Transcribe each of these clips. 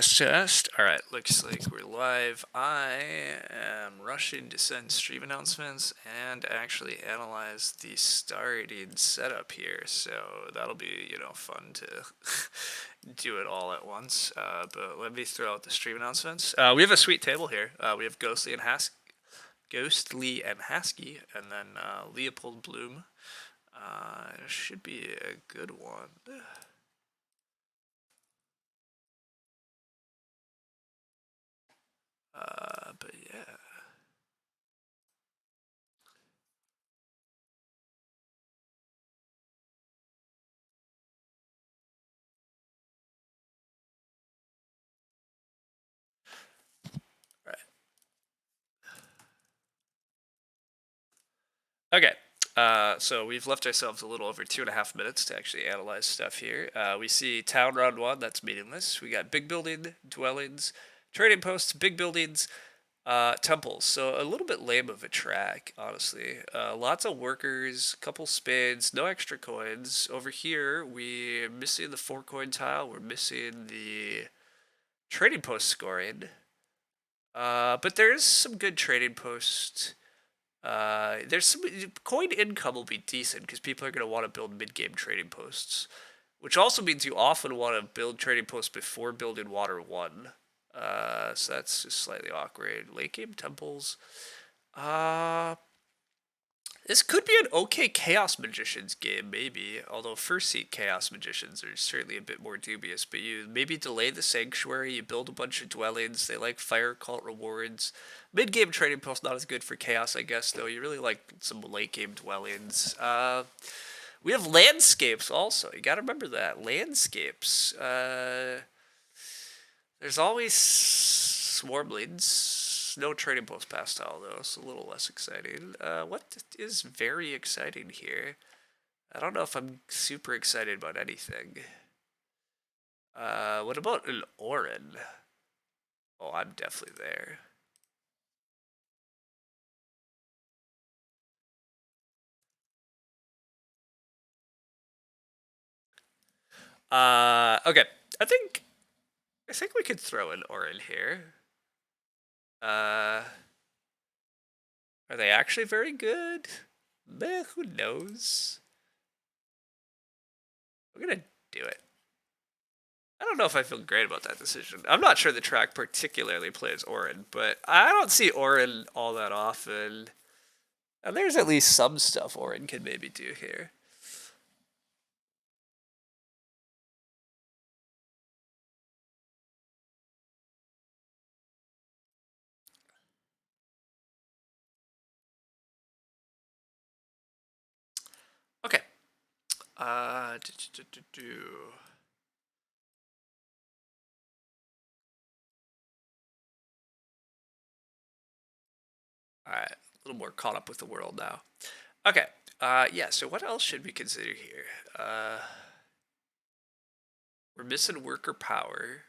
Test. All right, looks like we're live. I am rushing to send stream announcements and actually analyze the starting setup here. So that'll be, fun to do it all at once. But let me throw out the stream announcements. We have a sweet table here. We have Ghostly and Husky, and then Leopold Bloom. It should be a good one. But yeah. All right. Okay. So we've left ourselves a little over 2.5 minutes to actually analyze stuff here. We see town round one, that's meaningless. We got big building, dwellings, trading posts, big buildings, temples. So a little bit lame of a track, honestly. Lots of workers, couple spades, no extra coins. Over here, we're missing the 4-coin tile. We're missing the trading post scoring. But there's some good trading posts. There's some coin income will be decent because people are going to want to build mid-game trading posts, which also means you often want to build trading posts before building water 1. So that's just slightly awkward. Late game temples. Uh, this could be an okay Chaos Magicians game, maybe. Although first seat Chaos Magicians are certainly a bit more dubious. But you maybe delay the Sanctuary, you build a bunch of dwellings, they like Fire Cult rewards. Mid-game trading post not as good for Chaos, I guess, though. You really like some late-game dwellings. We have landscapes also. You gotta remember that. Landscapes. There's always Swarmlings. No trading post pastile though, so a little less exciting. What is very exciting here? I don't know if I'm super excited about anything. What about an Orin? Oh, I'm definitely there. Okay. I think we could throw an Orin here. Are they actually very good? Meh, who knows? I'm gonna do it. I don't know if I feel great about that decision. I'm not sure the track particularly plays Orin, but I don't see Orin all that often. And there's at least some stuff Orin can maybe do here. Okay. Uh, do, do, do, do. All right, a little more caught up with the world now. Okay. Yeah. So what else should we consider here? We're missing worker power.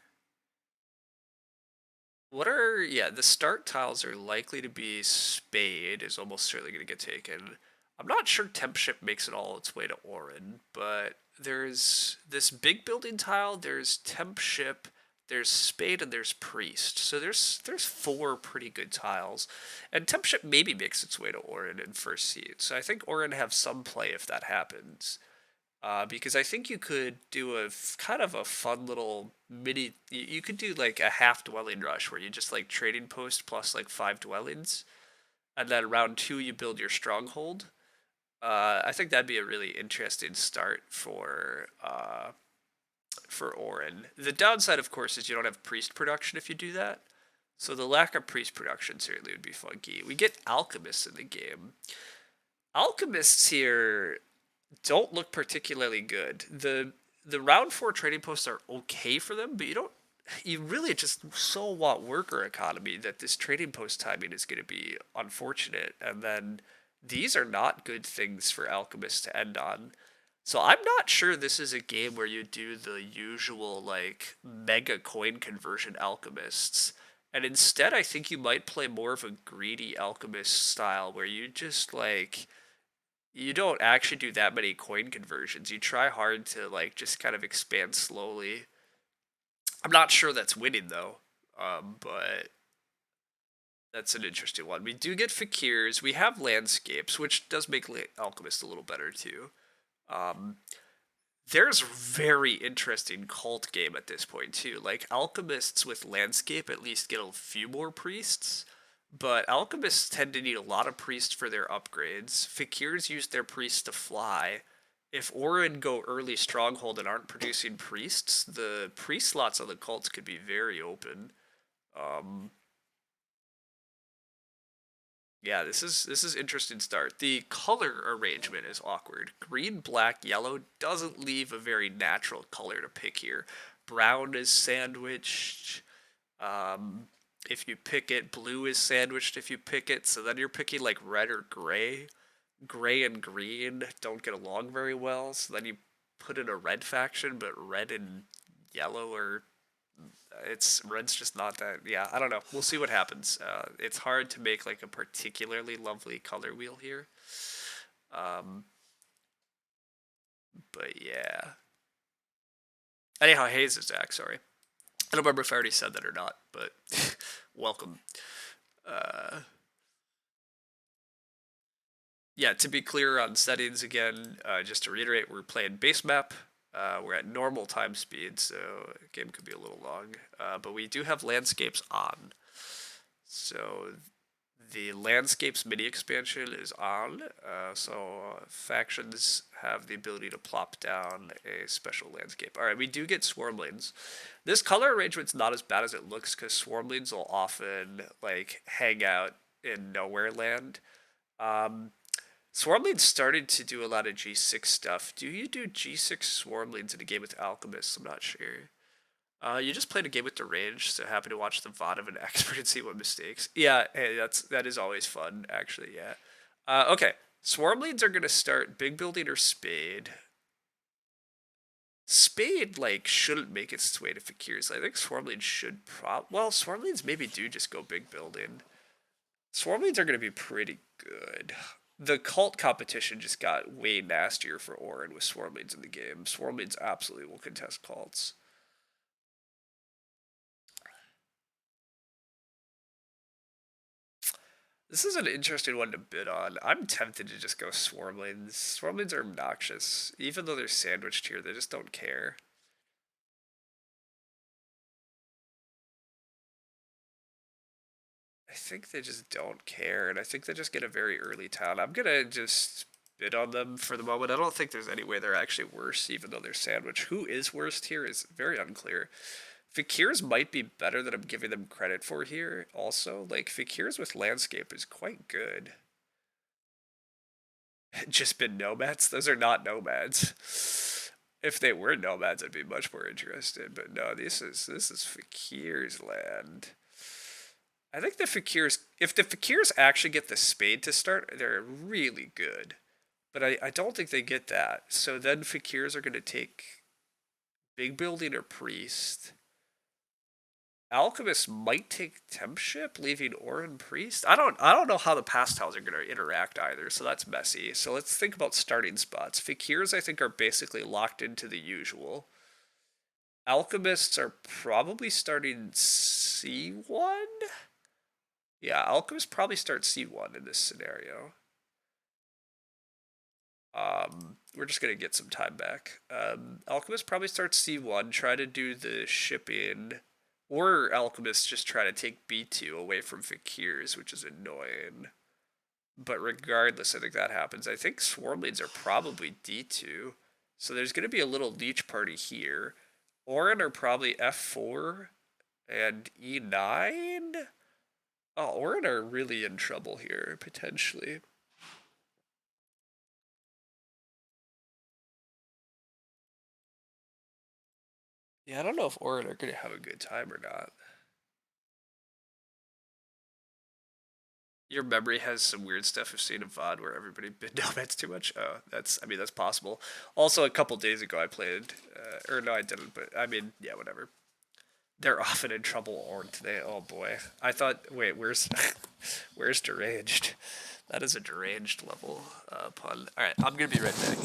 The start tiles are likely to be Spade is almost certainly going to get taken. I'm not sure Tempship makes it all its way to Orin, but there's this big building tile, there's Tempship, there's Spade, and there's Priest. So there's 4 pretty good tiles. And Tempship maybe makes its way to Orin in first seed. So I think Orin have some play if that happens. Because I think you could do a kind of a fun little mini. You could do like a half dwelling rush where you just like trading post plus like 5 dwellings, and then round 2 you build your stronghold. I think that'd be a really interesting start for Orin. The downside, of course, is you don't have priest production if you do that. So the lack of priest production certainly would be funky. We get alchemists in the game. Alchemists here don't look particularly good. The round 4 trading posts are okay for them, but you really just so want worker economy that this trading post timing is going to be unfortunate. And then these are not good things for alchemists to end on. So I'm not sure this is a game where you do the usual like mega coin conversion alchemists. And instead I think you might play more of a greedy alchemist style where you just like you don't actually do that many coin conversions. You try hard to like just kind of expand slowly. I'm not sure that's winning though, but that's an interesting one. We do get fakirs. We have landscapes, which does make alchemist a little better too. Um, there's a very interesting cult game at this point too. Like alchemists with landscape at least get a few more priests, but alchemists tend to need a lot of priests for their upgrades. Fakirs use their priests to fly. If Orin go early stronghold and aren't producing priests, the priest slots on the cults could be very open. Um, Yeah, this is interesting start. The color arrangement is awkward. Green, black, yellow doesn't leave a very natural color to pick here. Brown is sandwiched. Um, if you pick it, blue is sandwiched if you pick it. So then you're picking like red or gray. Gray and green don't get along very well. So then you put in a red faction, but red and yellow are it's red's just not that. Yeah, I don't know. We'll see what happens. It's hard to make like a particularly lovely color wheel here. Um, but yeah. Anyhow, Hayes is Zach. Sorry, I don't remember if I already said that or not. But welcome. Uh, yeah, to be clear on settings again, just to reiterate, we're playing base map. We're at normal time speed, so the game could be a little long. But we do have landscapes on. So the landscapes mini expansion is on, so factions have the ability to plop down a special landscape. All right, we do get swarmlings. This color arrangement's not as bad as it looks because swarmlings will often like hang out in nowhere land. Um, Swarmlings started to do a lot of G6 stuff. Do you do G6 Swarmlings in a game with Alchemists? I'm not sure. You just played a game with the range, so happy to watch the VOD of an expert and see what mistakes. Yeah, hey, that is always fun, actually. Yeah. Okay, swarm leads are gonna start big building or spade. Spade like shouldn't make its way to fakirs. I think swarm leads should well, swarm leads maybe do just go big building. Swarm leads are gonna be pretty good. The cult competition just got way nastier for Orin with swarm leads in the game. Swarm leads absolutely will contest cults. This is an interesting one to bid on. I'm tempted to just go Swarmlings. Swarmlings are obnoxious. Even though they're sandwiched here, they just don't care. I think they just don't care, and I think they just get a very early town. I'm gonna just bid on them for the moment. I don't think there's any way they're actually worse, even though they're sandwiched. Who is worst here is very unclear. Fakirs might be better than I'm giving them credit for here, also. Like, Fakirs with landscape is quite good. Just been nomads? Those are not nomads. If they were nomads, I'd be much more interested. But no, this is Fakir's land. I think the Fakirs, if the Fakirs actually get the spade to start, they're really good. But I don't think they get that. So then Fakirs are going to take big building or priest. Alchemist might take Tempship, leaving Orin Priest. I don't know how the pastels are going to interact either, so that's messy. So let's think about starting spots. Fakirs, I think, are basically locked into the usual. Alchemists are probably starting C1? Yeah, Alchemists probably start C1 in this scenario. We're just gonna get some time back. Alchemist probably starts C1, try to do the shipping, or Alchemist just try to take B2 away from Fakirs, which is annoying. But regardless, I think that happens. I think Swarm Leads are probably D2, so there's gonna be a little leech party here. Orin are probably F4 and E9. Oh, Orin are really in trouble here, potentially. Yeah, I don't know if Orin are going to have a good time or not. Your memory has some weird stuff I've seen in VOD where everybody bid nomads too much. Oh, that's possible. Also, a couple days ago I played, or no, I didn't, but I mean, yeah, whatever. They're often in trouble, aren't they? Oh boy. I thought, wait, where's deranged? That is a deranged level pun. All right, I'm gonna be right back.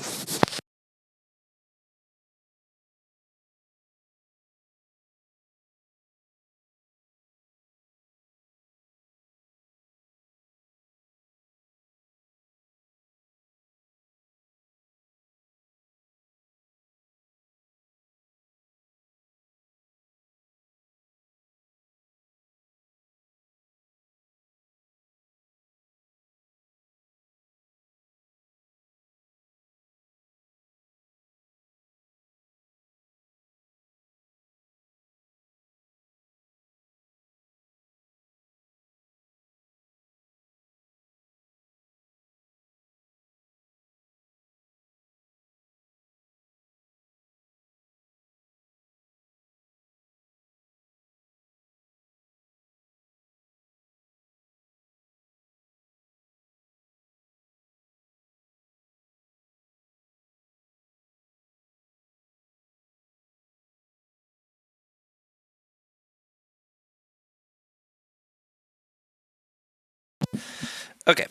Okay.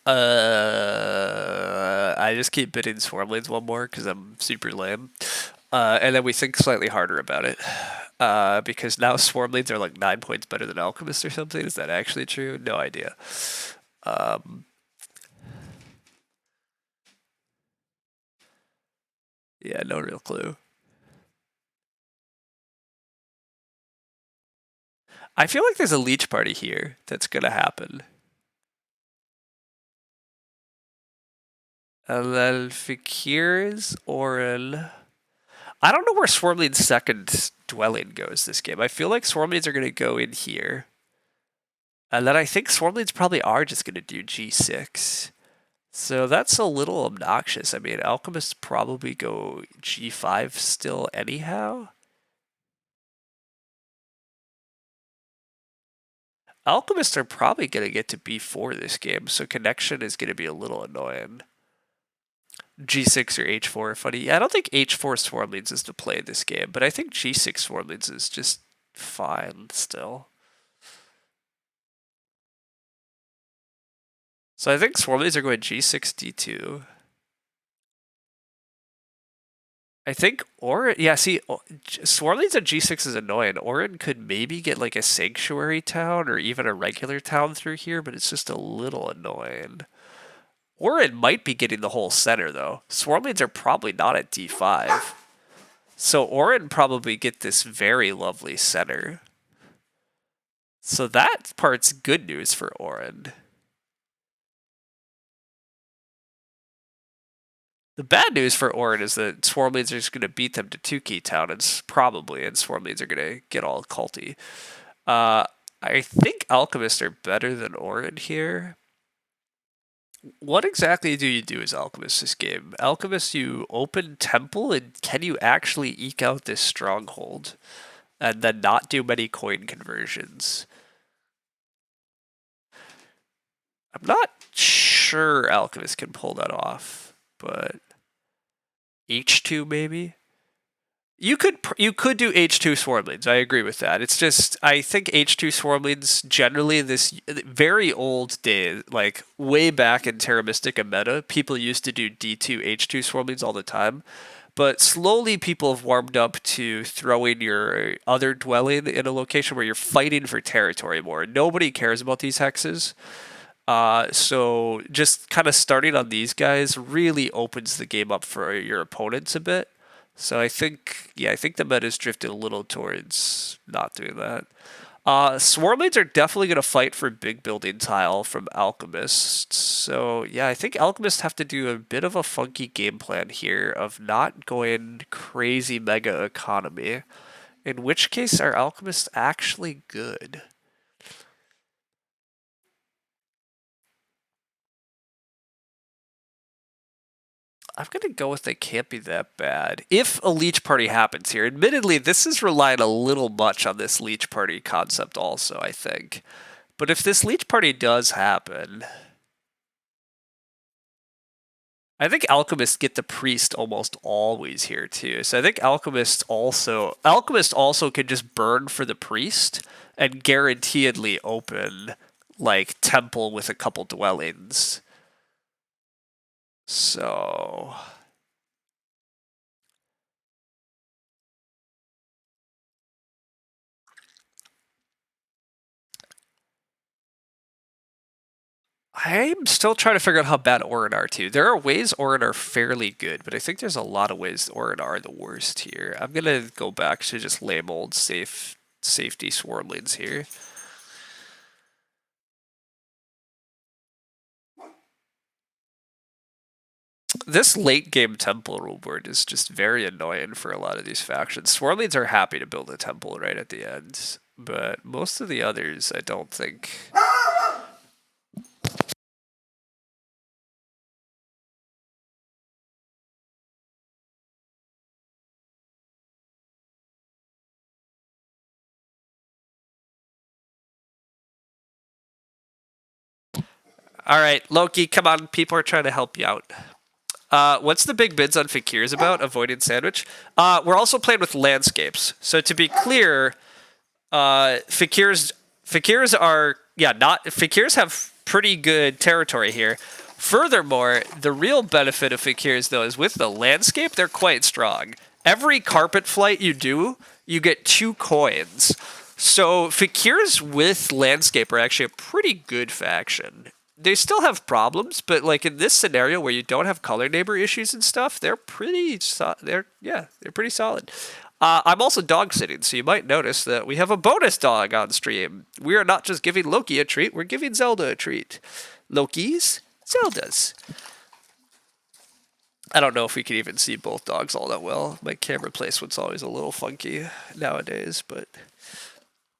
I just keep bidding swarm lanes one more because I'm super lame. And then we think slightly harder about it. Because now swarm lanes are like 9 points better than alchemist or something. Is that actually true? No idea. Yeah, no real clue. I feel like there's a leech party here that's gonna happen. And then Fakir's Orin. I don't know where Swarmlead's second dwelling goes this game. I feel like Swarmleads are gonna go in here. And then I think Swarmleads probably are just gonna do G6. So that's a little obnoxious. I mean, Alchemists probably go G5 still anyhow. Alchemists are probably going to get to B4 this game, so connection is going to be a little annoying. G6 or H4 are funny. I don't think H4 Swarm Leads is to play this game, but I think G6 Swarm Leads is just fine still. So I think Swarm Leads are going G6, D2. I think Orin, yeah, see, Swarm Leads at G6 is annoying. Orin could maybe get like a Sanctuary town or even a regular town through here, but it's just a little annoying. Orin might be getting the whole center, though. Swarm Leads are probably not at D5. So Orin probably get this very lovely center. So that part's good news for Orin. The bad news for Orin is that Swarm Leads are just going to beat them to 2-key town, and Swarm Leads are going to get all culty. I think Alchemists are better than Orin here. What exactly do you do as Alchemist this game? Alchemist, you open Temple, and can you actually eke out this stronghold? And then not do many coin conversions? I'm not sure Alchemist can pull that off, but H2 maybe? You could do H2 Swarm Leads. I agree with that. It's just I think H2 Swarm Leads generally this very old day, like way back in Terra Mystica meta, people used to do D2 H2 Swarm Leads all the time. But slowly people have warmed up to throwing your other dwelling in a location where you're fighting for territory more. Nobody cares about these hexes. So just kind of starting on these guys really opens the game up for your opponents a bit. So I think the meta's drifted a little towards not doing that. Swarm Leads are definitely going to fight for big building tile from Alchemists. So yeah, I think Alchemists have to do a bit of a funky game plan here of not going crazy mega economy. In which case, are Alchemists actually good? I'm going to go with they can't be that bad. If a leech party happens here, admittedly, this is relying a little much on this leech party concept also, I think. But if this leech party does happen, I think alchemists get the priest almost always here too. So I think alchemist also could just burn for the priest and guaranteedly open like temple with a couple dwellings. So I'm still trying to figure out how bad Orin are too. There are ways Orin are fairly good, but I think there's a lot of ways Orin are the worst here. I'm gonna go back to just lame old safety swarm lanes here. This late game temple rule board is just very annoying for a lot of these factions. Swarm leads are happy to build a temple right at the end, but most of the others I don't think. All right, Loki, come on. People are trying to help you out. What's the big bids on Fakirs about? Avoided sandwich. We're also playing with landscapes. So to be clear, Fakirs are not Fakirs have pretty good territory here. Furthermore, the real benefit of Fakirs, though, is with the landscape, they're quite strong. Every carpet flight you do, you get 2 coins. So Fakirs with landscape are actually a pretty good faction. They still have problems, but like in this scenario where you don't have color neighbor issues and stuff, they're pretty they're pretty solid. I'm also dog sitting, so you might notice that we have a bonus dog on stream. We are not just giving Loki a treat, we're giving Zelda a treat. Loki's, Zelda's. I don't know if we can even see both dogs all that well. My camera placement's always a little funky nowadays, but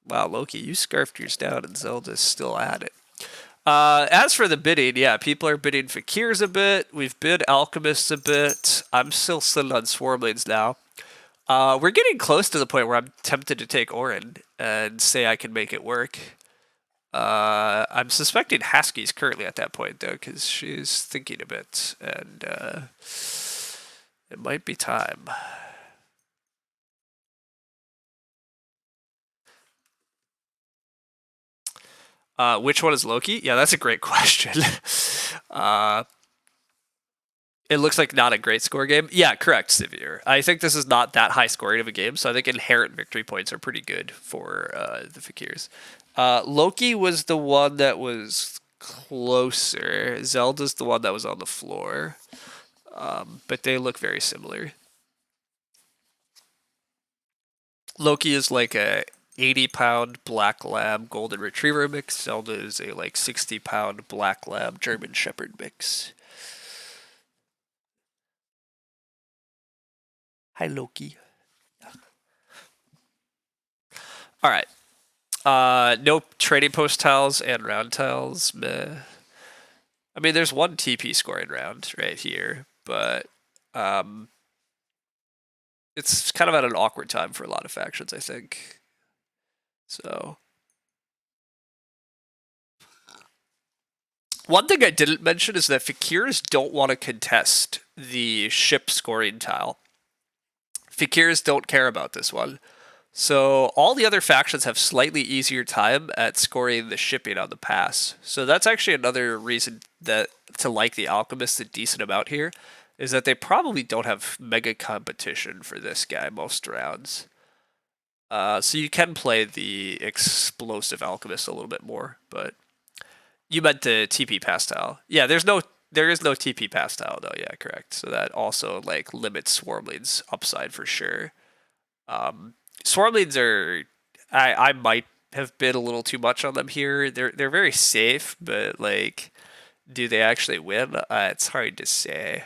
wow, Loki, you scarfed yours down and Zelda's still at it. As for the bidding, yeah, people are bidding Fakirs a bit. We've bid Alchemists a bit. I'm still sitting on Swarmblades now. We're getting close to the point where I'm tempted to take Orin and say I can make it work. I'm suspecting Haskey's currently at that point, though, because she's thinking a bit, and it might be time. Which one is Loki? Yeah, that's a great question. It looks like not a great score game. Yeah, correct, Sivir. I think this is not that high scoring of a game, so I think inherent victory points are pretty good for the Fakirs. Loki was the one that was closer. Zelda's the one that was on the floor. But they look very similar. Loki is like a 80-pound black lab golden retriever mix. Zelda is a like 60-pound black lab German shepherd mix. Hi, Loki. All right. No trading post tiles and round tiles. Meh. I mean, there's one TP scoring round right here, but it's kind of at an awkward time for a lot of factions, I think. So, one thing I didn't mention is that Fakirs don't want to contest the ship scoring tile. Fakirs don't care about this one. So all the other factions have slightly easier time at scoring the shipping on the pass. So that's actually another reason that to like the Alchemists a decent amount here, is that they probably don't have mega competition for this guy most rounds. So you can play the explosive Alchemist a little bit more, but you meant the TP pass tile. Yeah, there is no TP pass tile though. Yeah, correct. So that also like limits Swarmling's upside for sure. Swarmlings are, I might have bid a little too much on them here. They're very safe, but like, do they actually win? It's hard to say.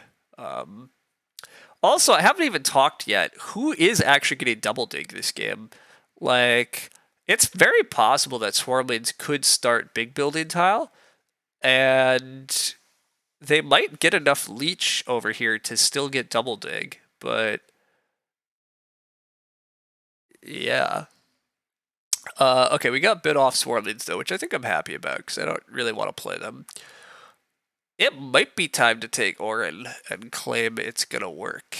Also, I haven't even talked yet. Who is actually getting double dig this game? Like, it's very possible that Swarmlings could start big building tile, and they might get enough leech over here to still get double dig, but yeah. Okay, we got bid off Swarmlings though, which I think I'm happy about because I don't really want to play them. It might be time to take Orin and claim it's gonna work.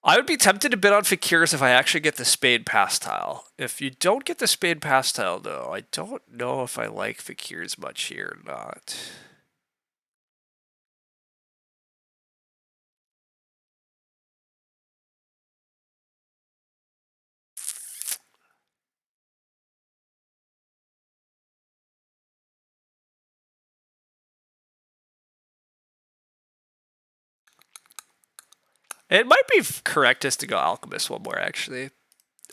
I would be tempted to bid on Fakirs if I actually get the Spade pass tile. If you don't get the Spade pass tile though, I don't know if I like Fakirs much here or not. It might be correctest to go Alchemist one more, actually.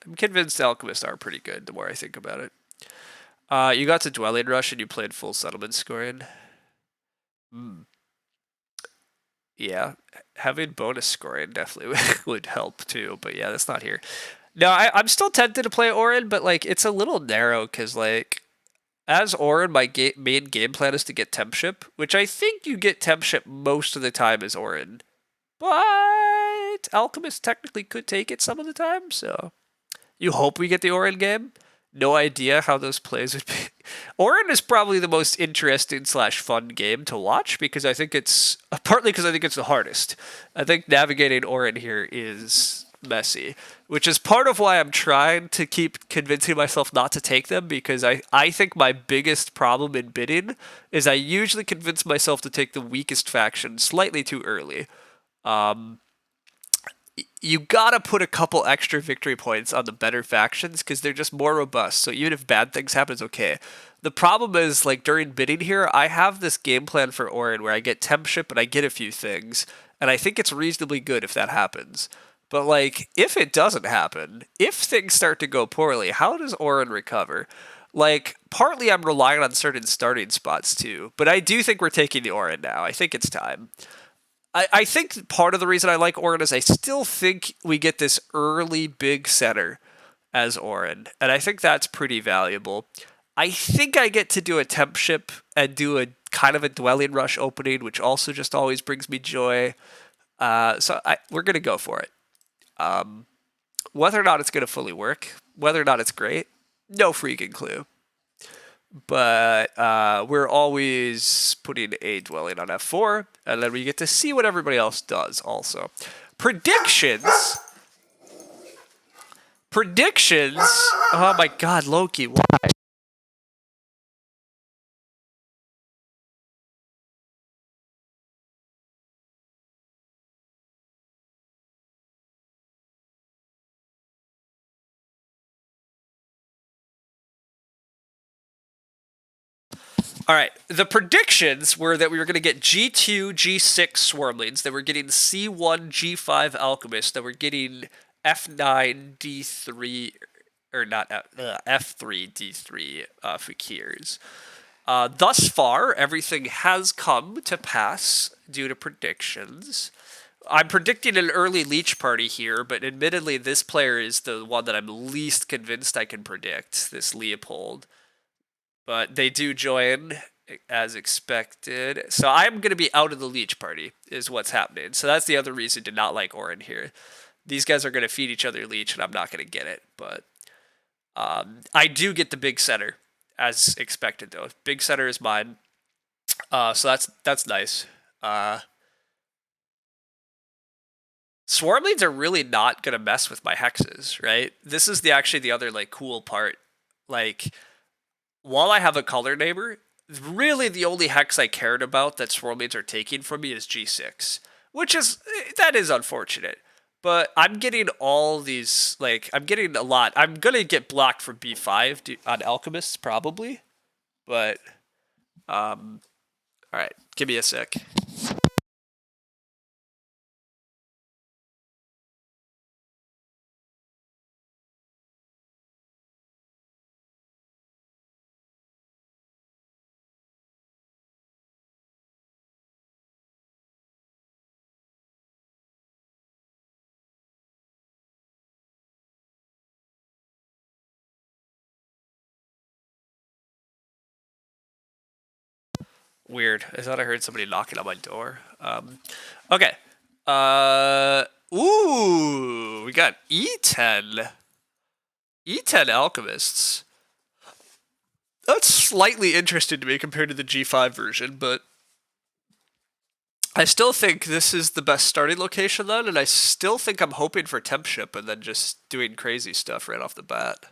I'm convinced Alchemists are pretty good, the more I think about it. You got to Dwelling Rush and you played full settlement scoring. Yeah, having bonus scoring definitely would help too, but yeah, that's not here. No, I'm still tempted to play Orin, but like it's a little narrow because like as Orin, my main game plan is to get Tempship, which I think you get Tempship most of the time as Orin. But Alchemist technically could take it some of the time, so you hope we get the Orin game. No idea how those plays would be. Orin is probably the most interesting / fun game to watch because I think it's partly because I think it's the hardest. I think navigating Orin here is messy, which is part of why I'm trying to keep convincing myself not to take them because I think my biggest problem in bidding is I usually convince myself to take the weakest faction slightly too early. You gotta put a couple extra victory points on the better factions because they're just more robust. So even if bad things happen, it's okay. The problem is, like, during bidding here, I have this game plan for Orin where I get tempship and I get a few things, and I think it's reasonably good if that happens. But, like, if it doesn't happen, if things start to go poorly, how does Orin recover? Like, partly I'm relying on certain starting spots too, but I do think we're taking the Orin now. I think it's time. I think part of the reason I like Orin is I still think we get this early big center as Orin, and I think that's pretty valuable. I think I get to do a temp ship and do a kind of a dwelling rush opening, which also just always brings me joy. We're going to go for it. Whether or not it's going to fully work, whether or not it's great, no freaking clue. But we're always putting a dwelling on F4, and then we get to see what everybody else does also. Predictions. Oh my god, Loki, why? All right, the predictions were that we were going to get G2, G6 Swarmlings, that we're getting C1, G5 Alchemist, that we're getting F9, D3, or not, F3, D3 Fakirs. Thus far, everything has come to pass due to predictions. I'm predicting an early Leech party here, but admittedly, this player is the one that I'm least convinced I can predict, this Leopold. But they do join as expected. So I'm going to be out of the Leech party, is what's happening. So that's the other reason to not like Orin here. These guys are going to feed each other Leech, and I'm not going to get it. But I do get the big center, as expected, though. Big center is mine. So that's nice. Swarmlings are really not going to mess with my hexes, right? This is actually the other, like, cool part. Like, while I have a color neighbor, really the only hex I cared about that Swarmlings are taking from me is G6, that is unfortunate. But I'm getting all these, like, I'm getting a lot. I'm going to get blocked from B5 on Alchemists, probably. But, alright, give me a sec. Weird. I thought I heard somebody knocking on my door. Okay. Ooh, we got E10. E10 Alchemists. That's slightly interesting to me compared to the G5 version, but I still think this is the best starting location then, and I still think I'm hoping for temp ship and then just doing crazy stuff right off the bat.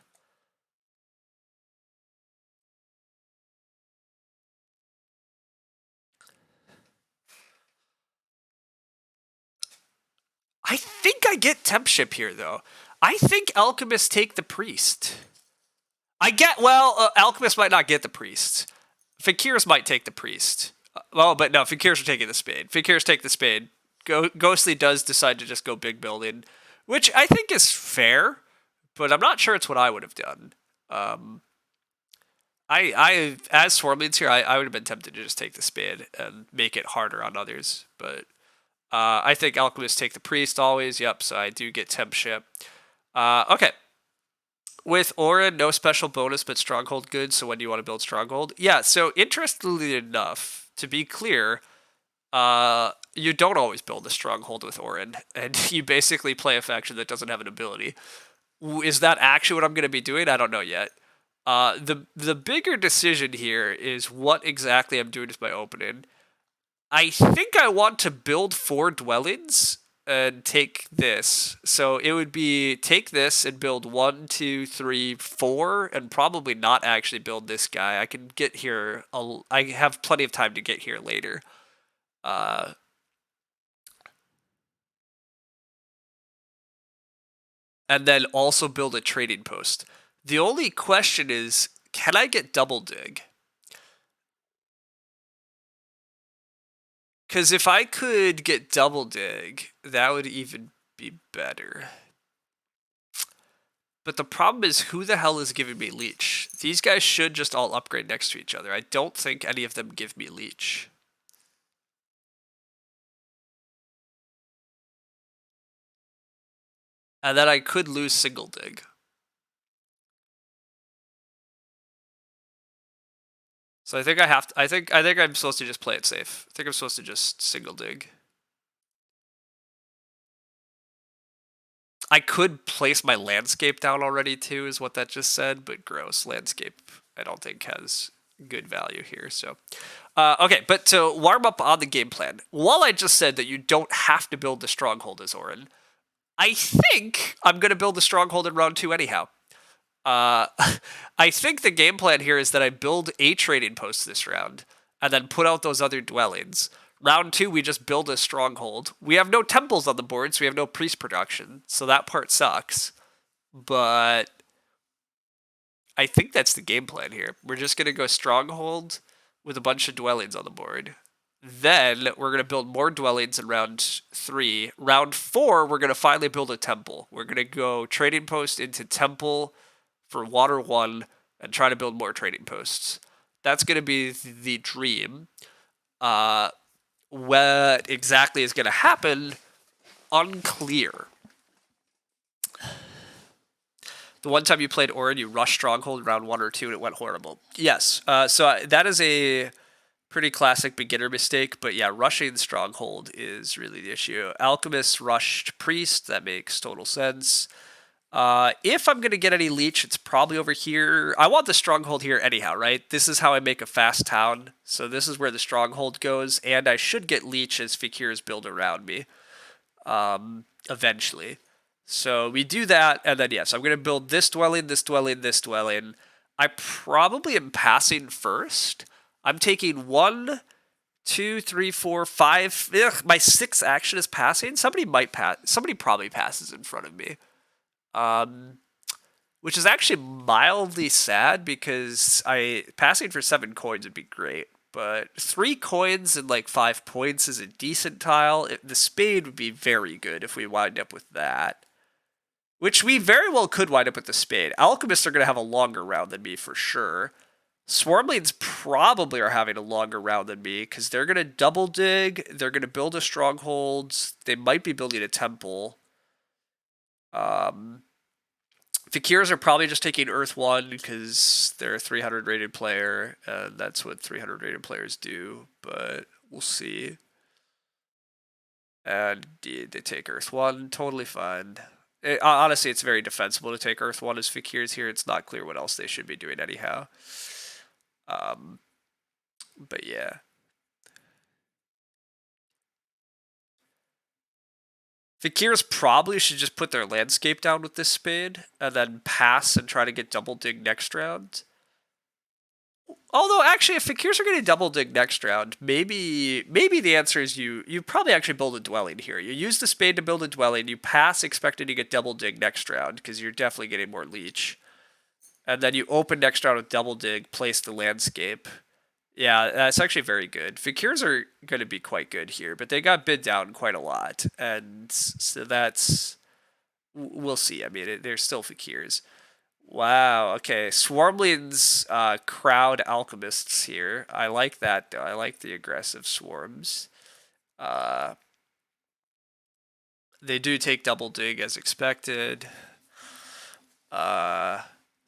I think I get temp ship here, though. I think Alchemists take the priest. Alchemists might not get the priest. Fakirs might take the priest. But no, Fakirs are taking the spade. Fakirs take the spade. Ghostly does decide to just go big building, which I think is fair, but I'm not sure it's what I would have done. As Swarmlings here, I would have been tempted to just take the spade and make it harder on others, but I think Alchemists take the priest always. Yep, so I do get temp ship. Okay. With Orin, no special bonus, but Stronghold good, so when do you want to build Stronghold? Yeah, so interestingly enough, to be clear, you don't always build a Stronghold with Orin, and you basically play a faction that doesn't have an ability. Is that actually what I'm going to be doing? I don't know yet. The bigger decision here is what exactly I'm doing with my opening. I think I want to build 4 dwellings and take this. So it would be take this and build 1, 2, 3, 4, and probably not actually build this guy. I can get here. I have plenty of time to get here later. And then also build a trading post. The only question is, can I get double dig? Because if I could get double dig, that would even be better. But the problem is, who the hell is giving me leech? These guys should just all upgrade next to each other. I don't think any of them give me leech. And then I could lose single dig. So I think I have to, I think I'm supposed to just play it safe. I think I'm supposed to just single dig. I could place my landscape down already too, is what that just said, but gross. Landscape, I don't think has good value here. So, okay, but to warm up on the game plan, while I just said that you don't have to build the stronghold as Orin, I think I'm going to build the stronghold in round 2 anyhow. I think the game plan here is that I build a trading post this round and then put out those other dwellings. Round 2, we just build a stronghold. We have no temples on the board, so we have no priest production, so that part sucks. But I think that's the game plan here. We're just going to go stronghold with a bunch of dwellings on the board. Then we're going to build more dwellings in round 3. Round 4, we're going to finally build a temple. We're going to go trading post into temple for water 1 and try to build more trading posts. That's going to be the dream. What exactly is going to happen, unclear. The one time you played Orin, you rushed Stronghold round 1 or 2 and it went horrible. Yes, so that is a pretty classic beginner mistake, but yeah, rushing Stronghold is really the issue. Alchemist rushed Priest, that makes total sense. If I'm going to get any leech, it's probably over here. I want the stronghold here anyhow, right? This is how I make a fast town. So this is where the stronghold goes, and I should get leech as Fakir's build around me eventually. So we do that, and then yes, I'm going to build this dwelling, this dwelling, this dwelling. I probably am passing first. I'm taking 1, 2, 3, 4, 5. Ugh, my 6th action is passing. Somebody might pass. Somebody probably passes in front of me. Which is actually mildly sad because passing for 7 coins would be great, but 3 coins and like 5 points is a decent tile. The spade would be very good if we wind up with that, which we very well could wind up with the spade. Alchemists are going to have a longer round than me for sure. Swarmlings probably are having a longer round than me because they're going to double dig, they're going to build a stronghold, they might be building a temple. Fakirs are probably just taking Earth 1 because they're a 300 rated player, and that's what 300 rated players do, but we'll see. And they take Earth 1, totally fine. Honestly, it's very defensible to take Earth 1 as Fakirs here. It's not clear what else they should be doing anyhow. But yeah. Fakirs probably should just put their landscape down with this spade and then pass and try to get double dig next round. Although, actually, if Fakirs are going to double dig next round, maybe the answer is you probably actually build a dwelling here. You use the spade to build a dwelling, you pass expecting to get double dig next round, because you're definitely getting more leech. And then you open next round with double dig, place the landscape. Yeah, that's actually very good. Fakirs are going to be quite good here, but they got bid down quite a lot. And so that's... We'll see. I mean, they're still Fakirs. Wow, okay. Swarmlings crowd alchemists here. I like that, though. I like the aggressive swarms. They do take double dig as expected.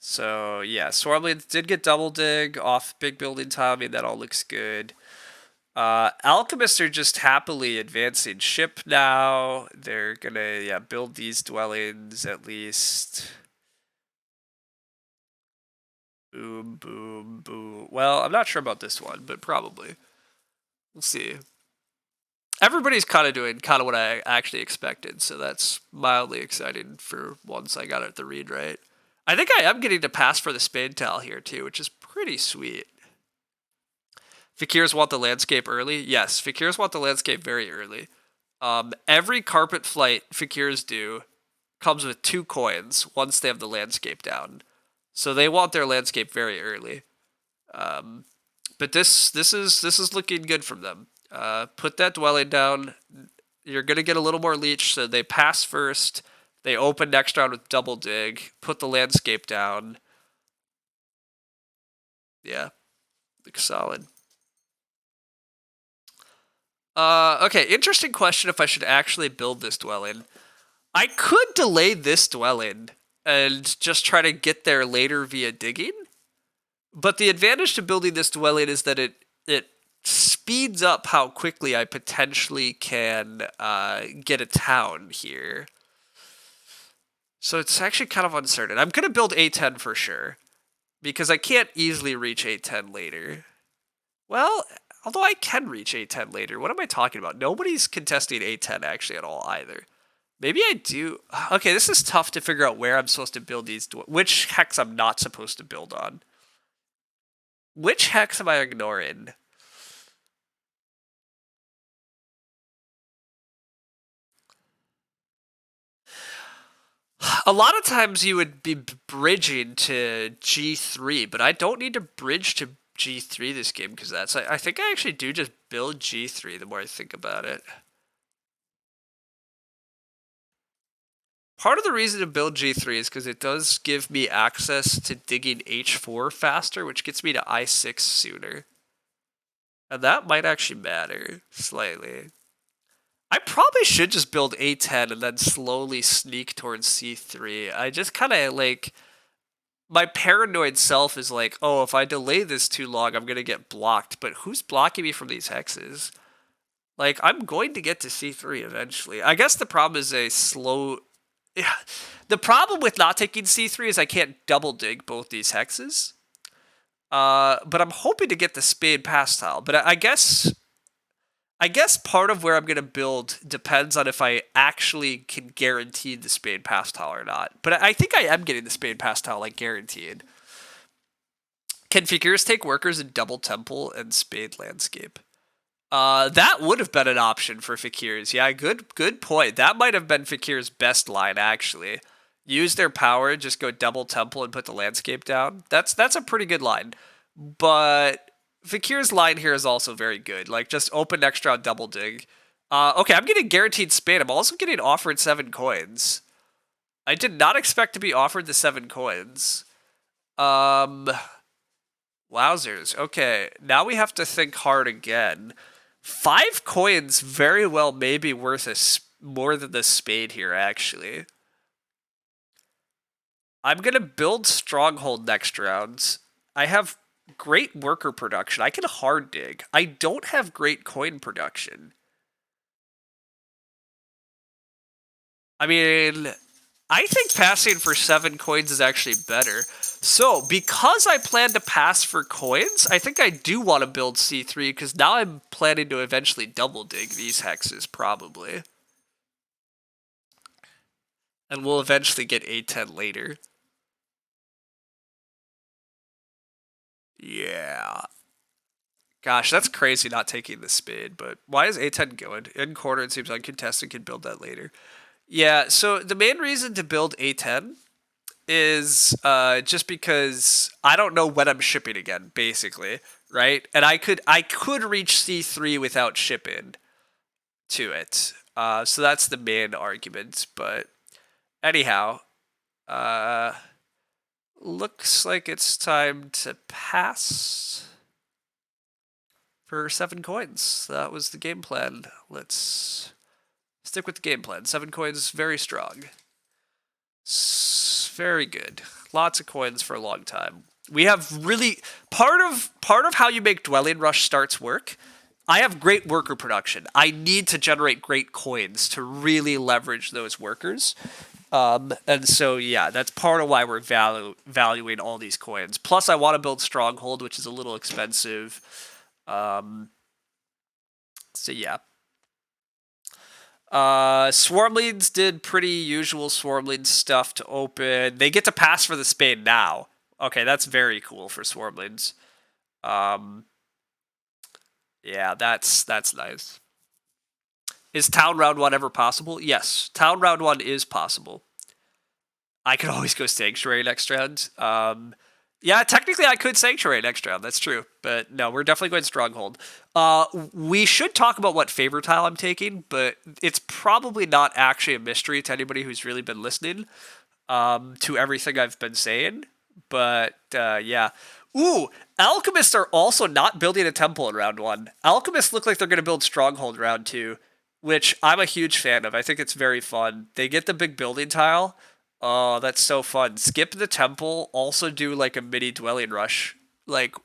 So, yeah, Swarmlings did get double dig off big building tile. I mean, that all looks good. Alchemists are just happily advancing ship now. They're gonna build these dwellings at least. Boom, boom, boom. Well, I'm not sure about this one, but probably. We'll see. Everybody's kind of doing kind of what I actually expected, so that's mildly exciting for once I got it to read right. I think I am getting to pass for the spade tile here too, which is pretty sweet. Fakirs want the landscape early? Yes, Fakirs want the landscape very early. Every carpet flight Fakirs do comes with 2 coins once they have the landscape down. So they want their landscape very early. But this is looking good from them. Put that dwelling down. You're gonna get a little more leech, so they pass first. They open next round with double dig. Put the landscape down. Yeah, looks solid. Okay, interesting question if I should actually build this dwelling. I could delay this dwelling and just try to get there later via digging. But the advantage to building this dwelling is that it speeds up how quickly I potentially can get a town here. So it's actually kind of uncertain. I'm going to build A10 for sure, because I can't easily reach A10 later. Well, although I can reach A10 later. What am I talking about? Nobody's contesting A10 actually at all either. Maybe I do. Okay, this is tough to figure out where I'm supposed to build these. Which hex I'm not supposed to build on. Which hex am I ignoring? A lot of times you would be bridging to G3, but I don't need to bridge to G3 this game because that's. I think I actually do just build G3 the more I think about it. Part of the reason to build G3 is because it does give me access to digging H4 faster, which gets me to I6 sooner. And that might actually matter slightly. I probably should just build A10 and then slowly sneak towards C3. I just kind of like... My paranoid self is like, oh, if I delay this too long, I'm going to get blocked. But who's blocking me from these hexes? Like, I'm going to get to C3 eventually. I guess the problem is a slow... The problem with not taking C3 is I can't double dig both these hexes. But I'm hoping to get the spade pass tile. But I guess part of where I'm going to build depends on if I actually can guarantee the spade pass tile or not. But I think I am getting the spade pass tile, like, guaranteed. Can Fakirs take workers in double temple and spade landscape? That would have been an option for Fakirs. Yeah, good point. That might have been Fakir's best line, actually. Use their power, just go double temple and put the landscape down. That's a pretty good line. But Fakir's line here is also very good. Like, just open next round, double dig. Okay, I'm getting guaranteed spade. I'm also getting offered 7 coins. I did not expect to be offered the 7 coins. Wowzers. Okay, now we have to think hard again. 5 coins very well may be worth more than the spade here, actually. I'm going to build Stronghold next round. I have great worker production. I can hard dig. I don't have great coin production. I mean, I think passing for 7 coins is actually better. So, because I plan to pass for coins, I think I do want to build C3, because now I'm planning to eventually double dig these hexes, probably. And we'll eventually get A10 later. Yeah. Gosh, that's crazy not taking the spade, but why is A10 going? In corner, it seems uncontested, can build that later. Yeah, so the main reason to build A10 is just because I don't know when I'm shipping again, basically, right? And I could reach C3 without shipping to it. So that's the main argument, but anyhow, looks like it's time to pass for 7 coins. That was the game plan. Let's stick with the game plan. 7 coins, very strong. Very good. Lots of coins for a long time. We have really part of how you make Dwelling Rush starts work. I have great worker production. I need to generate great coins to really leverage those workers. And so yeah, that's part of why we're valuing all these coins. Plus, I want to build Stronghold, which is a little expensive. So yeah. Swarmlings did pretty usual Swarmling stuff to open. They get to pass for the Spade now. Okay, that's very cool for Swarmlings. Yeah, that's nice. Is Town Round 1 ever possible? Yes, Town Round 1 is possible. I could always go Sanctuary next round. Yeah, technically I could Sanctuary next round. That's true. But no, we're definitely going Stronghold. We should talk about what favor tile I'm taking, but it's probably not actually a mystery to anybody who's really been listening to everything I've been saying. But yeah. Ooh, Alchemists are also not building a temple in round 1. Alchemists look like they're going to build Stronghold round 2, which I'm a huge fan of. I think it's very fun. They get the big building tile. Oh, that's so fun. Skip the temple, also do like a mini dwelling rush. Like,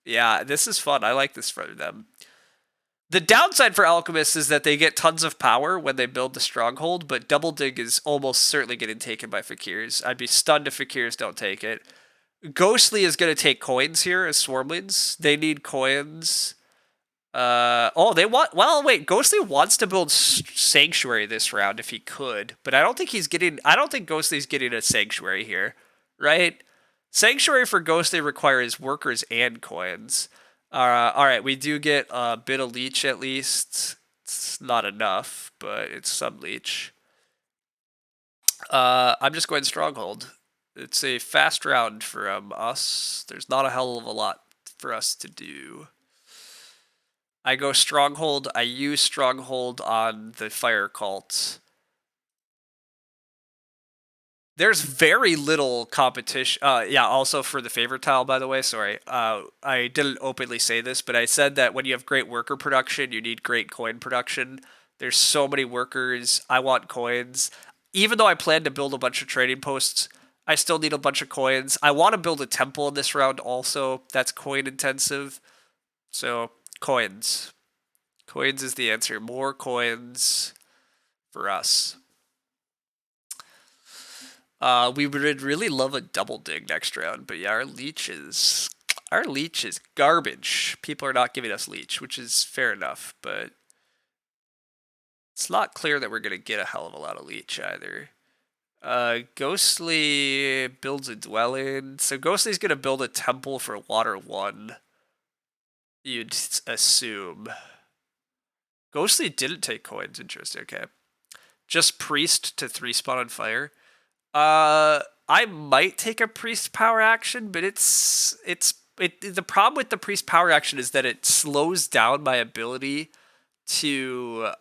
yeah, this is fun. I like this for them. The downside for alchemists is that they get tons of power when they build the stronghold, but double dig is almost certainly getting taken by fakirs. I'd be stunned if fakirs don't take it. Ghostly is going to take coins here as swarmlings. They need coins. They want. Well, wait. Ghostly wants to build Sanctuary this round if he could, but I don't think he's getting. I don't think Ghostly's getting a Sanctuary here, right? Sanctuary for Ghostly requires workers and coins. All right. We do get a bit of leech at least. It's not enough, but it's some leech. I'm just going Stronghold. It's a fast round for us. There's not a hell of a lot for us to do. I go Stronghold. I use Stronghold on the Fire Cult. There's very little competition. Yeah, also for the favorite tile, by the way, sorry. I didn't openly say this, but I said that when you have great worker production, you need great coin production. There's so many workers. I want coins. Even though I plan to build a bunch of trading posts, I still need a bunch of coins. I want to build a temple in this round also. That's coin intensive. So, coins. Coins is the answer. More coins for us. We would really love a double dig next round, but yeah, our leech is garbage. People are not giving us leech, which is fair enough, but it's not clear that we're gonna get a hell of a lot of leech either. Ghostly builds a dwelling, so Ghostly's gonna build a temple for water 1. You'd assume. Ghostly didn't take coins. Interesting. Okay, just priest to 3 spawn on fire. I might take a priest power action, but the problem with the priest power action is that it slows down my ability to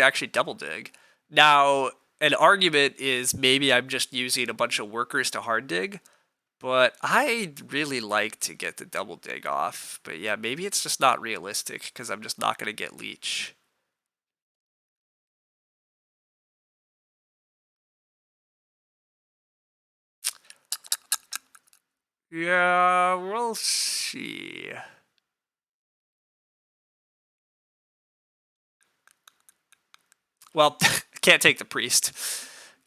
actually double dig. Now, an argument is maybe I'm just using a bunch of workers to hard dig, but I really like to get the double dig off. But yeah, maybe it's just not realistic because I'm just not going to get leech. Yeah, we'll see. Well, can't take the priest.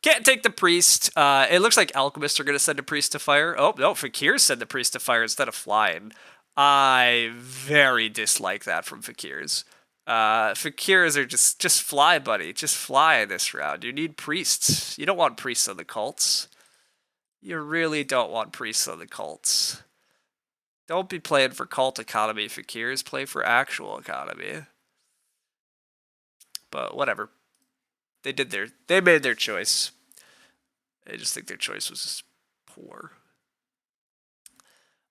Can't take the priest. It looks like alchemists are going to send a priest to fire. Oh, no, Fakir send the priest to fire instead of flying. I very dislike that from Fakirs. Fakirs are just fly, buddy. Just fly this round. You need priests. You don't want priests on the cults. You really don't want priests on the cults. Don't be playing for cult economy, Fakirs. Play for actual economy. But whatever. They made their choice. I just think their choice was poor.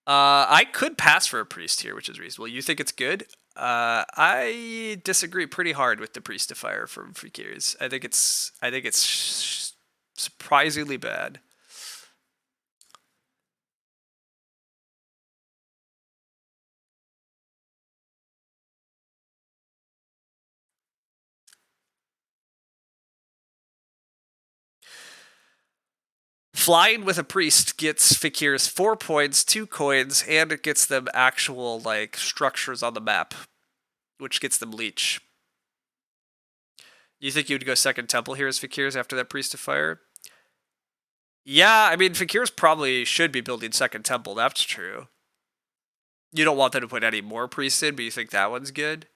I could pass for a priest here, which is reasonable. You think it's good? I disagree pretty hard with the priest to fire from Fakirs. I think it's surprisingly bad. Flying with a priest gets Fakirs 4 points, 2 coins, and it gets them actual like structures on the map, which gets them leech. You think you would go second temple here as Fakirs after that Priest of Fire? Yeah, I mean, Fakirs probably should be building second temple, that's true. You don't want them to put any more priests in, but you think that one's good?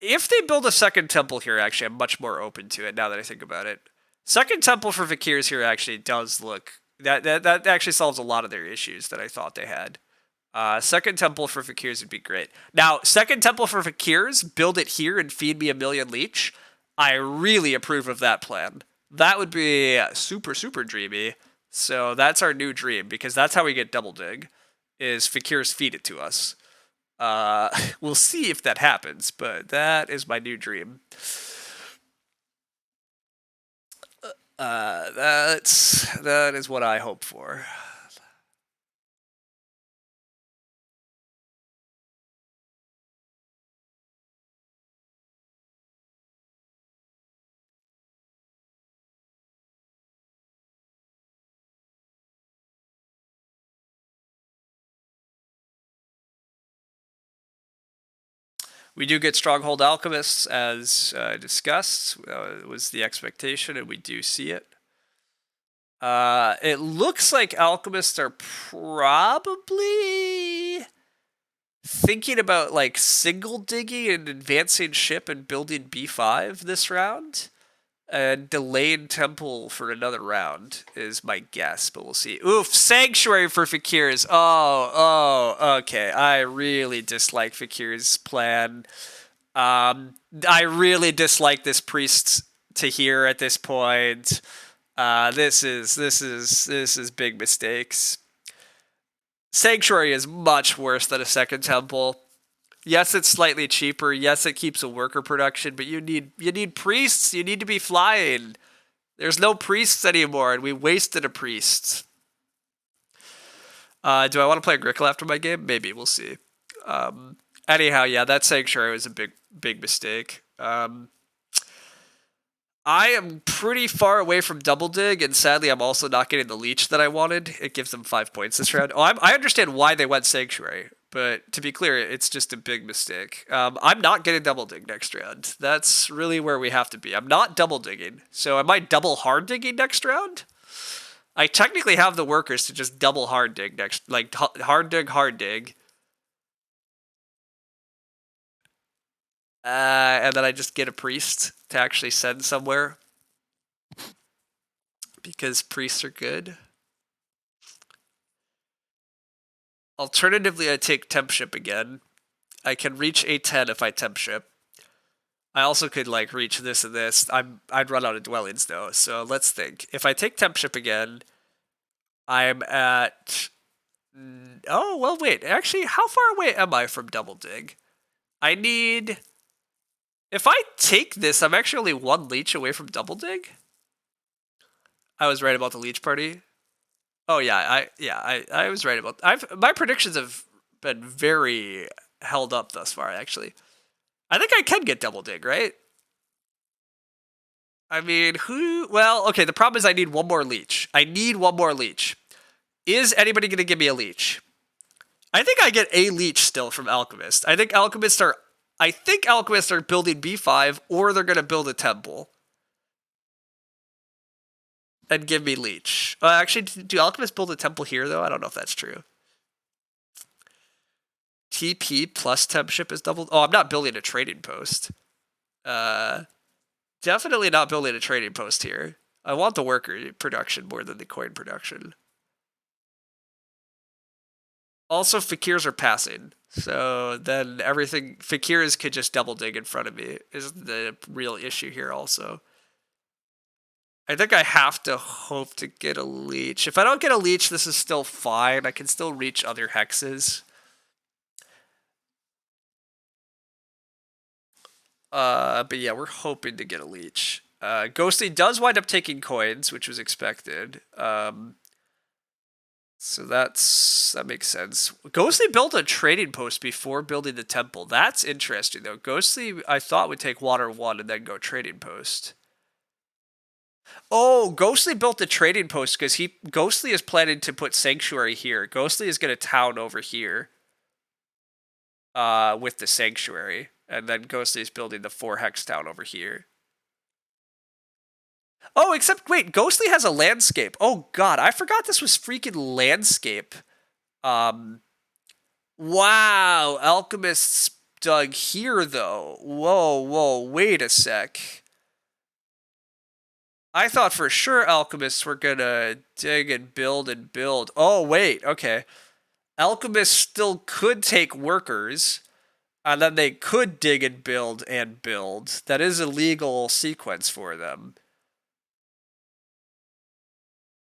If they build a second temple here, actually, I'm much more open to it now that I think about it. Second temple for Fakirs here actually does look... That actually solves a lot of their issues that I thought they had. Second temple for Fakirs would be great. Now, second temple for Fakirs, build it here and feed me 1,000,000 leech. I really approve of that plan. That would be super, super dreamy. So that's our new dream, because that's how we get double dig, is Fakirs feed it to us. We'll see if that happens, but that is my new dream. That is what I hope for. We do get Stronghold Alchemists, as discussed. Was the expectation, and we do see it. It looks like Alchemists are probably thinking about like single digging and advancing ship and building B5 this round. And delayed temple for another round is my guess, but we'll see. Oof, Sanctuary for Fakirs. Oh, okay. I really dislike Fakir's plan. I really dislike this priest to here at this point. This is big mistakes. Sanctuary is much worse than a second temple. Yes, it's slightly cheaper. Yes, it keeps a worker production, but you need priests. You need to be flying. There's no priests anymore, and we wasted a priest. Do I want to play Agricola after my game? Maybe. We'll see. Anyhow, yeah, that Sanctuary was a big mistake. I am pretty far away from double dig, and sadly, I'm also not getting the leech that I wanted. It gives them 5 points this round. Oh, I understand why they went Sanctuary, but to be clear, it's just a big mistake. I'm not getting double dig next round. That's really where we have to be. I'm not double digging. So am I double hard digging next round? I technically have the workers to just double hard dig next, like hard dig. And then I just get a priest to actually send somewhere. Because priests are good. Alternatively, I take temp ship again. I can reach A10 if I temp ship. I also could like reach this and this. I'd run out of dwellings though, so let's think. If I take temp ship again, I'm at... Oh, well, wait. Actually, how far away am I from double dig? I need... If I take this, I'm actually only 1 leech away from double dig. I was right about the leech party. Oh yeah, I was right about. My predictions have been very held up thus far. Actually, I think I can get double dig, right? I mean, who? Well, okay. The problem is I need 1 more leech. I need 1 more leech. Is anybody going to give me a leech? I think I get a leech still from Alchemist. I think Alchemists are building B5, or they're going to build a temple and give me leech. Actually, do Alchemists build a temple here, though? I don't know if that's true. TP plus temp ship is doubled. Oh, I'm not building a trading post. Definitely not building a trading post here. I want the worker production more than the coin production. Also, Fakirs are passing. So then everything... Fakirs could just double dig in front of me is the real issue here also. I think I have to hope to get a leech. If I don't get a leech, this is still fine. I can still reach other hexes. But yeah, we're hoping to get a leech. Ghostly does wind up taking coins, which was expected. So that makes sense. Ghostly built a trading post before building the temple. That's interesting, though. Ghostly, I thought, would take water 1 and then go trading post. Oh, Ghostly built the trading post because Ghostly is planning to put Sanctuary here. Ghostly is going to town over here with the Sanctuary. and then Ghostly's building the 4 hex town over here. Oh, except wait, Ghostly has a landscape. Oh god, I forgot this was freaking landscape. Wow, alchemists dug here though. Whoa, wait a sec. I thought for sure alchemists were gonna dig and build and build. Oh wait, okay. Alchemists still could take workers, and then they could dig and build and build. That is a legal sequence for them.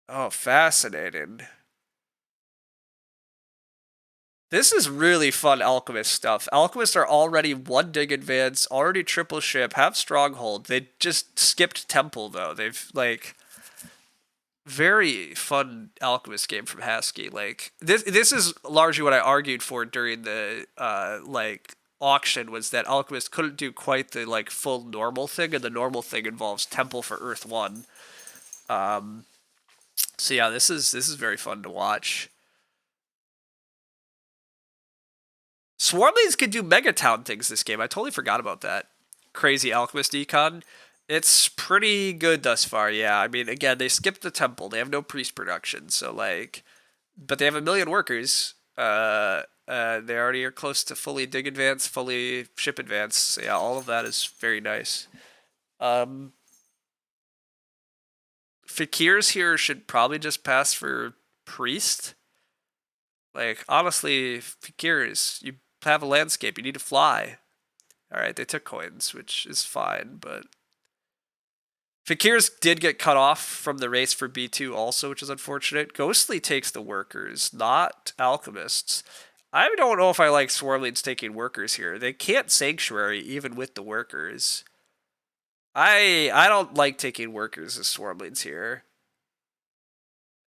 Oh, fascinating. This is really fun alchemist stuff. Alchemists are already 1 dig advance, already triple ship, have stronghold. They just skipped temple though. They've like very fun alchemist game from Husky. Like this is largely what I argued for during the like auction, was that alchemist couldn't do quite the like full normal thing, and the normal thing involves temple for Earth 1. So yeah, this is very fun to watch. Swarmlings could do Megatown things this game. I totally forgot about that. Crazy Alchemist Econ. It's pretty good thus far, yeah. I mean, again, they skipped the temple. They have no priest production, so like... But they have 1 million workers. They already are close to fully dig advance, fully ship advance. So yeah, all of that is very nice. Fakirs here should probably just pass for priest. Like, honestly, Fakirs, you have a landscape, you need to fly. Alright, they took coins, which is fine, but... Fakirs did get cut off from the race for B2 also, which is unfortunate. Ghostly takes the workers, not alchemists. I don't know if I like Swarmlings taking workers here. They can't Sanctuary even with the workers. I don't like taking workers as Swarmlings here.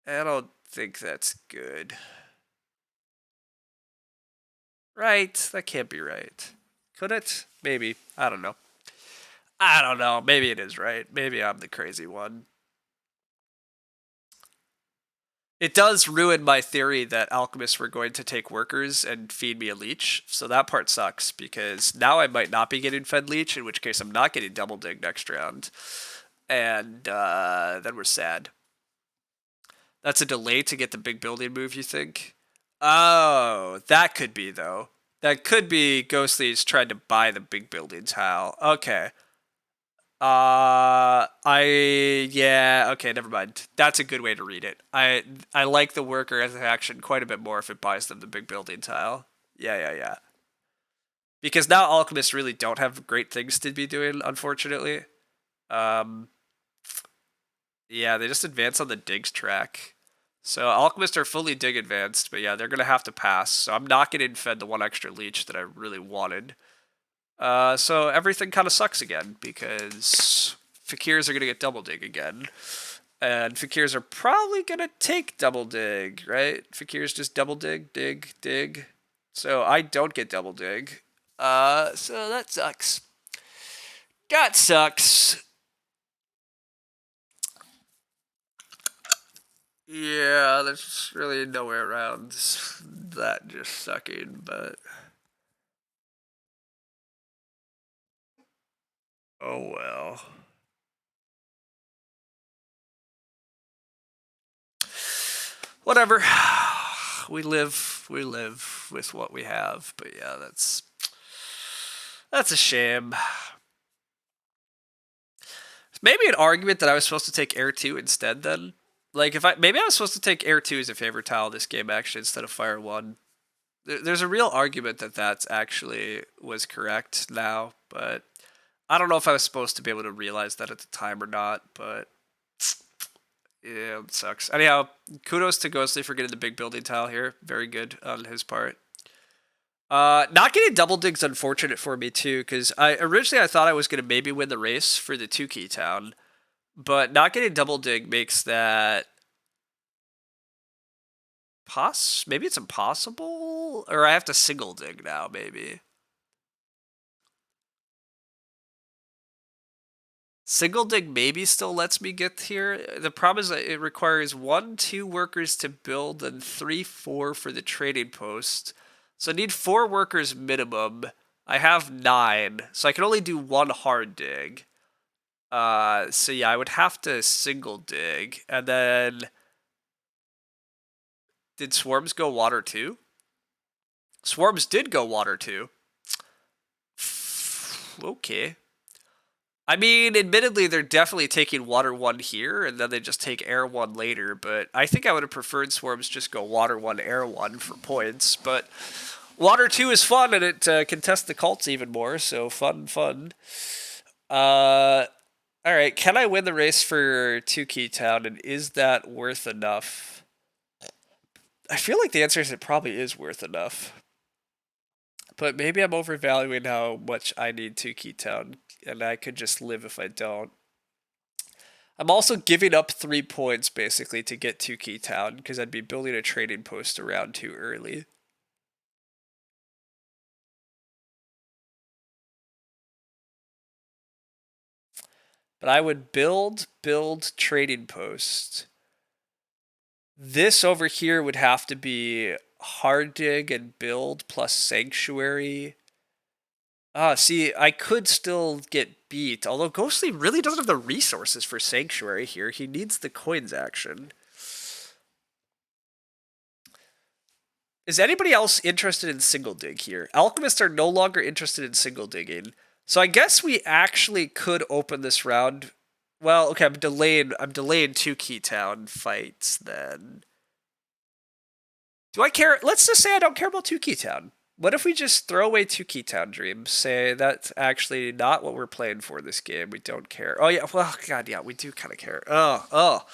I don't think that's good. Right? That can't be right. Could it? Maybe. I don't know. Maybe it is right. Maybe I'm the crazy one. It does ruin my theory that alchemists were going to take workers and feed me a leech, so that part sucks, because now I might not be getting fed leech, in which case I'm not getting double dig next round. And then we're sad. That's a delay to get the big building move, you think? Oh, that could be, though. That could be Ghostly's tried to buy the big building tile. Okay. Yeah, okay, never mind. That's a good way to read it. I like the worker as an action quite a bit more if it buys them the big building tile. Yeah. Because now alchemists really don't have great things to be doing, unfortunately. Yeah, they just advance on the digs track. So alchemists are fully dig advanced, but yeah, they're gonna have to pass. So I'm not getting fed the 1 extra leech that I really wanted. So everything kind of sucks again, because Fakirs are going to get double dig again. And Fakirs are probably going to take double dig, right? Fakirs just double dig, dig. So I don't get double dig. So that sucks. That sucks. Yeah, there's really nowhere around that just sucking, but... Oh well. Whatever. We live with what we have, but yeah, that's a shame. Maybe an argument that I was supposed to take Air 2 instead then. Like maybe I was supposed to take Air 2 as a favorite tile this game actually instead of Fire 1. There's a real argument that that's actually was correct now, but I don't know if I was supposed to be able to realize that at the time or not, but yeah, it sucks. Anyhow, kudos to Ghostly for getting the big building tile here. Very good on his part. Not getting double dig's unfortunate for me too, because originally I thought I was going to maybe win the race for the 2-key town, but not getting double dig makes that maybe it's impossible, or I have to single dig now, maybe. Single dig maybe still lets me get here. The problem is that it requires 1-2 workers to build and 3-4 for the trading post. So I need 4 workers minimum. I have 9, so I can only do 1 hard dig. So yeah, I would have to single dig, and then did swarms go water too? Swarms did go water too. Okay. I mean, admittedly, they're definitely taking water 1 here, and then they just take air 1 later, but I think I would have preferred swarms just go water 1, air 1 for points, but water 2 is fun, and it can test the cults even more, so fun. Alright, can I win the race for 2 Keytown, and is that worth enough? I feel like the answer is it probably is worth enough. But maybe I'm overvaluing how much I need 2 Keytown, and I could just live if I don't. I'm also giving up 3 points, basically, to get 2 Keytown, because I'd be building a trading post around too early. But I would build trading post. This over here would have to be hard dig and build plus sanctuary. See, I could still get beat, although Ghostly really doesn't have the resources for sanctuary here. He needs the coins action. Is anybody else interested in single dig here? Alchemists are no longer interested in single digging. So I guess we actually could open this round. Well, okay, I'm delaying 2 Keytown fights then. Do I care? Let's just say I don't care about 2 Keytown. What if we just throw away 2 Keytown dreams? Say that's actually not what we're playing for this game. We don't care. Oh yeah, well, god, yeah, we do kind of care. Oh.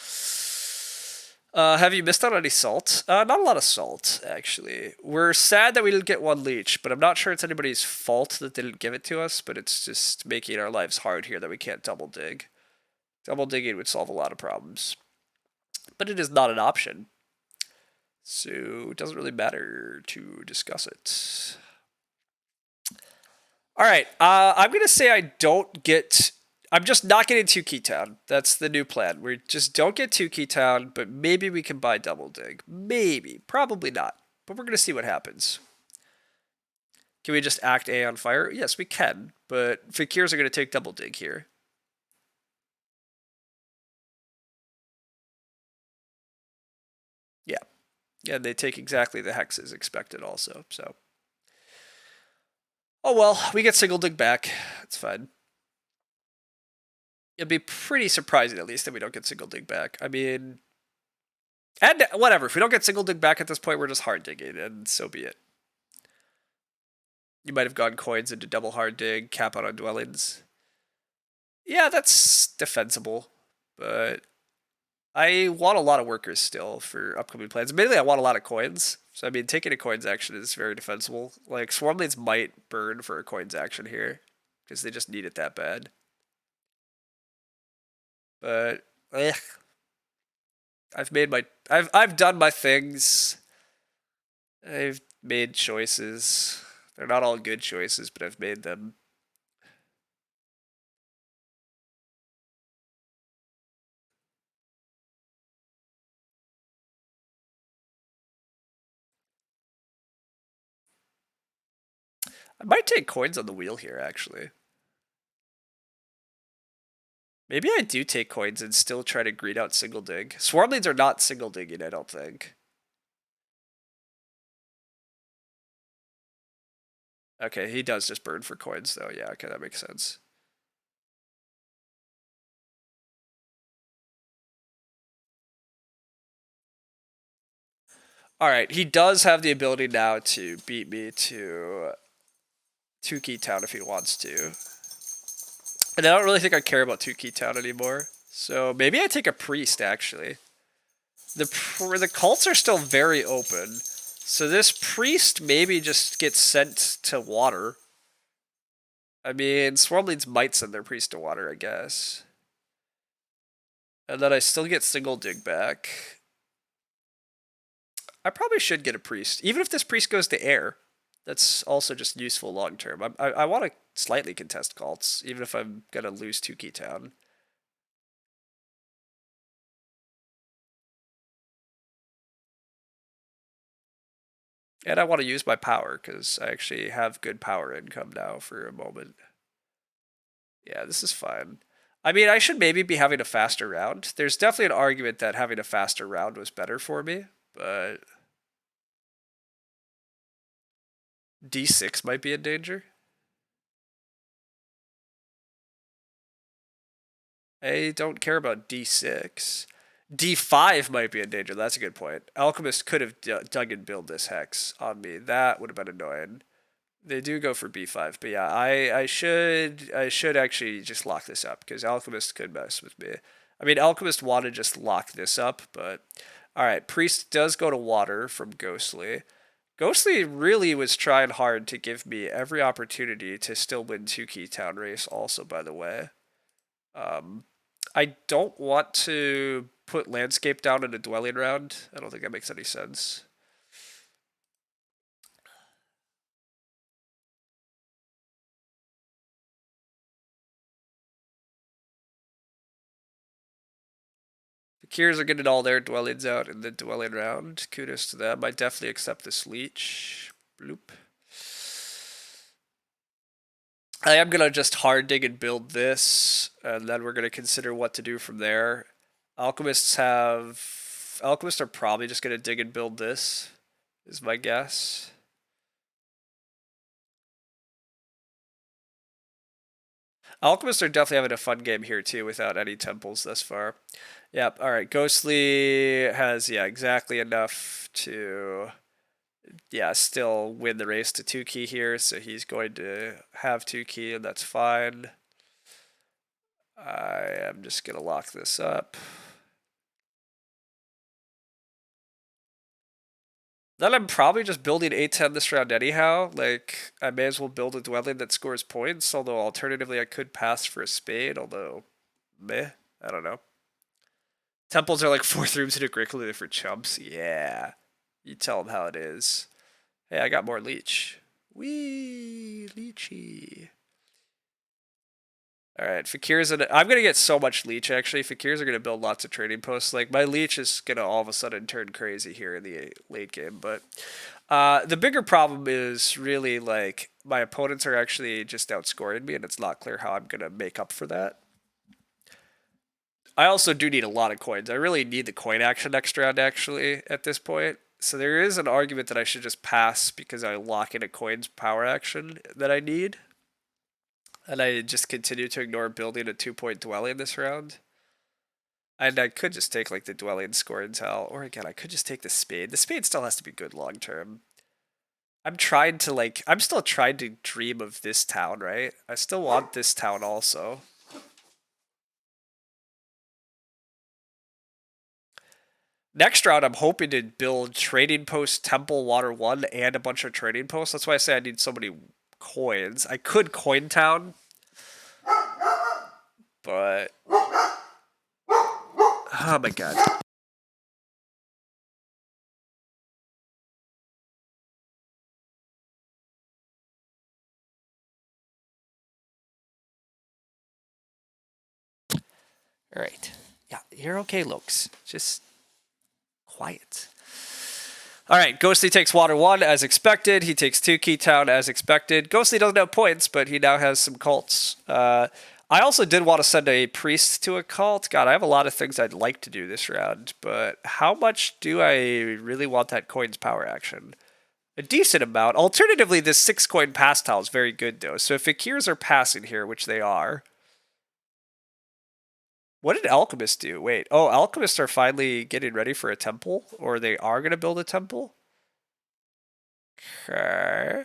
Have you missed out on any salt? Not a lot of salt, actually. We're sad that we didn't get 1 leech, but I'm not sure it's anybody's fault that they didn't give it to us, but it's just making our lives hard here that we can't double dig. Double digging would solve a lot of problems. But it is not an option. So it doesn't really matter to discuss it. Alright, I'm going to say I don't get... I'm just not getting 2 Keytown. That's the new plan. We just don't get 2 Keytown, but maybe we can buy double dig. Maybe. Probably not. But we're going to see what happens. Can we just act A on fire? Yes, we can. But Fakirs are going to take double dig here. Yeah. Yeah, they take exactly the hexes expected also, so... Oh well, we get single dig back. It's fine. It'd be pretty surprising, at least, that we don't get single dig back. I mean... And whatever, if we don't get single dig back at this point, we're just hard digging, and so be it. You might have gone coins into double hard dig, cap out on dwellings. Yeah, that's defensible, but I want a lot of workers still for upcoming plans. Mainly, I want a lot of coins. So, I mean, taking a coins action is very defensible. Like, Swarmblades might burn for a coins action here, because they just need it that bad. But, I've done my things. I've made choices. They're not all good choices, but I've made them. I might take coins on the wheel here, actually. Maybe I do take coins and still try to greed out single dig. Swarmblades are not single digging, I don't think. Okay, he does just burn for coins, though. Yeah, okay, that makes sense. Alright, he does have the ability now to beat me to 2 Keytown if he wants to. And I don't really think I care about 2 Keytown anymore. So maybe I take a priest, actually. The cults are still very open. So this priest maybe just gets sent to water. I mean, Swarmblades might send their priest to water, I guess. And then I still get single dig back. I probably should get a priest. Even if this priest goes to air, that's also just useful long term. I want to slightly contest cults, even if I'm going to lose 2 Keytown. And I want to use my power because I actually have good power income now for a moment. Yeah, this is fine. I mean, I should maybe be having a faster round. There's definitely an argument that having a faster round was better for me, but D6 might be in danger. I don't care about D6. D5 might be in danger. That's a good point. Alchemist could have dug and build this hex on me. That would have been annoying. They do go for B5, but yeah, I should actually just lock this up because Alchemist could mess with me. I mean, Alchemist wanted to just lock this up, but all right. Priest does go to water from Ghostly. Ghostly really was trying hard to give me every opportunity to still win 2-key town race. Also, by the way, um, I don't want to put landscape down in a dwelling round. I don't think that makes any sense. Fakirs are getting all their dwellings out in the dwelling round. Kudos to them. I definitely accept this leech. Bloop. I am going to just hard dig and build this, and then we're going to consider what to do from there. Alchemists are probably just going to dig and build this, is my guess. Alchemists are definitely having a fun game here too without any temples thus far. Yep, alright. Ghostly has, yeah, exactly enough to, yeah, still win the race to 2-key here, so he's going to have 2-key, and that's fine. I am just going to lock this up. Then I'm probably just building A10 this round anyhow. Like, I may as well build a dwelling that scores points, although alternatively I could pass for a spade, although, meh, I don't know. Temples are like 4th rooms in a curriculum for chumps. Yeah. You tell them how it is. Hey, I got more leech. Wee, leechy. Alright, Fakir's I'm gonna get so much leech actually. Fakirs are gonna build lots of trading posts. Like, my leech is gonna all of a sudden turn crazy here in the late game, but the bigger problem is really like my opponents are actually just outscoring me, and it's not clear how I'm gonna make up for that. I also do need a lot of coins. I really need the coin action next round actually at this point. So there is an argument that I should just pass because I lock in a coins power action that I need. And I just continue to ignore building a 2-point dwelling this round. And I could just take like the dwelling score intel, or again, I could just take the spade. The spade still has to be good long term. I'm still trying to dream of this town, right? I still want this town also. Next round, I'm hoping to build trading post, temple, water 1, and a bunch of trading posts. That's why I say I need so many coins. I could coin town, but oh my god. All right. Yeah, you're okay, Lokes. Just quiet. All right, Ghostly takes water 1 as expected. He takes 2-key town as expected. Ghostly doesn't have points, but he now has some cults. I also did want to send a priest to a cult. God, I have a lot of things I'd like to do this round, but how much do I really want that coin's power action? A decent amount. Alternatively, this 6-coin pass tile is very good, though. So if Fakirs are passing here, which they are, what did Alchemists do? Wait, oh, Alchemists are finally getting ready for a temple? Or they are going to build a temple? Okay.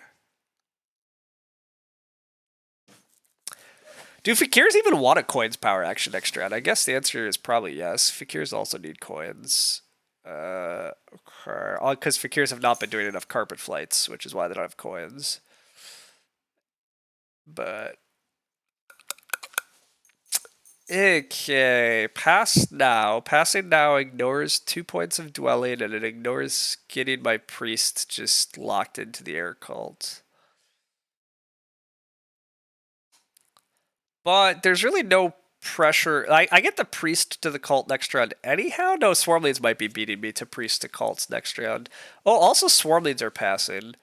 Do Fakirs even want a coins power action next round? I guess the answer is probably yes. Fakirs also need coins. Okay. Because Fakirs have not been doing enough carpet flights, which is why they don't have coins. But okay, pass now. Passing now ignores 2 points of dwelling, and it ignores getting my priest just locked into the air cult. But there's really no pressure. I get the priest to the cult next round anyhow. No, swarm leads might be beating me to priest to cults next round. Oh, also swarm leads are passing.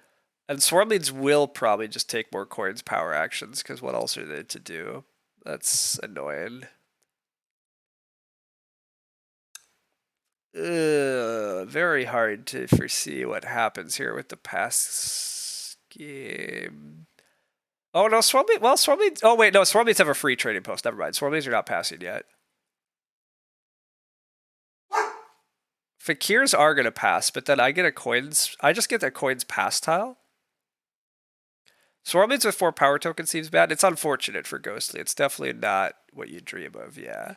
And swarm leads will probably just take more coins power actions, because what else are they to do? That's annoying. Very hard to foresee what happens here with the pass game. Oh no, swarm leads. Well, swarm leads. Oh wait, no, swarm leads have a free trading post. Never mind. Swarm leads are not passing yet. Fakirs are gonna pass, but then I get a coins. I just get a coins pass tile. Swarm leads with 4 power tokens seems bad. It's unfortunate for Ghostly. It's definitely not what you dream of. Yeah.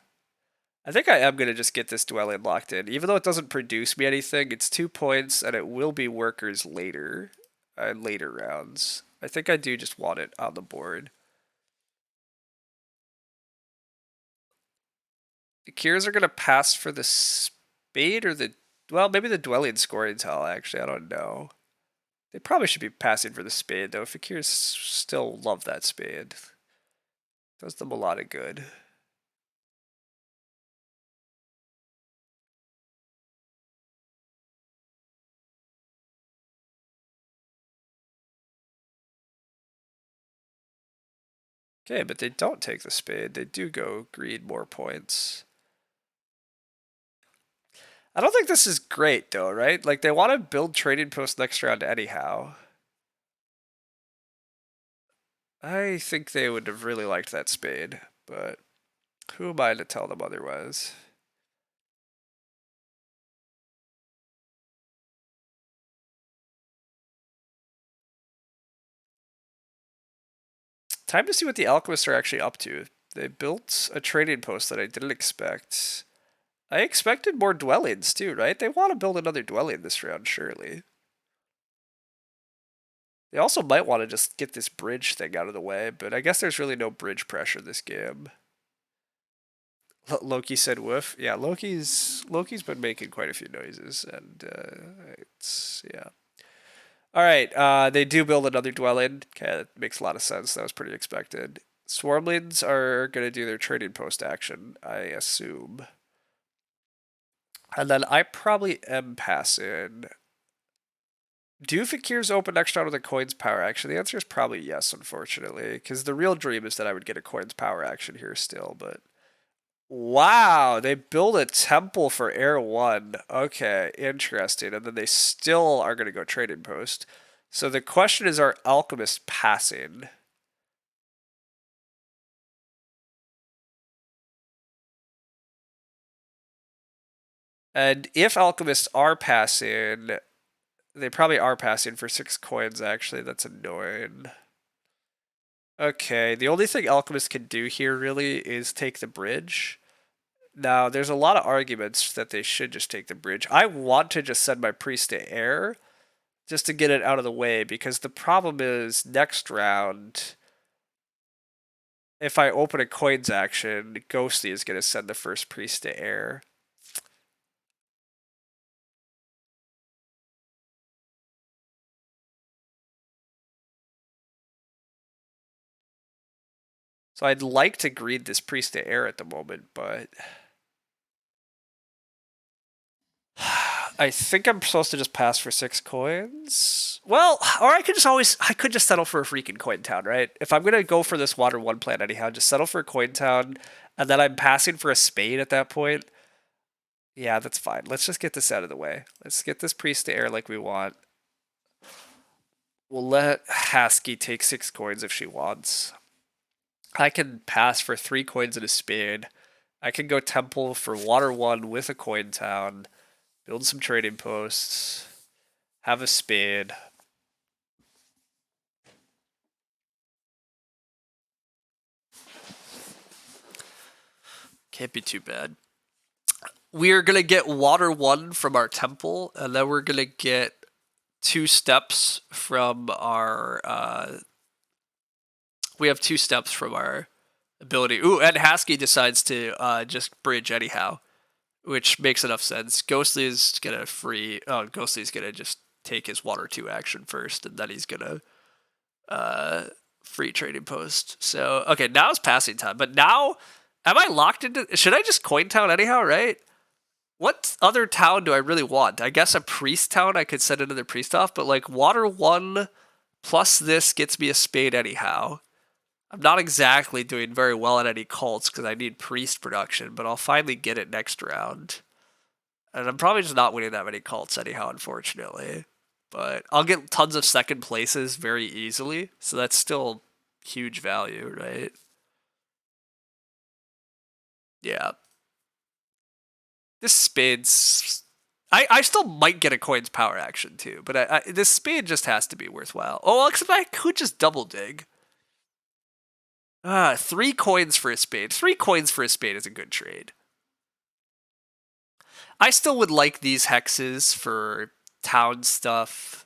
I think I am going to just get this dwelling locked in. Even though it doesn't produce me anything, it's 2 points, and it will be workers later, later rounds. I think I do just want it on the board. The Cures are going to pass for the spade or the... Well, maybe the dwelling scoring tile, actually. I don't know. They probably should be passing for the spade, though. Fakirs still love that spade. Does them a lot of good. Okay, but they don't take the spade. They do go greed more points. I don't think this is great, though, right? Like, they want to build trading post next round anyhow. I think they would have really liked that spade, but who am I to tell them otherwise? Time to see what the alchemists are actually up to. They built a trading post that I didn't expect. I expected more dwellings too, right? They want to build another dwelling this round, surely. They also might want to just get this bridge thing out of the way, but I guess there's really no bridge pressure this game. Loki said woof. Yeah, Loki's been making quite a few noises, and it's yeah. All right, they do build another dwelling. Okay, that makes a lot of sense. That was pretty expected. Swarmlings are gonna do their trading post action, I assume, and then I probably am passing. Do Fakirs open next round with a coins power action? The answer is probably yes, unfortunately, because the real dream is that I would get a coins power action here still, but. Wow, they build a temple for Air 1. Okay, interesting. And then they still are going to go trading post. So the question is, are alchemists passing? And if alchemists are passing, they probably are passing for 6 coins, actually. That's annoying. Okay, the only thing alchemists can do here, really, is take the bridge. Now, there's a lot of arguments that they should just take the bridge. I want to just send my priest to air, just to get it out of the way, because the problem is next round, if I open a coins action, Ghostly is going to send the first priest to air. So I'd like to greed this priest to air at the moment, but I think I'm supposed to just pass for 6 coins. Well, or I could just settle for a freaking coin town, right? If I'm gonna go for this water 1 plan anyhow, just settle for a coin town, and then I'm passing for a spade at that point. Yeah, that's fine. Let's just get this out of the way. Let's get this priest to air like we want. We'll let Hasky take 6 coins if she wants. I can pass for 3 coins and a spade. I can go temple for water 1 with a coin town. Build some trading posts. Have a spade. Can't be too bad. We're going to get water 1 from our temple, and then we're going to get 2 steps from our... we have 2 steps from our ability. Ooh, and Hasky decides to just bridge anyhow, which makes enough sense. Ghostly is going to free... Oh, Ghostly is going to just take his water 2 action first, and then he's going to free trading post. So, okay, now it's passing time. But now Am I locked into... Should I just coin town anyhow, right? What other town do I really want? I guess a priest town I could send another priest off, but like water 1 plus this gets me a spade anyhow. I'm not exactly doing very well at any cults because I need priest production, but I'll finally get it next round. And I'm probably just not winning that many cults anyhow, unfortunately. But I'll get tons of second places very easily, so that's still huge value, right? Yeah. This spade's... I still might get a coin's power action too, but this spade just has to be worthwhile. Oh, well, except I could just double dig. 3 coins for a spade. 3 coins for a spade is a good trade. I still would like these hexes for town stuff.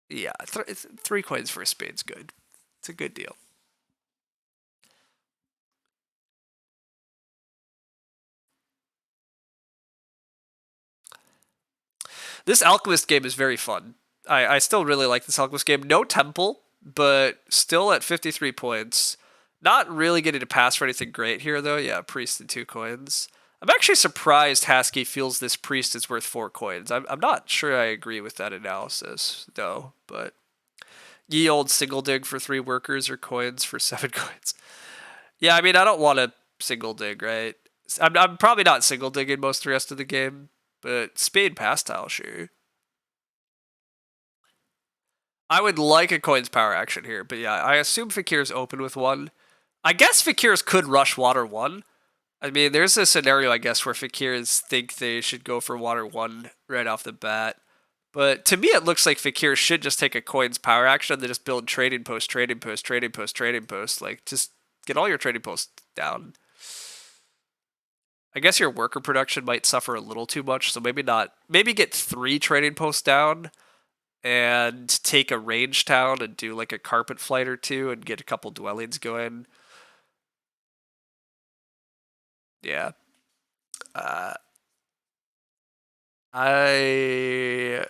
Yeah, 3 coins for a spade's good. It's a good deal. This Alchemist game is very fun. I still really like this Alchemist game. No temple, but still at 53 points. Not really getting to pass for anything great here, though. Yeah, priest and 2 coins. I'm actually surprised Haskey feels this priest is worth 4 coins. I'm not sure I agree with that analysis, though. But ye old single dig for 3 workers or coins for 7 coins. Yeah, I mean, I don't want to single dig, right? I'm probably not single digging most of the rest of the game, but spade pass tile, sure. I would like a coin's power action here, but yeah, I assume Fakir's open with 1. I guess Fakirs could rush water 1. I mean, there's a scenario, I guess, where Fakirs think they should go for water 1 right off the bat. But to me, it looks like Fakir should just take a coin's power action and then just build trading post, trading post, trading post, trading post. Like, just get all your trading posts down. I guess your worker production might suffer a little too much, so maybe not. Maybe get 3 trading posts down and take a range town and do like a carpet flight or 2 and get a couple dwellings going. Yeah. I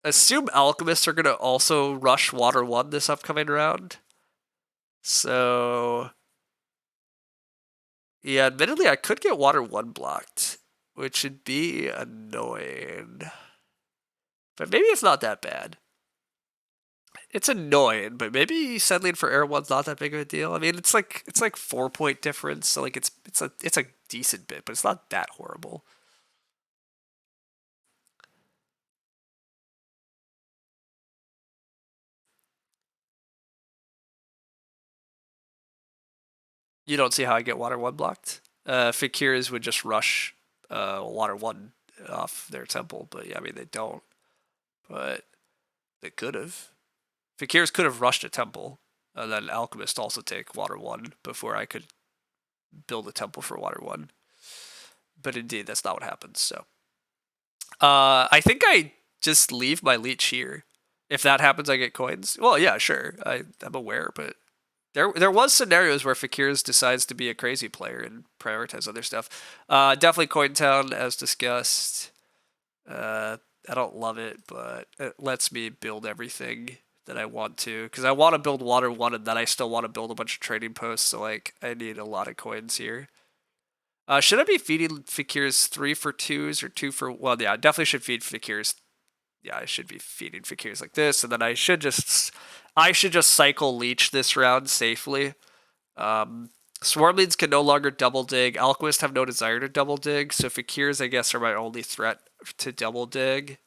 assume alchemists are going to also rush water 1 this upcoming round. So yeah, admittedly I could get water 1 blocked, which would be annoying. But maybe it's not that bad. It's annoying, but maybe settling for air 1's not that big of a deal. I mean, it's like 4-point difference, so like it's a decent bit, but it's not that horrible. You don't see how I get water 1 blocked? Fakirs would just rush water 1 off their temple, but yeah, I mean, they don't. But they could have. Fakirs could have rushed a temple, and then Alchemist also take water 1 before I could build a temple for water 1. But indeed, that's not what happens, so. I think I just leave my leech here. If that happens, I get coins. Well, yeah, sure. I'm aware, but there was scenarios where Fakirs decides to be a crazy player and prioritize other stuff. Definitely Coin Town, as discussed. I don't love it, but it lets me build everything that I want to. Because I want to build Water 1, and then I still want to build a bunch of trading posts, so like I need a lot of coins here. Should I be feeding Fakirs 3 for 2s or 2 for... Well, yeah, I definitely should feed Fakirs. Yeah, I should be feeding Fakirs like this, and then I should just cycle leech this round safely. Swarmlings can no longer double dig. Alchemists have no desire to double dig, so Fakirs, I guess, are my only threat to double dig.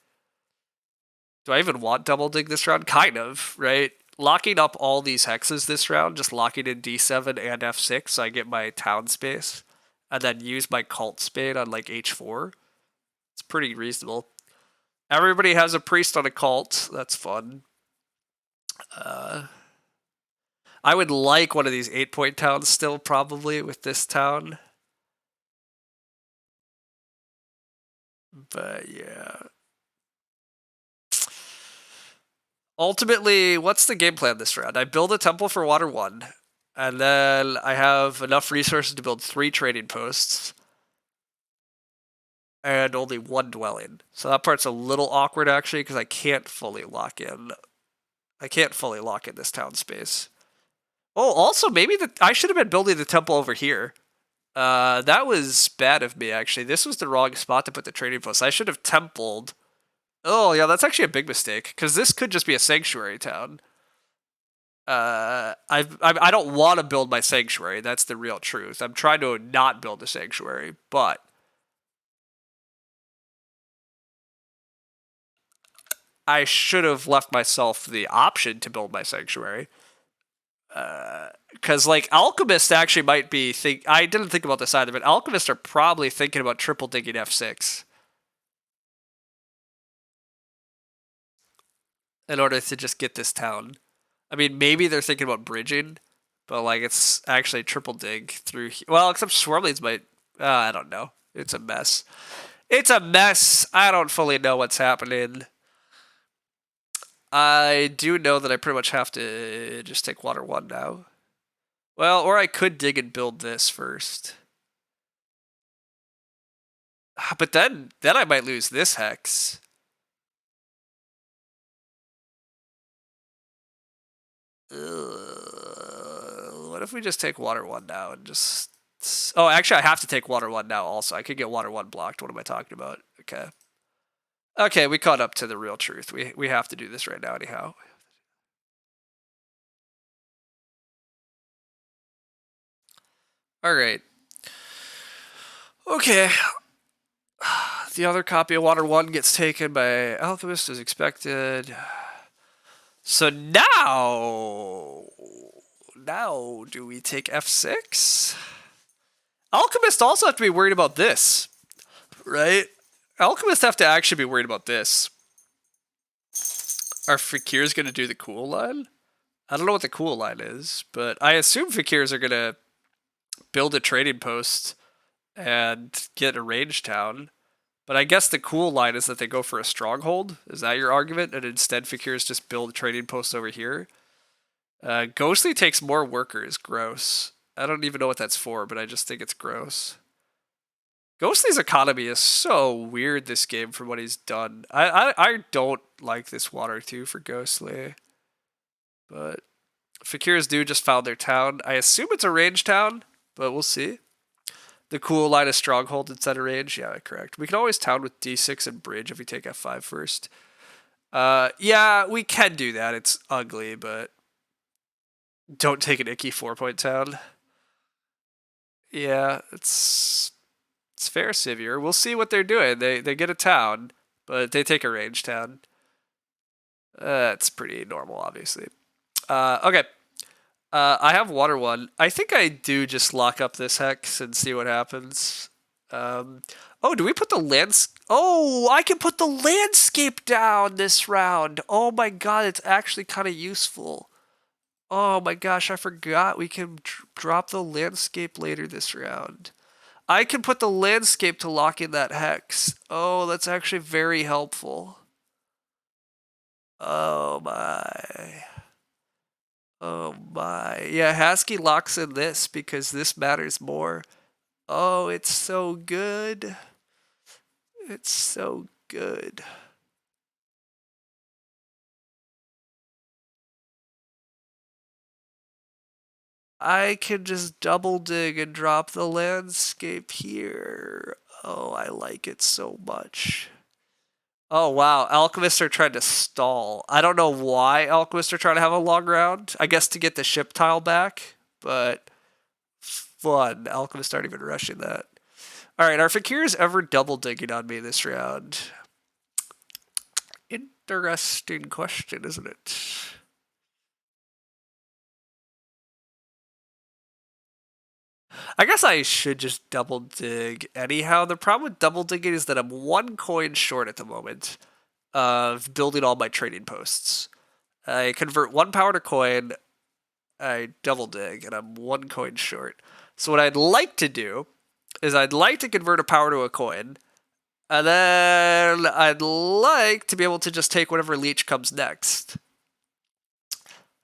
Do I even want double dig this round? Kind of, right? Locking up all these hexes this round, just locking in D7 and F6 so I get my town space, and then use my cult spade on like H4. It's pretty reasonable. Everybody has a priest on a cult. That's fun. I would like one of these 8-point towns still, probably, with this town. But yeah. Ultimately, what's the game plan this round? I build a temple for water 1, and then I have enough resources to build 3 trading posts, and only 1 dwelling. So that part's a little awkward, actually, because I can't fully lock in. I can't fully lock in this town space. Oh, also, maybe I should have been building the temple over here. That was bad of me, actually. This was the wrong spot to put the trading post. I should have templed. Oh, yeah, that's actually a big mistake, because this could just be a sanctuary town. I don't want to build my sanctuary. That's the real truth. I'm trying to not build a sanctuary, but I should have left myself the option to build my sanctuary. Because like alchemists actually might be I didn't think about this either, but alchemists are probably thinking about triple digging F6 in order to just get this town. I mean, maybe they're thinking about bridging, but like it's actually triple dig through. Well, except Swarmlings might. I don't know. It's a mess. It's a mess. I don't fully know what's happening. I do know that I pretty much have to just take water 1 now. Well, or I could dig and build this first. But then I might lose this hex. What if we just take water 1 now and just... Oh, actually, I have to take water 1 now also. I could get water 1 blocked. What am I talking about? Okay. Okay, we caught up to the real truth. We have to do this right now anyhow. Alright. Okay. The other copy of Water 1 gets taken by Alchemist as expected. So now do we take F6? Alchemists also have to be worried about this, right? Alchemists have to actually be worried about this. Are Fakirs going to do the cool line? I don't know what the cool line is, but I assume Fakirs are going to build a trading post and get a range town. But I guess the cool line is that they go for a stronghold. Is that your argument? And instead Fakirs just build a trading post over here? Ghostly takes more workers. Gross. I don't even know what that's for, but I just think it's gross. Ghostly's economy is so weird this game from what he's done. I don't like this water 2 for Ghostly. But Fakirs do just found their town. I assume it's a range town, but we'll see. The cool line of stronghold instead of range. Yeah, correct. We can always town with D6 and bridge if we take F5 first. Yeah, we can do that. It's ugly, but don't take an icky 4-point town. Yeah, it's fair, Sivir. We'll see what they're doing. They get a town, but they take a range town. That's pretty normal, obviously. Okay. I have water 1. I think I do just lock up this hex and see what happens. Oh, do we put the landscape? Oh, I can put the landscape down this round. Oh my god, it's actually kind of useful. Oh my gosh, I forgot we can drop the landscape later this round. I can put the landscape to lock in that hex. Oh, that's actually very helpful. Oh my. Oh my. Yeah, Hasky locks in this because this matters more. Oh, it's so good. It's so good. I can just double dig and drop the landscape here. Oh, I like it so much. Oh, wow. Alchemists are trying to stall. I don't know why Alchemists are trying to have a long round. I guess to get the ship tile back, but fun. Alchemists aren't even rushing that. Alright, are Fakirs ever double digging on me this round? Interesting question, isn't it? I guess I should just double dig anyhow. The problem with double digging is that I'm 1 coin short at the moment of building all my trading posts. I convert 1 power to coin, I double dig, and I'm 1 coin short. So what I'd like to do is I'd like to convert a power to a coin, and then I'd like to be able to just take whatever leech comes next.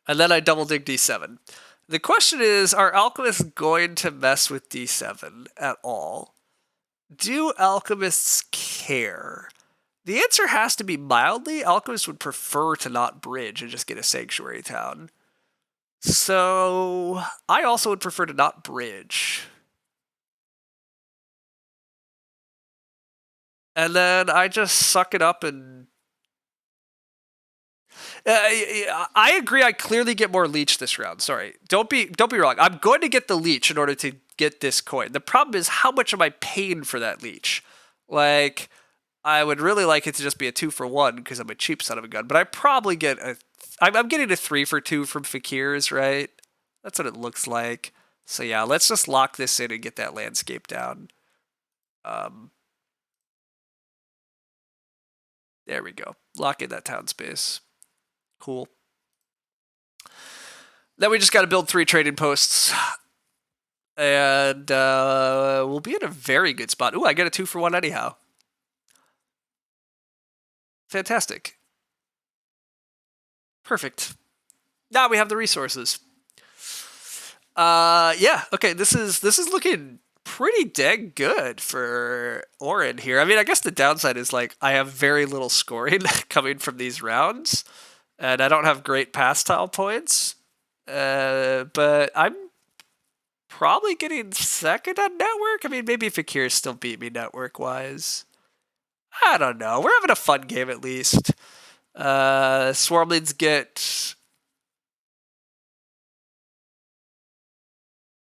And then I double dig D7. The question is, are alchemists going to mess with D7 at all? Do alchemists care? The answer has to be mildly. Alchemists would prefer to not bridge and just get a sanctuary town. So I also would prefer to not bridge. And then I just suck it up and I agree. I clearly get more leech this round. Sorry, don't be wrong. I'm going to get the leech in order to get this coin. The problem is how much am I paying for that leech? Like, I would really like it to just be a 2-for-1 because I'm a cheap son of a gun. But I probably get a. I'm getting a 3-for-2 from Fakirs, right? That's what it looks like. So yeah, let's just lock this in and get that landscape down. Um, there we go. Lock in that town space. Cool. Then we just got to build 3 trading posts. And we'll be in a very good spot. Ooh, I get a 2-for-1 anyhow. Fantastic. Perfect. Now we have the resources. Yeah. Okay. This is looking pretty dang good for Orin here. I mean, I guess the downside is like I have very little scoring coming from these rounds, and I don't have great pass tile points. But I'm probably getting second on network. I mean, maybe Fakir still beat me network wise. I don't know. We're having a fun game at least. Swarmlings get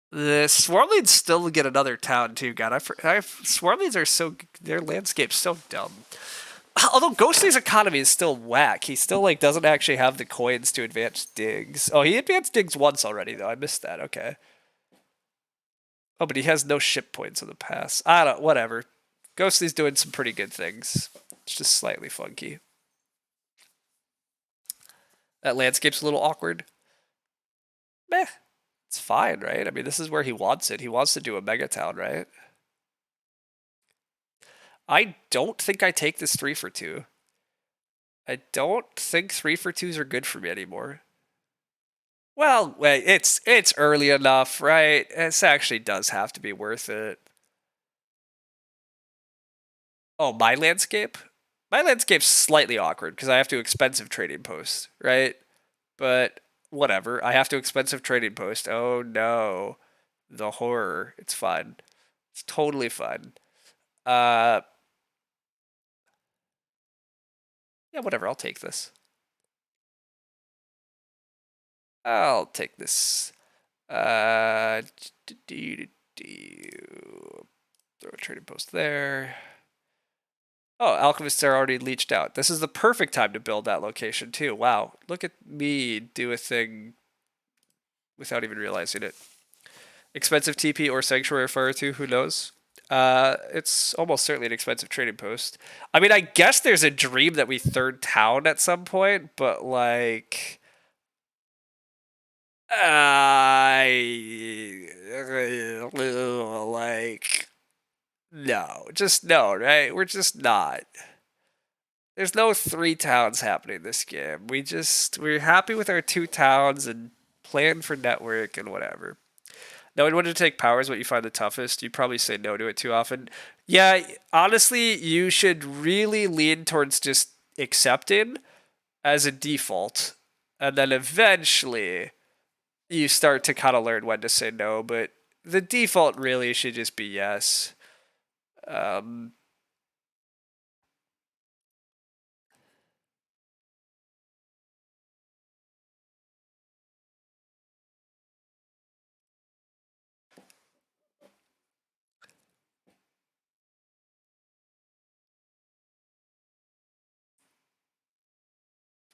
the Swarmlings still get another town too. God, Swarmlings are so their landscape's so dumb. Although Ghostly's economy is still whack. He still like doesn't actually have the coins to advance digs. Oh, he advanced digs once already though. I missed that. Okay. Oh, but he has no ship points in the pass. I don't. Whatever. Ghostly's doing some pretty good things. It's just slightly funky. That landscape's a little awkward. Meh. It's fine, right? I mean, this is where he wants it. He wants to do a mega town, right? I don't think I take this 3-for-2. I don't think 3-for-2s are good for me anymore. Well, wait, it's early enough, right? This actually does have to be worth it. Oh, my landscape? My landscape's slightly awkward because I have to expensive trading post, right? But whatever. I have to expensive trading post. Oh no. The horror. It's fine. It's totally fine. Yeah, whatever. I'll take this. I'll take this. Throw a trading post there. Oh, alchemists are already leached out. This is the perfect time to build that location too. Wow, look at me do a thing without even realizing it. Expensive TP or Sanctuary Fire 2, who knows? It's almost certainly an expensive trading post. I mean, I guess there's a dream that we third town at some point, but like... like... No, just no, right? We're just not. There's no 3 towns happening this game. We're happy with our 2 towns and plan for network and whatever. Now, in order to take power is what you find the toughest. You probably say no to it too often. Yeah, honestly, you should really lean towards just accepting as a default. And then eventually you start to kind of learn when to say no. But the default really should just be yes.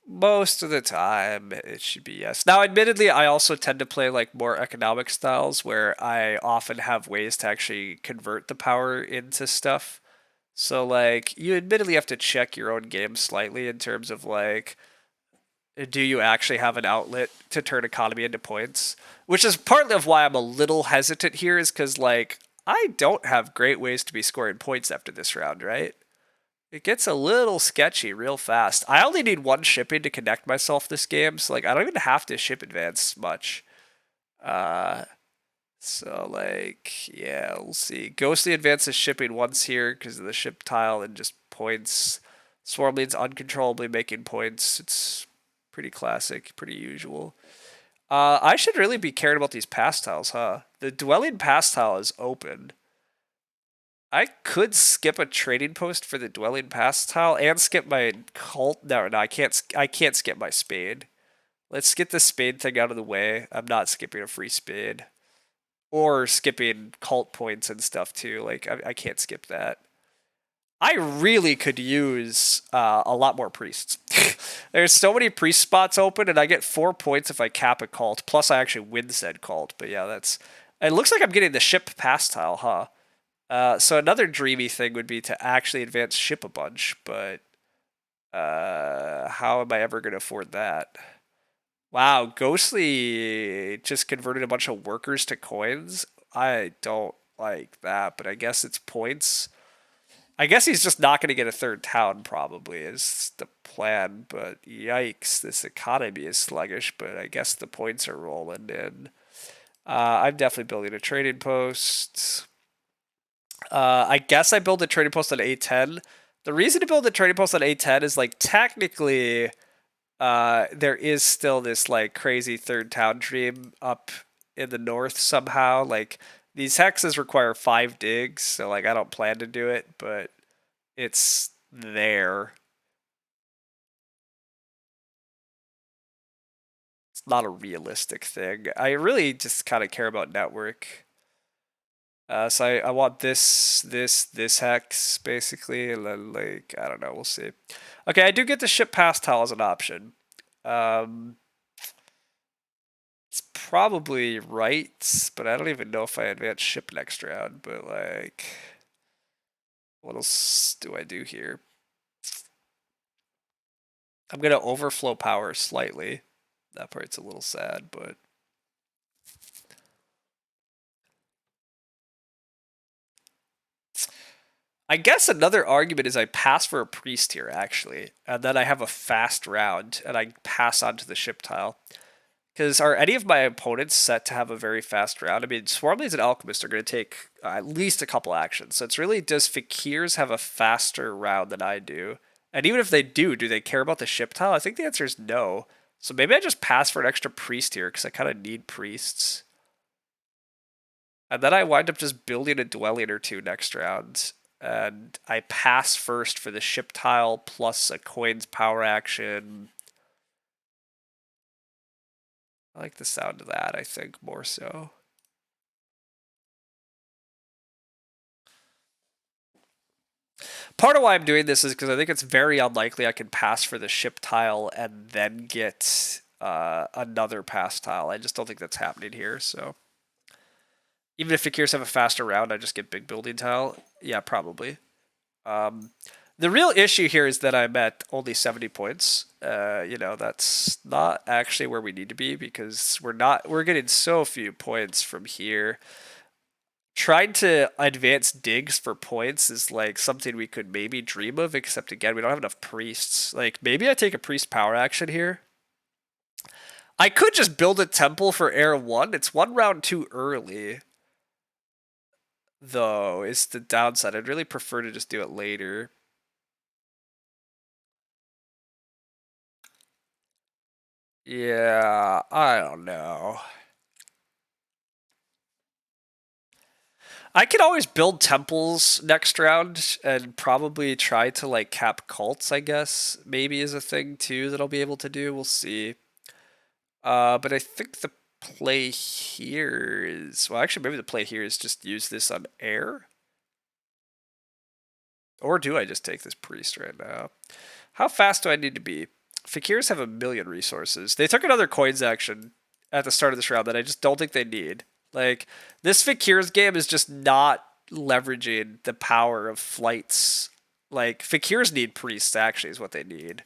Most of the time, it should be yes. Now, admittedly, I also tend to play like more economic styles where I often have ways to actually convert the power into stuff. So, like, you admittedly have to check your own game slightly in terms of like, do you actually have an outlet to turn economy into points? Which is partly of why I'm a little hesitant here, is because like I don't have great ways to be scoring points after this round, right? It gets a little sketchy real fast. I only need 1 shipping to connect myself this game, so like I don't even have to ship advance much. So like yeah, we'll see. Ghostly advances shipping once here because of the ship tile and just points. Swarmling's uncontrollably making points. It's pretty classic, pretty usual. I should really be caring about these pass tiles, huh? The dwelling pass tile is open. I could skip a trading post for the dwelling pass tile and skip my cult. No, I can't. I can't skip my spade. Let's get the spade thing out of the way. I'm not skipping a free spade or skipping cult points and stuff too. Like I can't skip that. I really could use a lot more priests. There's so many priest spots open, and I get 4 points if I cap a cult. Plus, I actually win said cult. But yeah, that's. It looks like I'm getting the ship pass tile, huh? So another dreamy thing would be to actually advance ship a bunch, but how am I ever going to afford that? Wow, Ghostly just converted a bunch of workers to coins. I don't like that, but I guess it's points. I guess he's just not going to get a third town, probably, is the plan. But yikes, this economy is sluggish, but I guess the points are rolling in. I'm definitely building a trading post. I guess I build a trading post on A10. The reason to build a trading post on A10 is like technically there is still this like crazy third town dream up in the north somehow. Like these hexes require 5 digs, so like I don't plan to do it, but it's there. It's not a realistic thing. I really just kind of care about network. So I want this hex basically, and then like I don't know, we'll see. Okay, I do get the ship pass tile as an option. It's probably right, but I don't even know if I advance ship next round. But like, what else do I do here? I'm gonna overflow power slightly. That part's a little sad, but I guess another argument is I pass for a priest here, actually, and then I have a fast round, and I pass on to the ship tile. Because are any of my opponents set to have a very fast round? I mean, Swarmblades and Alchemists are going to take at least a couple actions, so it's really, does Fakirs have a faster round than I do? And even if they do they care about the ship tile? I think the answer is no. So maybe I just pass for an extra priest here, because I kind of need priests. And then I wind up just building a dwelling or two next round. And I pass first for the ship tile plus a coin's power action. I like the sound of that, I think, more so. Part of why I'm doing this is because I think it's very unlikely I can pass for the ship tile and then get another pass tile. I just don't think that's happening here, so. Even if Fakirs have a faster round, I just get big building tile. Yeah, probably. The real issue here is that I'm at only 70 points. You know, that's not actually where we need to be because we're getting so few points from here. Trying to advance digs for points is like something we could maybe dream of, except again, we don't have enough priests. Like maybe I take a priest power action here. I could just build a temple for Air 1. It's 1 round too early, though, is the downside. I'd really prefer to just do it later. Yeah, I don't know. I could always build temples next round and probably try to like cap cults, I guess. Maybe is a thing too that I'll be able to do. We'll see. But I think the play here is, well, actually maybe the play here is just use this on air. Or do I just take this priest right now? How fast do I need to be? Fakirs have 1,000,000 resources. They took another coins action at the start of this round that I just don't think they need. Like, this Fakir's game is just not leveraging the power of flights. Like, Fakirs need priests, actually, is what they need.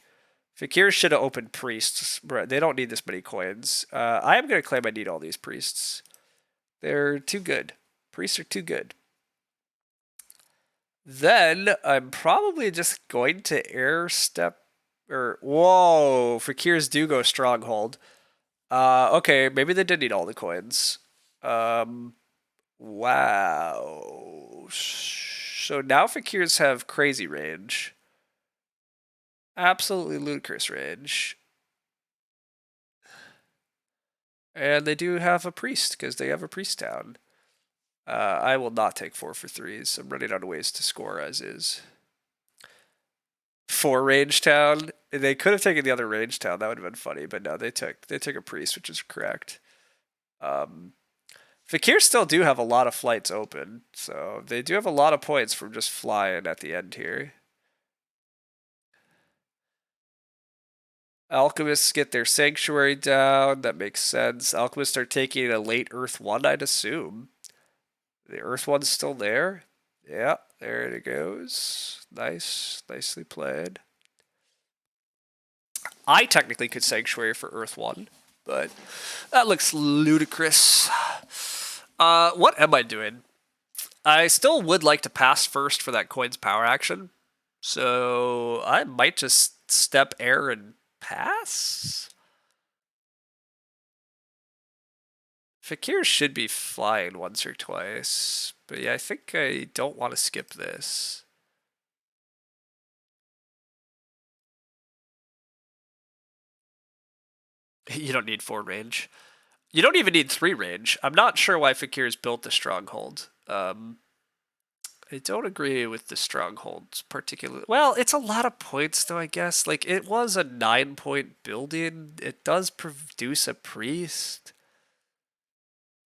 Fakirs should have opened priests. They don't need this many coins. I am going to claim I need all these priests. They're too good. Priests are too good. Then I'm probably just going to air step or whoa, Fakirs do go stronghold. Okay, maybe they did need all the coins. Wow. So now Fakirs have crazy range. Absolutely ludicrous range. And they do have a priest, because they have a priest town. I will not take 4 for 3s. I'm running out of ways to score as is. 4 range town. They could have taken the other range town. That would have been funny, but no, they took a priest, which is correct. Fakir still do have a lot of flights open, so they do have a lot of points from just flying at the end here. Alchemists get their sanctuary down. That makes sense. Alchemists are taking a late Earth 1, I'd assume. The Earth 1's still there. Yeah, there it goes. Nice. Nicely played. I technically could sanctuary for Earth 1, but that looks ludicrous. What am I doing? I still would like to pass first for that coin's power action, so I might just step air and pass? Fakir should be flying once or twice, but yeah, I think I don't want to skip this. You don't need 4 range. You don't even need 3 range. I'm not sure why Fakir's built the stronghold. I don't agree with the strongholds particularly. Well, it's a lot of points though, I guess. Like, it was a 9-point building. It does produce a priest.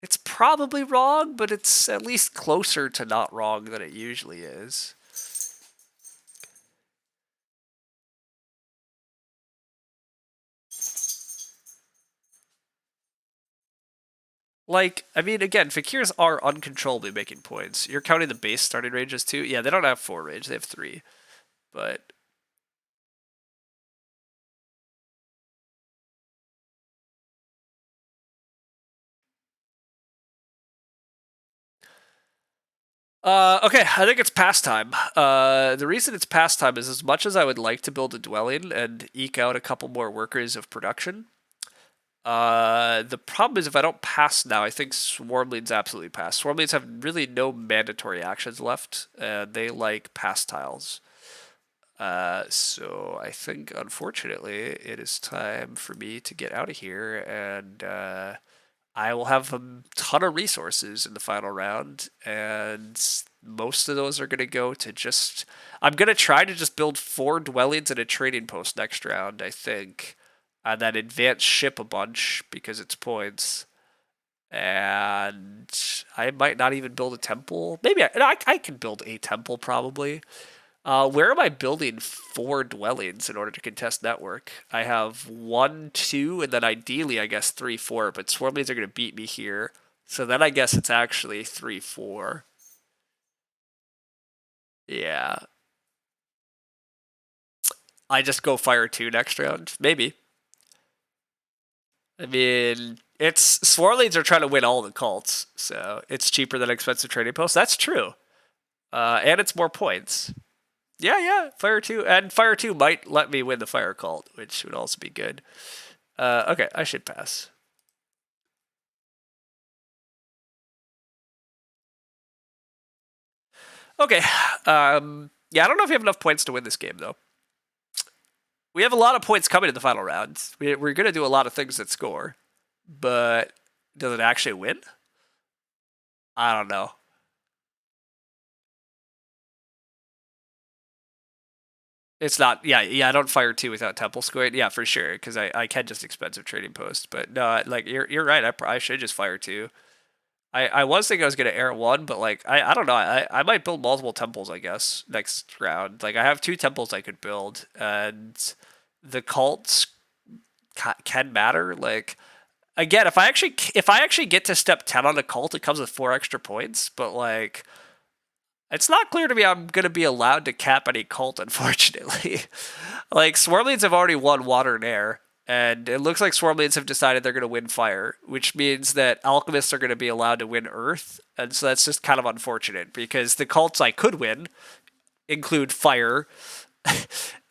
It's probably wrong, but it's at least closer to not wrong than it usually is. Like, I mean, again, Fakirs are uncontrollably making points. You're counting the base starting ranges too? Yeah, they don't have 4 range, they have 3. But okay, I think it's pastime. The reason it's pastime is as much as I would like to build a dwelling and eke out a couple more workers of production, the problem is if I don't pass now, I think Swarmlings absolutely pass. Swarmlings have really no mandatory actions left, and they like pass tiles. So I think, unfortunately, it is time for me to get out of here, and I will have a ton of resources in the final round, and most of those are going to go to just. I'm going to try to just build 4 dwellings and a trading post next round, I think, and then advance ship a bunch because it's points. And I might not even build a temple. Maybe I can build a temple probably. Where am I building 4 dwellings in order to contest network? I have 1, 2, and then ideally, I guess 3, 4. But Swarmlings are going to beat me here, so then I guess it's actually 3, 4. Yeah, I just go fire 2 next round, maybe. I mean, it's Swarmlings are trying to win all the cults, so it's cheaper than expensive trading posts. That's true, and it's more points. Yeah, Fire 2. And Fire 2 might let me win the Fire Cult, which would also be good. Okay, I should pass. Okay. Yeah, I don't know if you have enough points to win this game, though. We have a lot of points coming in the final round. We're going to do a lot of things that score. But does it actually win? I don't know. It's not. Yeah, I don't fire 2 without Temple scoring. Yeah, for sure, because I can just expensive trading post. But no, like you're right. I should just fire 2. I was thinking I was gonna air 1, but like I don't know. I might build multiple temples. I guess next round. Like I have 2 temples I could build, and the cults can matter. Like again, if I actually get to step 10 on a cult, it comes with 4 extra points. But like it's not clear to me I'm going to be allowed to cap any cult, unfortunately. Like, Swarmlings have already won Water and Air, and it looks like Swarmlings have decided they're going to win Fire, which means that Alchemists are going to be allowed to win Earth, and so that's just kind of unfortunate, because the cults I could win include Fire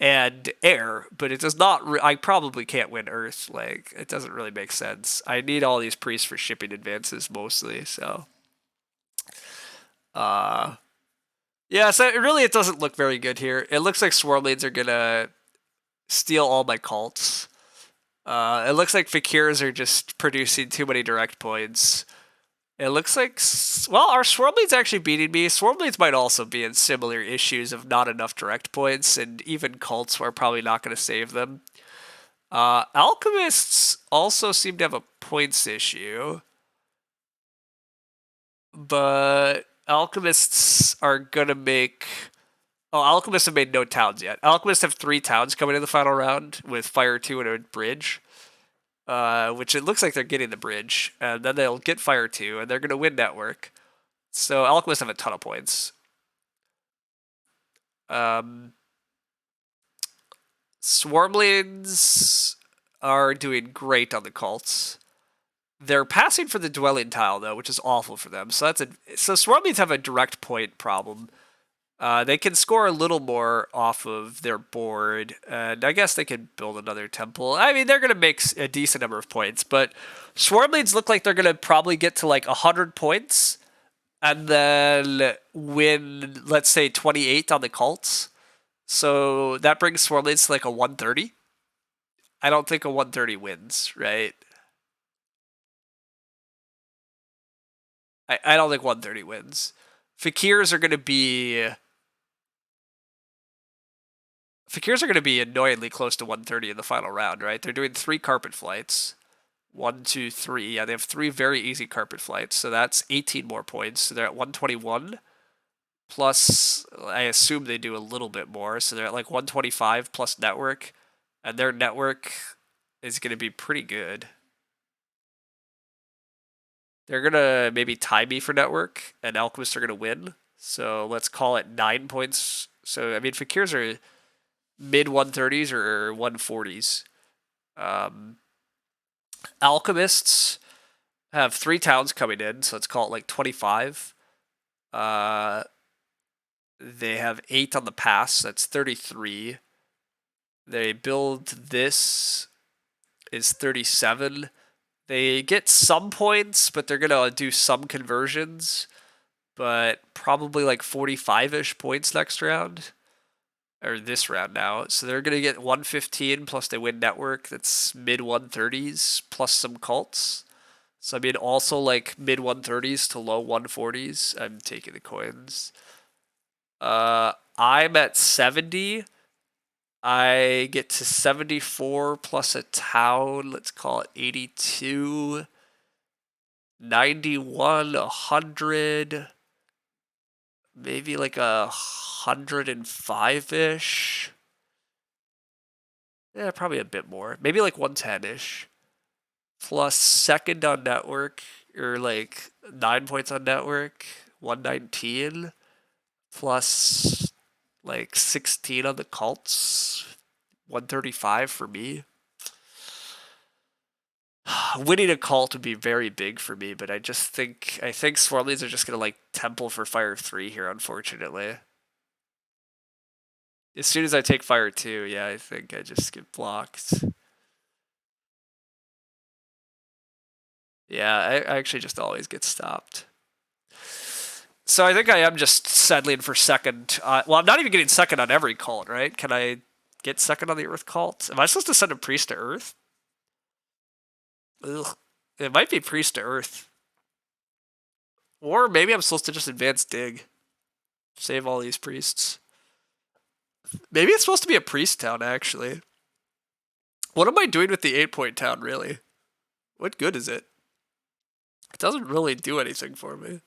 and Air, but it does not. I probably can't win Earth. Like, it doesn't really make sense. I need all these priests for shipping advances mostly, so. Uh, Yeah, so it doesn't look very good here. It looks like Swarmlings are gonna steal all my cults. It looks like Fakirs are just producing too many direct points. It looks like, well, our Swarmblades actually beating me. Swarmblades might also be in similar issues of not enough direct points, and even cults are probably not going to save them. Alchemists also seem to have a points issue, but alchemists are going to make. Oh, alchemists have made no towns yet. Alchemists have 3 towns coming in the final round with Fire 2 and a bridge. Which it looks like they're getting the bridge, and then they'll get Fire 2, and they're going to win Network. So Alchemists have a ton of points. Swarmlings are doing great on the cults. They're passing for the dwelling tile though, which is awful for them. So Swarmlings have a direct point problem. They can score a little more off of their board, and I guess they can build another temple. I mean, they're going to make a decent number of points, but Swarmlings look like they're going to probably get to like 100 points, and then win, let's say, 28 on the cults. So that brings Swarmlings to like a 130. I don't think a 130 wins, right? I don't think 130 wins. Fakirs are going to be annoyingly close to 130 in the final round, right? They're doing 3 carpet flights. 1, 2, 3. Yeah, they have 3 very easy carpet flights, so that's 18 more points. So they're at 121. Plus, I assume they do a little bit more, so they're at like 125 plus network, and their network is going to be pretty good. They're going to maybe tie me for network, and Alchemists are going to win. So let's call it 9 points. So, I mean, Fakirs are mid 130s or 140s. Alchemists have 3 towns coming in, so let's call it like 25. They have 8 on the pass, so that's 33. They build this is 37. They get some points, but they're going to do some conversions, but probably like 45-ish points next round. Or this round now. So they're going to get 115 plus they win network. That's mid 130s plus some cults. So I mean also like mid 130s to low 140s. I'm taking the coins. I'm at 70. I get to 74 plus a town. Let's call it 82. 91, 100. Maybe like 105-ish. Yeah, probably a bit more. Maybe like 110-ish. Plus second on network, or like 9 points on network, 119. Plus like 16 on the cults, 135 for me. Winning a cult would be very big for me, but I think Swarmlings are just gonna like temple for Fire 3 here, unfortunately. As soon as I take Fire 2, yeah, I think I just get blocked. Yeah, I actually just always get stopped. So I think I am just settling for second. Well, I'm not even getting second on every cult, right? Can I get second on the Earth cult? Am I supposed to send a priest to Earth? Ugh. It might be priest to Earth. Or maybe I'm supposed to just advance dig. Save all these priests. Maybe it's supposed to be a priest town, actually. What am I doing with the 8-point town, really? What good is it? It doesn't really do anything for me.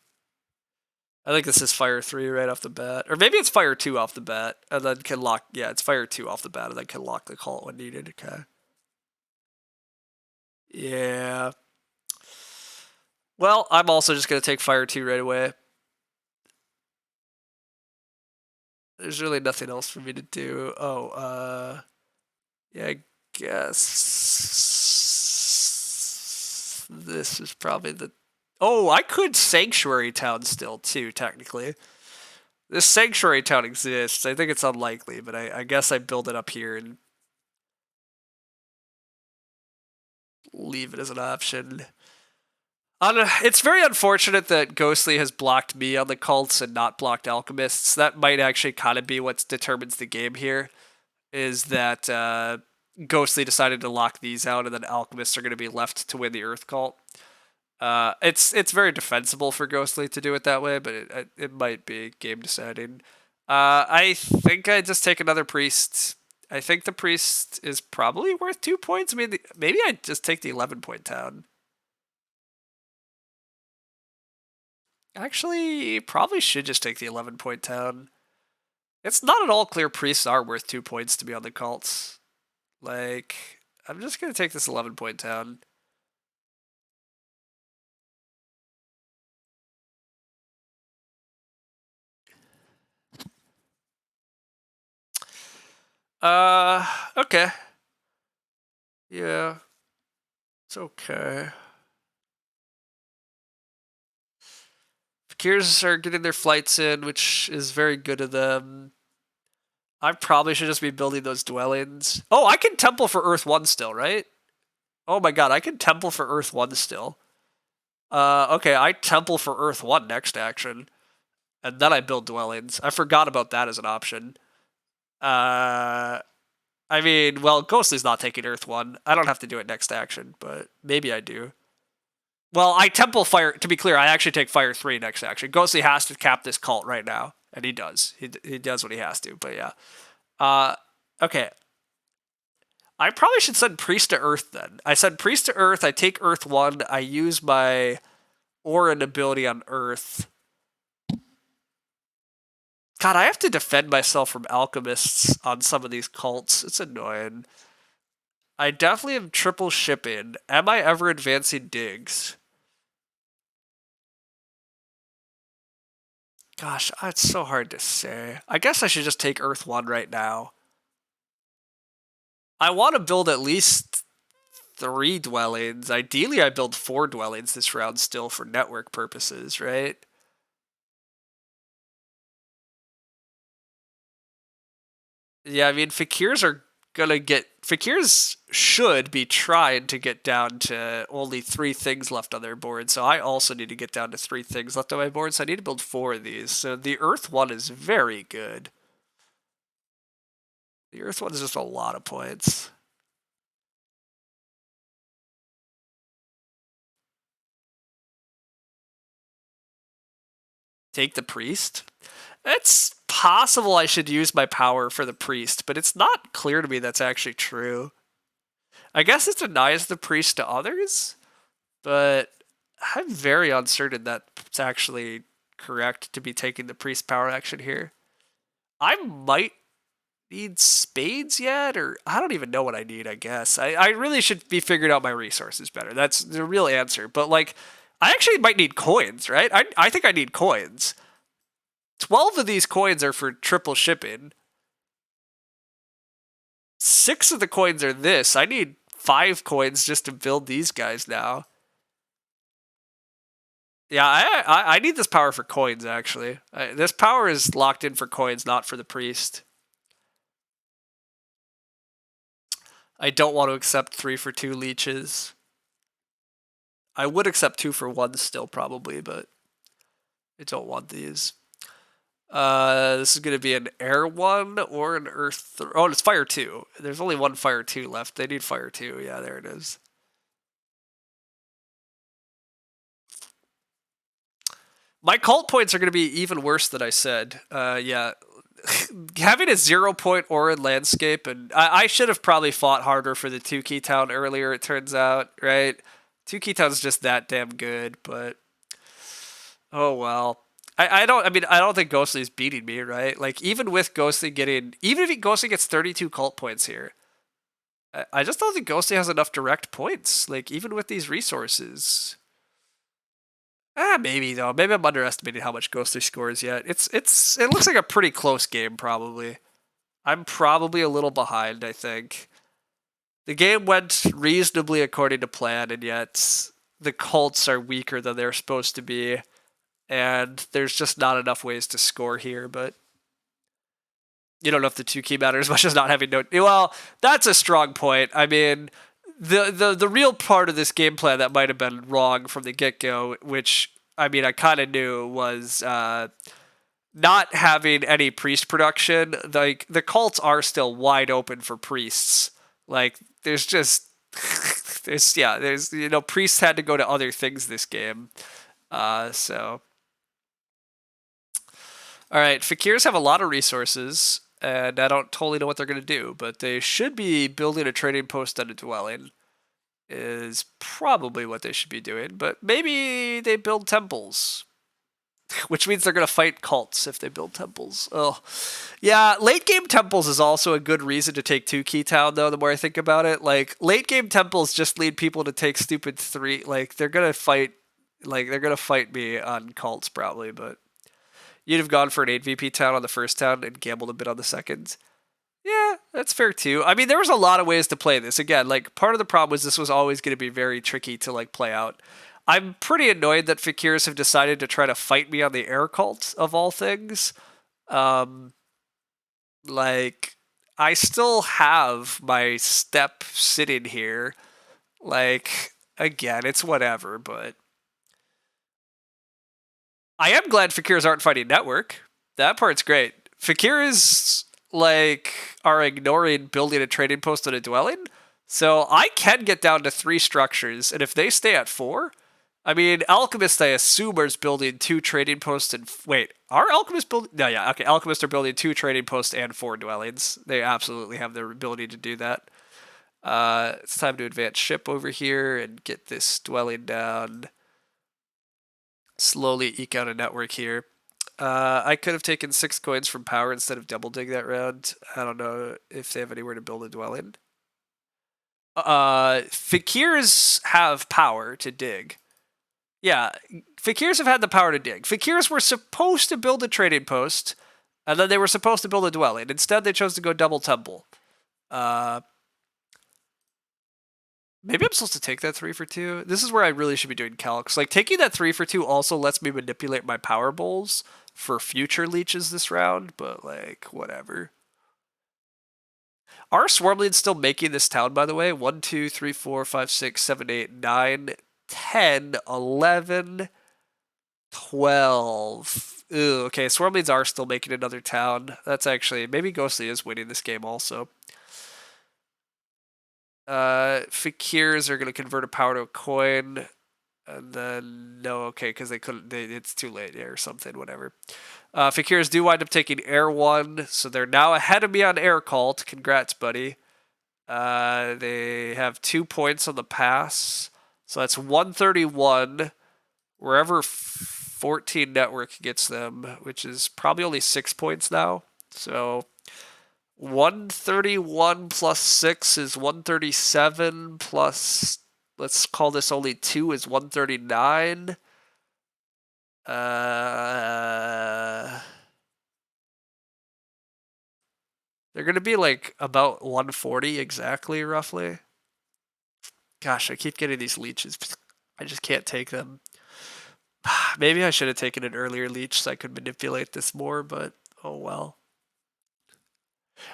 I think this is Fire 3 right off the bat. Or maybe it's Fire 2 off the bat, and then can lock... Yeah, it's Fire 2 off the bat, and then can lock the cult when needed. Okay. Yeah. Well, I'm also just going to take Fire 2 right away. There's really nothing else for me to do. Oh, yeah, I guess this is probably the... Oh, I could Sanctuary Town still, too, technically. This Sanctuary Town exists. I think it's unlikely, but I guess I build it up here and leave it as an option. It's very unfortunate that Ghostly has blocked me on the cults and not blocked alchemists. That might actually kind of be what determines the game here. Is that Ghostly decided to lock these out, and then Alchemists are going to be left to win the Earth Cult. It's very defensible for Ghostly to do it that way, but it might be game deciding. I think I just take another Priest. I think the Priest is probably worth 2 points. I mean, maybe I just take the 11-point town. Actually, probably should just take the 11-point town. It's not at all clear Priests are worth 2 points to be on the cults. Like, I'm just going to take this 11-point town. Okay. Yeah. It's okay. Fakirs are getting their flights in, which is very good of them. I probably should just be building those dwellings. Oh, I can temple for Earth 1 still, right? Oh my god, I can temple for Earth 1 still. Okay, I temple for Earth 1 next action. And then I build dwellings. I forgot about that as an option. I mean, well, Ghostly's not taking Earth 1. I don't have to do it next action, but maybe I do. Well, I temple fire. To be clear, I actually take fire 3 next action. Ghostly has to cap this cult right now, and he does. He does what he has to. But yeah. Okay. I probably should send Priest to Earth then. I send Priest to Earth. I take Earth 1. I use my Aura ability on Earth. God, I have to defend myself from alchemists on some of these cults. It's annoying. I definitely am triple shipping. Am I ever advancing digs? Gosh, it's so hard to say. I guess I should just take Earth 1 right now. I want to build at least 3 dwellings. Ideally, I build 4 dwellings this round still for network purposes, right? Yeah, I mean, Fakirs are gonna get... Fakirs should be trying to get down to only 3 things left on their board, so I also need to get down to 3 things left on my board, so I need to build 4 of these. So the Earth one is very good. The Earth one is just a lot of points. Take the Priest? It's possible I should use my power for the Priest, but it's not clear to me that's actually true. I guess it denies the Priest to others, but I'm very uncertain that's actually correct to be taking the Priest power action here. I might need spades yet, or I don't even know what I need, I guess. I really should be figuring out my resources better. That's the real answer. But, like, I actually might need coins, right? I think I need coins. 12 of these coins are for triple shipping. 6 of the coins are this. I need 5 coins just to build these guys now. Yeah, I need this power for coins, actually. This power is locked in for coins, not for the priest. I don't want to accept 3 for 2 leeches. I would accept 2 for 1 still, probably, but I don't want these. This is going to be an air 1 or an earth... Oh, it's fire 2. There's only one fire 2 left. They need fire 2. Yeah, there it is. My cult points are going to be even worse than I said. Yeah. Having a 0-point Orin landscape, and I should have probably fought harder for the 2 key town earlier, it turns out, right? 2 key town's just that damn good, but oh well. I don't think Ghostly's beating me, right? Like, even with Ghostly getting, even if Ghostly gets 32 cult points here, I just don't think Ghostly has enough direct points. Like, even with these resources. Maybe though. Maybe I'm underestimating how much Ghostly scores yet. It looks like a pretty close game, probably. I'm probably a little behind, I think. The game went reasonably according to plan, and yet the cults are weaker than they're supposed to be, and there's just not enough ways to score here, but you don't know if the 2 key matter as much as not having no... Well, that's a strong point. I mean, the real part of this game plan that might have been wrong from the get-go, which, I mean, I kind of knew, was not having any priest production. Like, the cults are still wide open for priests. Like, there's just there's priests had to go to other things this game. So all right, fakirs have a lot of resources, and I don't totally know what they're gonna do, but they should be building a trading post and a dwelling. Is probably what they should be doing, but maybe they build temples, which means they're gonna fight cults if they build temples. Oh, yeah, late game temples is also a good reason to take 2-key town, though. The more I think about it, like late game temples just lead people to take stupid 3. Like they're gonna fight, me on cults probably, but you'd have gone for an 8 VP town on the first town and gambled a bit on the second. Yeah, that's fair too. I mean, there was a lot of ways to play this. Again, like part of the problem was this was always going to be very tricky to like play out. I'm pretty annoyed that fakirs have decided to try to fight me on the air cult of all things. Um, like I still have my step sitting here. Like again, it's whatever, but I am glad fakirs aren't fighting network. That part's great. Fakirs like are ignoring building a trading post and a dwelling. So I can get down to 3 structures, and if they stay at 4, I mean, Alchemist, I assume, is building 2 trading posts and... Wait, are Alchemists building... No, yeah, okay, Alchemists are building 2 trading posts and 4 dwellings. They absolutely have the ability to do that. It's time to advance ship over here and get this dwelling down. Slowly eke out a network here. I could have taken 6 coins from power instead of double dig that round. I don't know if they have anywhere to build a dwelling. Fakirs have power to dig. Yeah, fakirs have had the power to dig. Fakirs were supposed to build a trading post, and then they were supposed to build a dwelling. Instead, they chose to go double temple. Maybe I'm supposed to take that 3 for 2. This is where I really should be doing calcs. Like, taking that 3 for 2 also lets me manipulate my power bowls for future leeches this round, but, like, whatever. Are Swarmlings still making this town, by the way? 1, 2, 3, 4, 5, 6, 7, 8, 9, 10, 11, 12. Ooh, okay, Swarmlings are still making another town. That's actually... Maybe Ghostly is winning this game also. Fakirs are going to convert a power to a coin. And then, no, okay, because they couldn't... it's too late or something, whatever. Fakirs do wind up taking Air 1, so they're now ahead of me on Air Cult. Congrats, buddy. They have 2 points on the pass. So that's 131. Wherever 14 network gets them, which is probably only 6 points now. So 131 plus 6 is 137 plus, let's call this only 2, is 139. They're going to be like about 140 exactly, roughly. Gosh, I keep getting these leeches. I just can't take them. Maybe I should have taken an earlier leech so I could manipulate this more, but oh well.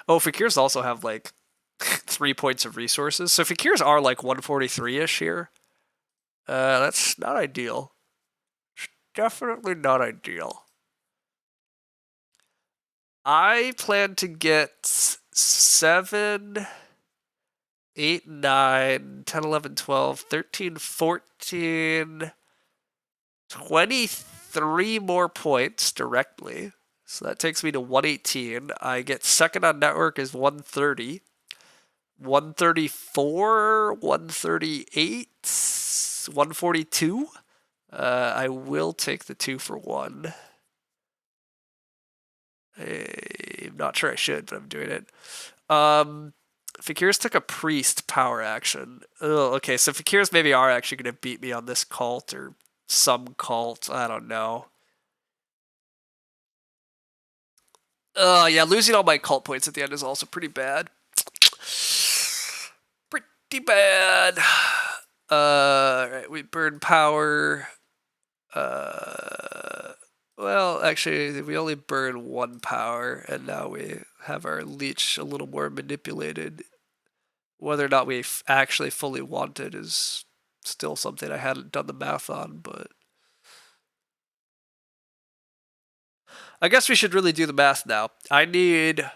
Oh, fakirs also have like 3 points of resources. So fakirs are like 143-ish here. That's not ideal. Definitely not ideal. I plan to get 7, 8, 9, 10, 11, 12, 13, 14, 23 more points directly. So that takes me to 118. I get second on network is 130. 134, 138, 142. I will take the 2 for 1. I'm not sure I should, but I'm doing it. Fakirs took a priest power action. Oh, okay, so Fakirs maybe are actually going to beat me on this cult or some cult. I don't know. Yeah, losing all my cult points at the end is also pretty bad. Pretty bad. Alright, we burn power. Well, actually, we only burn 1 power, and now we have our leech a little more manipulated. Whether or not we actually fully want it is still something I hadn't done the math on, but... I guess we should really do the math now. I need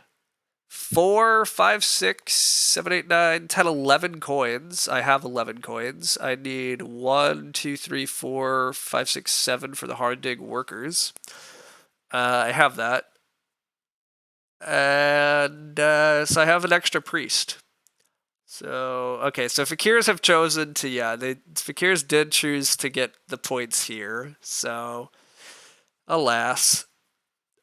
4, 5, 6, 7, 8, 9, 10, 11 coins. I have 11 coins. I need 1, 2, 3, 4, 5, 6, 7 for the hard dig workers. I have that. And so I have an extra priest. So, okay, so Fakirs have chosen to, Fakirs did choose to get the points here. So, alas.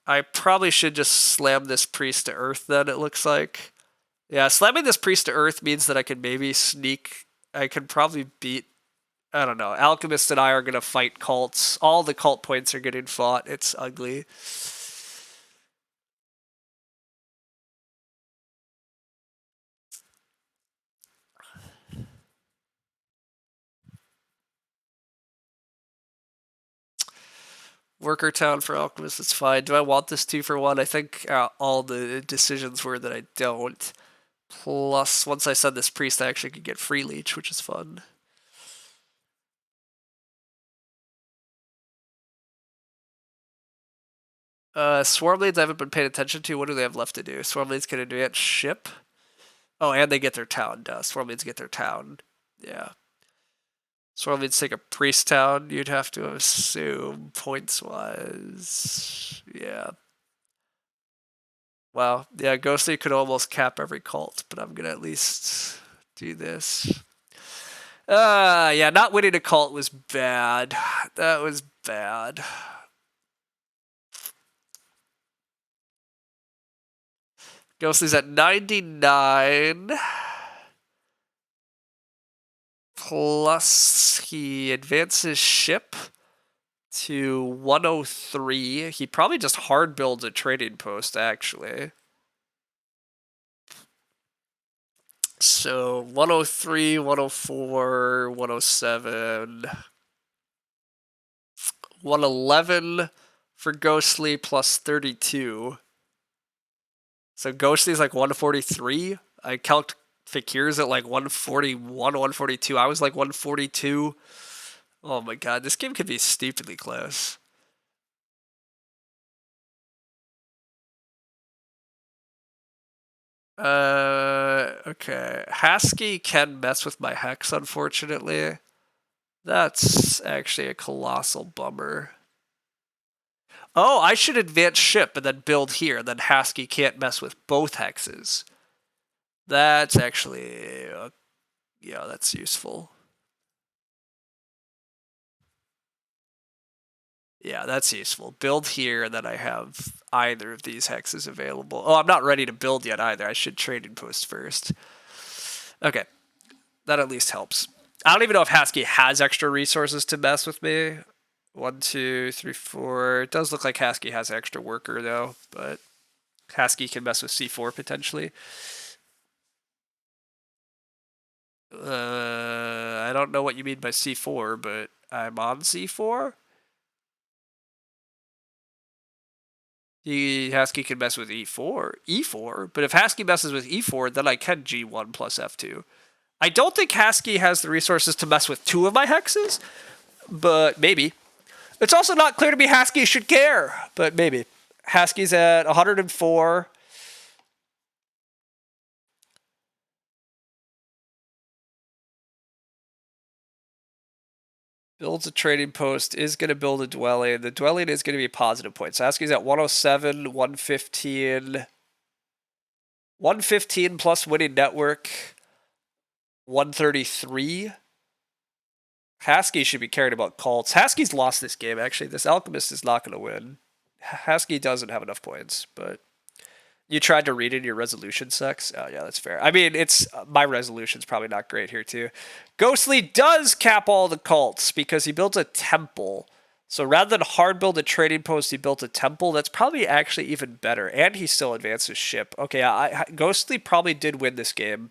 I probably should just slam this priest to earth then, it looks like. Yeah, slamming this priest to earth means that I can maybe sneak. I can probably beat. I don't know. Alchemist and I are going to fight cults. All the cult points are getting fought. It's ugly. Worker town for Alchemist is fine. Do I want this 2-for-1? I think all the decisions were that I don't. Plus, once I send this priest, I actually could get free leech, which is fun. Swarm leads I haven't been paying attention to. What do they have left to do? Swarm leads can advance ship. Oh, and they get their town. Swarm leads get their town. Yeah. Swarm leads take a priest town. You'd have to assume points wise. Yeah. Wow. Yeah, Ghostly could almost cap every cult, but I'm gonna at least do this. Yeah, not winning a cult was bad. That was bad. Ghostly's at 99. Plus, he advances ship to 103. He probably just hard builds a trading post, actually. So 103, 104, 107, 111 for Ghostly plus 32. So Ghostly's like 143. I calced Fakir's at like 141, 142. I was like 142. Oh my god, this game could be stupidly close. Okay. Husky can mess with my hex, unfortunately. That's actually a colossal bummer. Oh, I should advance ship and then build here. Then Husky can't mess with both hexes. That's actually, yeah, that's useful. Yeah, that's useful. Build here, and then I have either of these hexes available. Oh, I'm not ready to build yet either. I should trading post first. Okay, that at least helps. I don't even know if Husky has extra resources to mess with me. 1, 2, 3, 4. It does look like Husky has extra worker though, but Husky can mess with C4 potentially. I don't know what you mean by C4, but I'm on C4. Husky can mess with E4, but if Husky messes with E4, then I can G1 plus F2. I don't think Husky has the resources to mess with 2 of my hexes, but maybe. It's also not clear to me Husky should care, but maybe. Husky's at 104. Builds a trading post, is going to build a dwelling. The dwelling is going to be positive points. So Husky's at 107, 115. 115 plus winning network. 133. Husky should be caring about cults. Husky's lost this game, actually. This Alchemist is not going to win. Husky doesn't have enough points, but you tried to read it, your resolution sucks. Oh, yeah, that's fair. I mean, it's my resolution's probably not great here, too. Ghostly does cap all the cults because he built a temple. So rather than hard build a trading post, he built a temple. That's probably actually even better. And he still advances ship. Okay, Ghostly probably did win this game.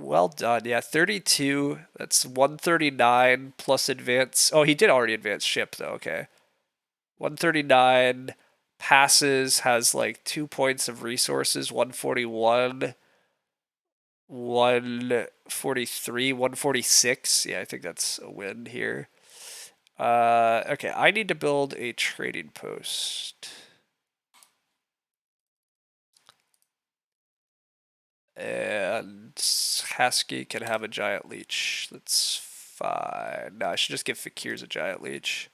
Well done. Yeah, 32. That's 139 plus advance. Oh, he did already advance ship, though. Okay. 139 passes, has like 2 points of resources. 141, 143, 146. Yeah, I think that's a win here. Okay, I need to build a trading post. And Husky can have a giant leech. That's fine. No, I should just give Fakir's a giant leech.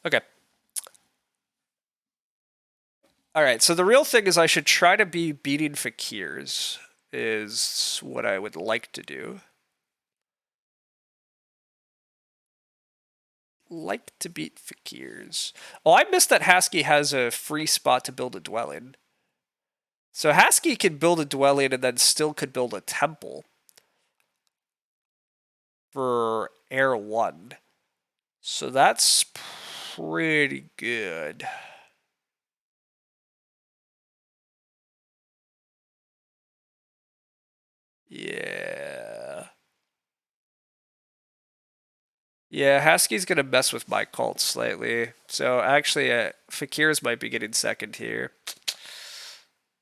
Okay. Alright, so the real thing is I should try to be beating Fakir's, is what I would like to do. Like to beat Fakir's. Oh, I missed that Husky has a free spot to build a dwelling. So Husky can build a dwelling and then still could build a temple for Air 1. So that's pretty good. Yeah. Yeah, Husky's gonna mess with my cult slightly. So actually, Fakir's might be getting second here.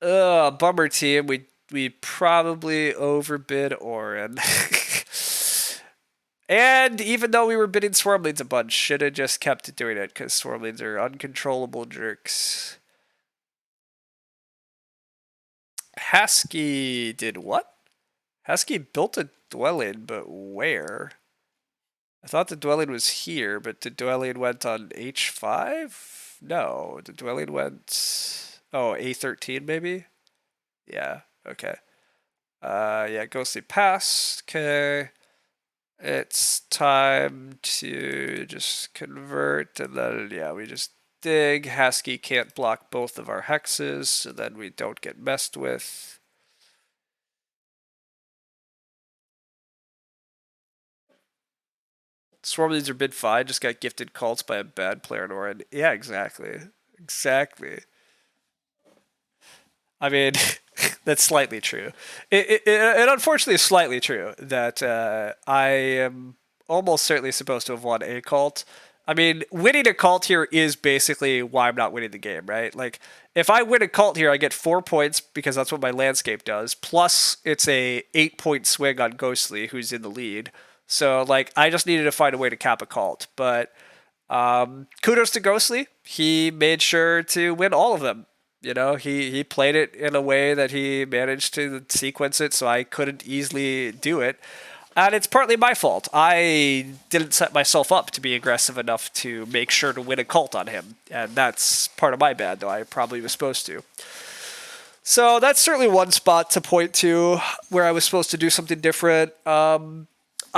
Bummer team. We probably overbid Orin. And even though we were bidding Swarmlings a bunch, should have just kept doing it because Swarmlings are uncontrollable jerks. Husky did what? Husky built a dwelling, but where? I thought the dwelling was here, but the dwelling went on H5? No, the dwelling went... Oh, A13 maybe? Yeah, okay. Yeah, Ghostly Pass. Okay. It's time to just convert, and then, yeah, we just dig. Husky can't block both of our hexes, so then we don't get messed with. Swarmlings are bid fine, just got gifted cults by a bad player in Orin. Yeah, exactly. Exactly. I mean, that's slightly true. It unfortunately is slightly true that I am almost certainly supposed to have won a cult. I mean, winning a cult here is basically why I'm not winning the game, right? Like, if I win a cult here, I get 4 points because that's what my landscape does. Plus, it's a 8-point swing on Ghostly, who's in the lead. So, like, I just needed to find a way to cap a cult. But kudos to Ghostly. He made sure to win all of them. You know, he played it in a way that he managed to sequence it so I couldn't easily do it. And it's partly my fault. I didn't set myself up to be aggressive enough to make sure to win a cult on him. And that's part of my bad, though I probably was supposed to. So that's certainly one spot to point to where I was supposed to do something different.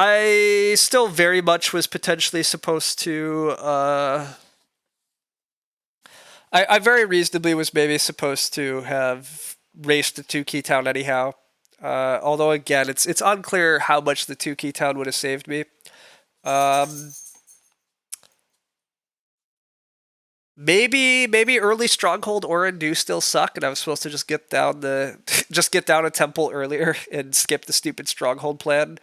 I still very much was potentially supposed to... I very reasonably was maybe supposed to have raced the 2-key town anyhow. Although again, it's unclear how much the 2-key town would have saved me. Maybe early stronghold Orin do still suck, and I was supposed to just get down a temple earlier and skip the stupid stronghold plan.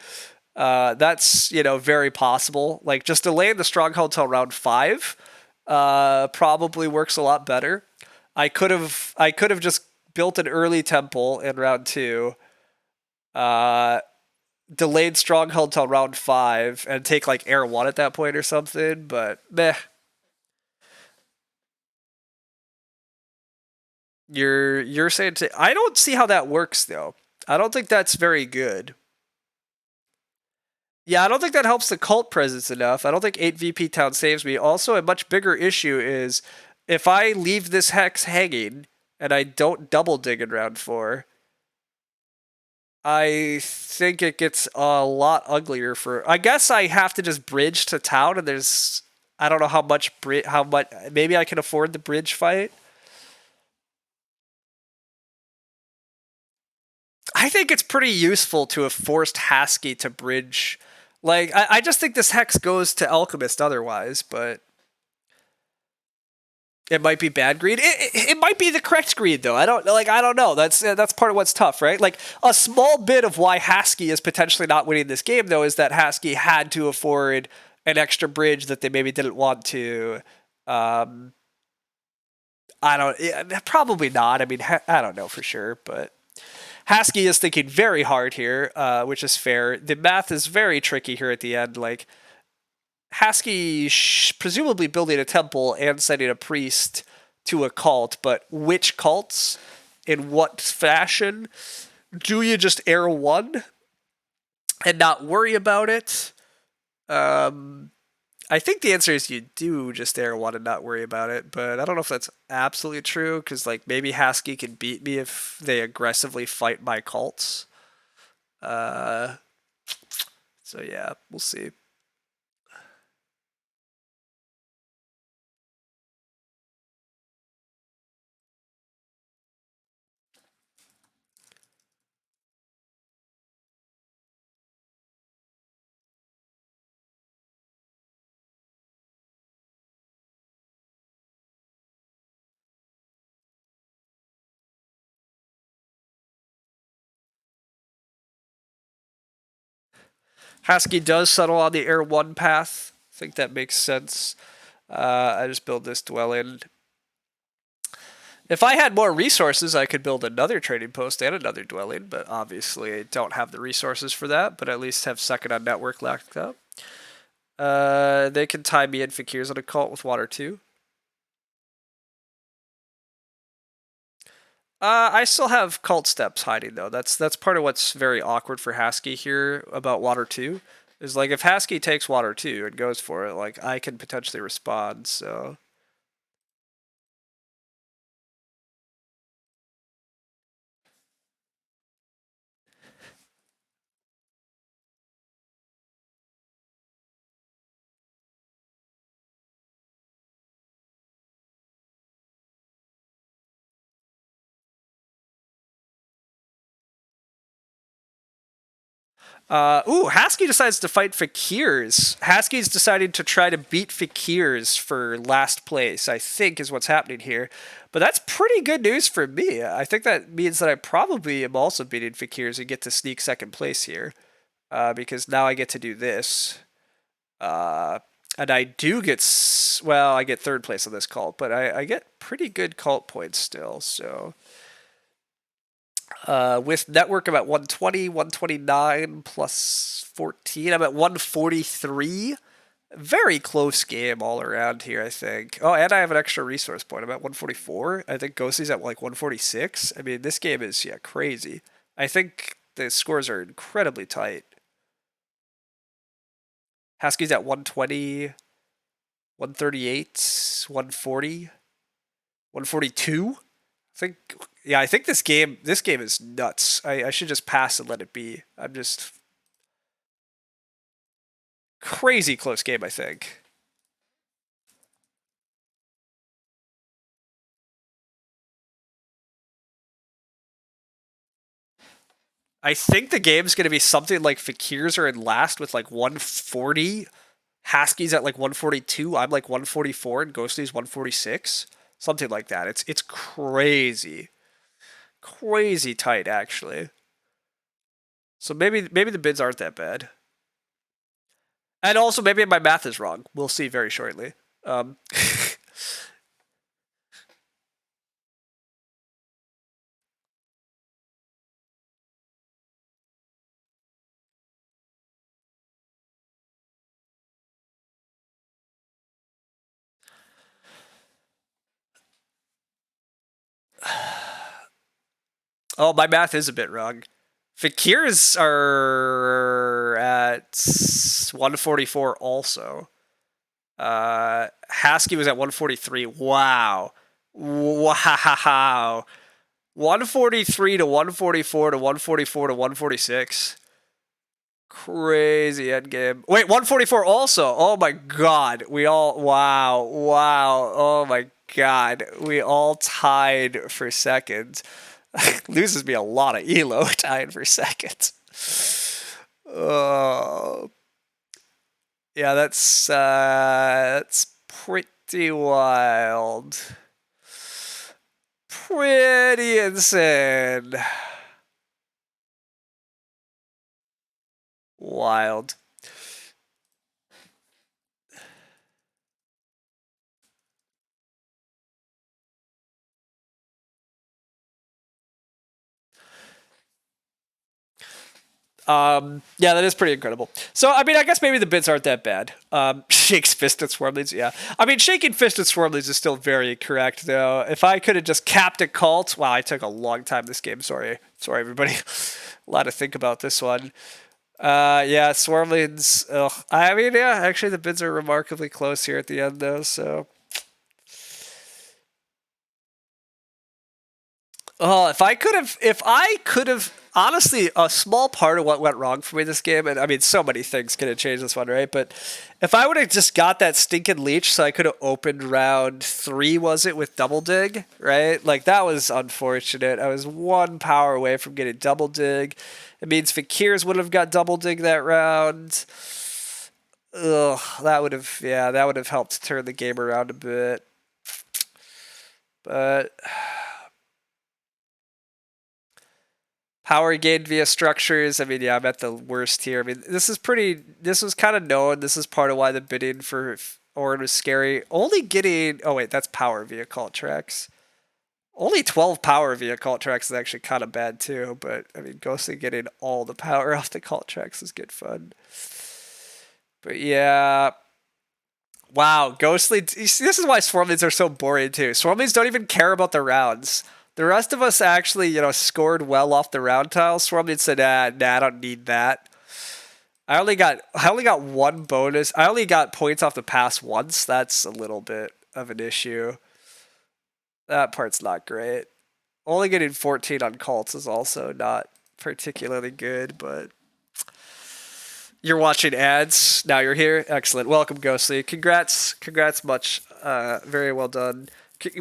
That's very possible. Like just delaying the stronghold till round 5. Probably works a lot better. I could have just built an early temple in round 2, delayed stronghold till round 5, and take like air 1 at that point or something. But meh. You're saying I don't see how that works though. I don't think that's very good. Yeah, I don't think that helps the cult presence enough. I don't think 8 VP town saves me. Also, a much bigger issue is if I leave this hex hanging and I don't double dig in round 4, I think it gets a lot uglier for... I guess I have to just bridge to town, and there's... I don't know how much... Maybe I can afford the bridge fight. I think it's pretty useful to have forced Husky to bridge. Like, I just think this hex goes to Alchemist otherwise, but it might be bad greed. It might be the correct greed though. I don't know. That's part of what's tough, right? Like a small bit of why Husky is potentially not winning this game though is that Husky had to afford an extra bridge that they maybe didn't want to. Probably not. I mean, I don't know for sure, but Husky is thinking very hard here, which is fair. The math is very tricky here at the end. Like, Haski presumably building a temple and sending a priest to a cult, but which cults? In what fashion? Do you just air one and not worry about it? I think the answer is you do just air one and not worry about it, but I don't know if that's absolutely true, because like maybe Haski can beat me if they aggressively fight my cults. Uh, so yeah, we'll see. Haski does settle on the air one path. I think that makes sense. I just build this dwelling. If I had more resources, I could build another trading post and another dwelling, but obviously I don't have the resources for that, but at least have second on network locked up. They can tie me in fakirs on a cult with water too. I still have cult steps hiding though. That's part of what's very awkward for Haski here about water two. Is like if Haski takes water two and goes for it, like I can potentially respond. So Haski decides to fight Fakirs. Haski's decided to try to beat Fakirs for last place, I think is what's happening here. But that's pretty good news for me. I think that means that I probably am also beating Fakirs and get to sneak second place here. Because now I get to do this. And I do get, well, I get third place on this cult, but I get pretty good cult points still, so. With network, I'm at 120, 129 plus 14. I'm at 143. Very close game all around here, I think. Oh, and I have an extra resource point. I'm at 144. I think Ghosty's at like 146. I mean, this game is, yeah, crazy. I think the scores are incredibly tight. Haski's at 120, 138, 140, 142. I think, yeah, I think this game is nuts. I should just pass and let it be. I'm just crazy close game, I think. I think the game's going to be something like Fakirs are in last with like 140. Haski's at like 142. I'm like 144 and Ghosty's 146. Something like that. It's crazy. Crazy tight actually. So maybe the bids aren't that bad. And also maybe my math is wrong. We'll see very shortly. Um Oh, my math is a bit wrong. Fakirs are at 144 also. Haski was at 143. Wow. Wow. 143 to 144 to 144 to 146. Crazy endgame. Wait, 144 also. Oh my god. We all, wow. Wow. Oh my god. We all tied for second. Loses me a lot of elo tied for second. Oh. Yeah, that's pretty wild. Pretty insane. Wild. Yeah, that is pretty incredible. So, I mean, I guess maybe the bids aren't that bad. Shakes fist at Swarmleads, yeah. I mean, shaking fist at Swarmleads is still very correct, though. If I could have just capped a cult, wow, I took a long time this game. Sorry, everybody. A lot to think about this one. Yeah, Swarmleads. Ugh. I mean, yeah, actually, the bids are remarkably close here at the end, though. So, oh, if I could have, honestly, a small part of what went wrong for me this game, and I mean, so many things could have changed this one, right? But if I would have just got that stinking leech, so I could have opened round 3, was it, with double dig, right? Like, that was unfortunate. I was one power away from getting double dig. It means Fakirs would have got double dig that round. Ugh, that would have helped turn the game around a bit. But power gained via structures. I mean, yeah, I'm at the worst here. I mean, this was kind of known. This is part of why the bidding for Orin was scary. Only getting, oh wait, that's power via cult tracks. Only 12 power via cult tracks is actually kind of bad too. But I mean, Ghostly getting all the power off the cult tracks is good fun. But yeah. Wow, Ghostly. You see, this is why Swarmleads are so boring too. Swarmleads don't even care about the rounds. The rest of us actually, scored well off the round tiles. Swarmleads said, nah, I don't need that. I only got one bonus. I only got points off the pass once. That's a little bit of an issue. That part's not great. Only getting 14 on cults is also not particularly good, but you're watching ads. Now you're here. Excellent. Welcome, Ghostly. Congrats much. Very well done.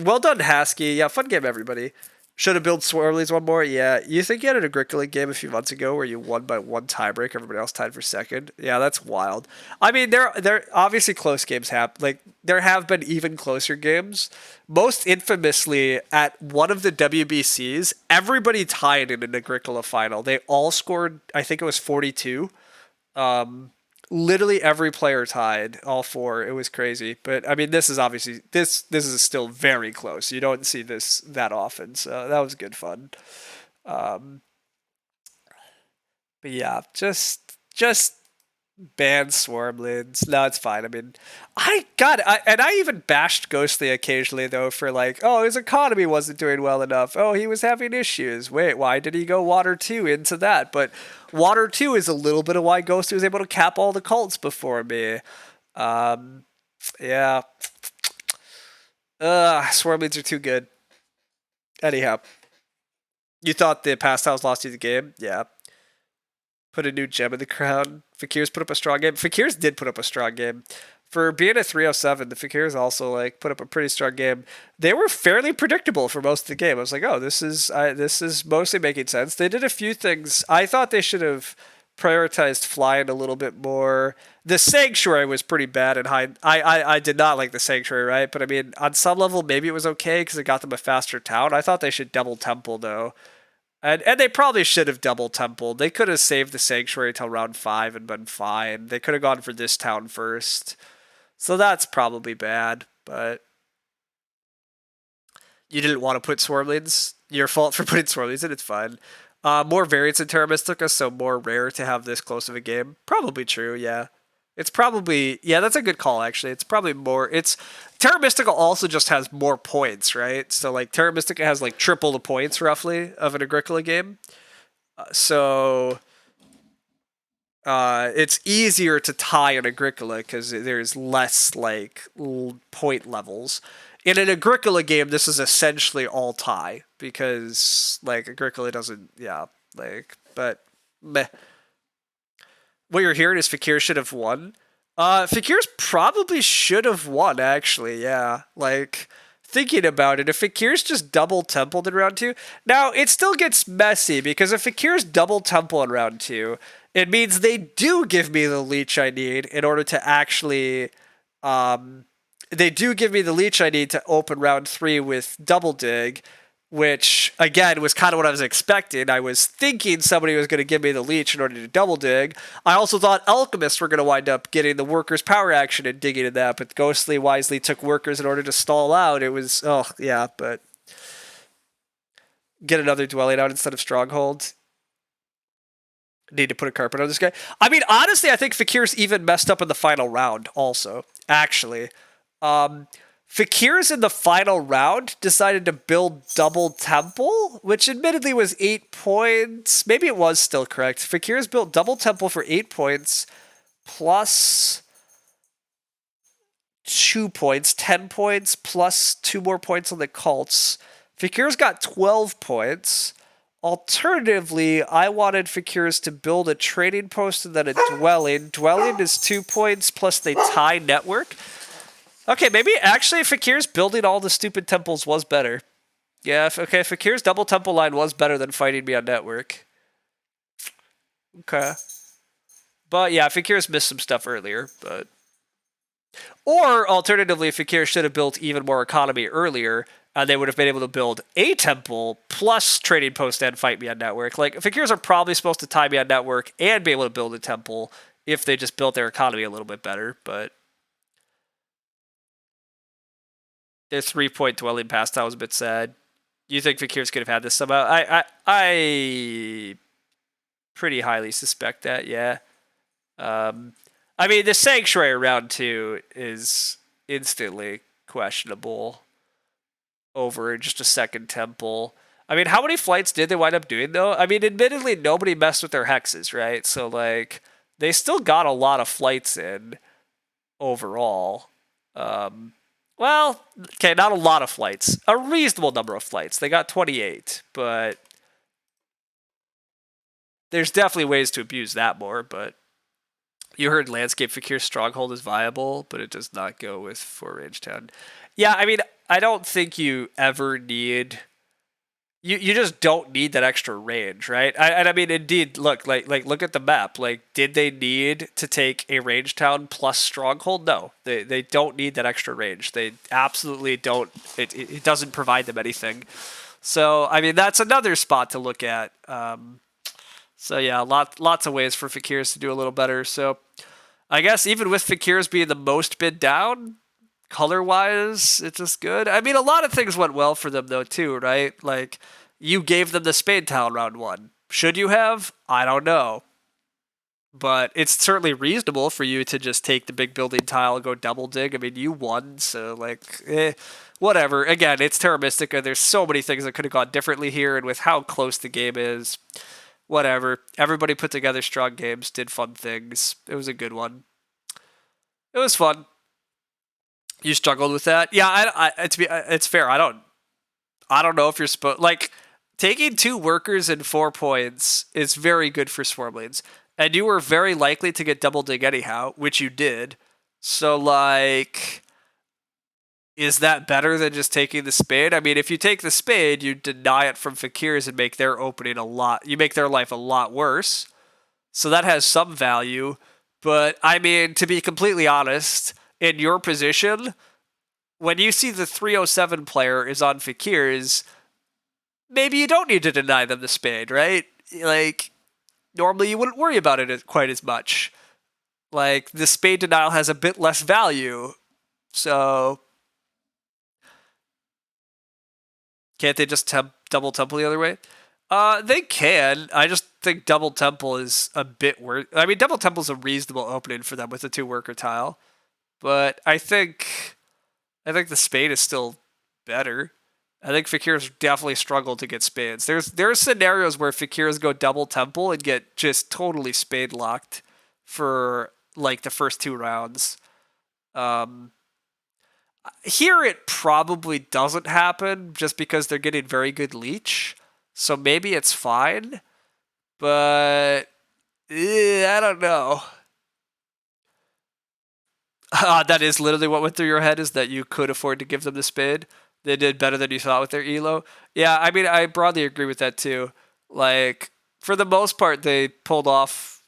Well done, Hasky. Yeah, fun game, everybody. Should have built Swirlies one more. Yeah, you think you had an Agricola game a few months ago where you won by one tiebreak, everybody else tied for second? Yeah, that's wild. I mean, there obviously close games happen. Like there have been even closer games. Most infamously, at one of the WBCs, everybody tied in an Agricola final. They all scored. I think it was 42. Literally every player tied, all four. It was crazy. But I mean, this is obviously this is still very close. You don't see this that often, so that was good fun. Um, but yeah, just ban Swarmlids. No, it's fine. I mean, I even bashed Ghostly occasionally though for like, oh, his economy wasn't doing well enough. Oh, he was having issues. Wait, why did he go Water 2 into that? But Water 2 is a little bit of why Ghostly was able to cap all the cults before me. Yeah. Swarmlids are too good. Anyhow, you thought the past house lost you the game? Yeah. Put a new gem in the crown. Fakir's put up a strong game. Fakir's did put up a strong game. For being at 307, the Fakirs also like put up a pretty strong game. They were fairly predictable for most of the game. I was like, oh, this is mostly making sense. They did a few things. I thought they should have prioritized flying a little bit more. The Sanctuary was pretty bad and high. I did not like the Sanctuary, right? But I mean, on some level, maybe it was okay because it got them a faster town. I thought they should double Temple, though. And they probably should have double templed. They could have saved the Sanctuary till round 5 and been fine. They could have gone for this town first. So that's probably bad, but you didn't want to put Swarmlings. Your fault for putting Swarmlings in, it's fine. More variants in Terra Mystica, so more rare to have this close of a game. Probably true, yeah. It's probably, yeah, that's a good call, actually. It's probably more, Terra Mystica also just has more points, right? So, like, Terra Mystica has, like, triple the points, roughly, of an Agricola game. So, it's easier to tie an Agricola because there's less, like, point levels. In an Agricola game, this is essentially all tie because, like, Agricola doesn't, yeah, like, but, meh. What you're hearing is Fakir should have won. Fakir's probably should have won, actually, yeah. Like, thinking about it, if Fakir's just double templed in round 2, now it still gets messy because if Fakir's double temple in round 2, it means they do give me the leech I need in order to actually, they do give me the leech I need to open round 3 with double dig, which, again, was kind of what I was expecting. I was thinking somebody was going to give me the leech in order to double dig. I also thought alchemists were going to wind up getting the workers' power action and digging in that, but Ghostly wisely took workers in order to stall out. It was, oh, yeah, but get another dwelling out instead of stronghold. Need to put a carpet on this guy. I mean, honestly, I think Fakir's even messed up in the final round. Also, actually, Fakir's in the final round decided to build double temple, which admittedly was 8 points. Maybe it was still correct. Fakir's built double temple for 8 points plus 2 points, 10 points plus 2 more points on the cults. Fakir's got 12 points. Alternatively, I wanted Fakir's to build a trading post and then a dwelling. Dwelling is 2 points plus they tie network. Okay, maybe actually Fakir's building all the stupid temples was better. Yeah, okay, Fakir's double temple line was better than fighting me on network. Okay. But yeah, Fakir's missed some stuff earlier, but... Or alternatively, Fakir should have built even more economy earlier, and they would have been able to build a temple plus trading post and fight me on network. Like, Fakirs are probably supposed to tie me on network and be able to build a temple if they just built their economy a little bit better, but their 3-point dwelling past time was a bit sad. You think Fakirs could have had this somehow? I pretty highly suspect that, yeah. I mean, the Sanctuary round 2 is instantly questionable over just a second temple. I mean, how many flights did they wind up doing, though? I mean, admittedly, nobody messed with their hexes, right? So, like, they still got a lot of flights in overall. Well, okay, not a lot of flights. A reasonable number of flights. They got 28, but there's definitely ways to abuse that more, but you heard Landscape Fakir Stronghold is viable, but it does not go with 4-range town. Yeah, I mean, I don't think you ever need... You just don't need that extra range, right? And I mean, indeed, look look at the map. Like, did they need to take a range town plus stronghold? No, they don't need that extra range. They absolutely don't. It doesn't provide them anything. So I mean, that's another spot to look at. So yeah, lots of ways for Fakirs to do a little better. So I guess even with Fakirs being the most bid down, color-wise, it's just good. I mean, a lot of things went well for them, though, too, right? Like, you gave them the Spade Town round 1. Should you have? I don't know. But it's certainly reasonable for you to just take the big building tile and go double dig. I mean, you won, so, like, whatever. Again, it's Terra Mystica. There's so many things that could have gone differently here, and with how close the game is, whatever. Everybody put together strong games, did fun things. It was a good one. It was fun. You struggled with that? Yeah, it's fair. I don't know if you're supposed, like, taking 2 workers and 4 points is very good for Swarmlings, and you were very likely to get double dig anyhow, which you did. So, like, is that better than just taking the spade? I mean, if you take the spade, you deny it from Fakirs and make their opening you make their life a lot worse. So that has some value. But I mean, to be completely honest, in your position, when you see the 307 player is on Fakirs, maybe you don't need to deny them the spade, right? Like, normally you wouldn't worry about it quite as much. Like, the spade denial has a bit less value. So, can't they just double temple the other way? They can. I just think double temple is a bit worse. I mean, double temple is a reasonable opening for them with a 2-worker tile. But I think the spade is still better. I think Fakirs definitely struggle to get spades. There's scenarios where Fakirs go double temple and get just totally spade locked for like the first 2 rounds. Here it probably doesn't happen just because they're getting very good leech. So maybe it's fine. But I don't know. That is literally what went through your head, is that you could afford to give them the spade. They did better than you thought with their elo. Yeah, I mean, I broadly agree with that too. Like, for the most part, they pulled off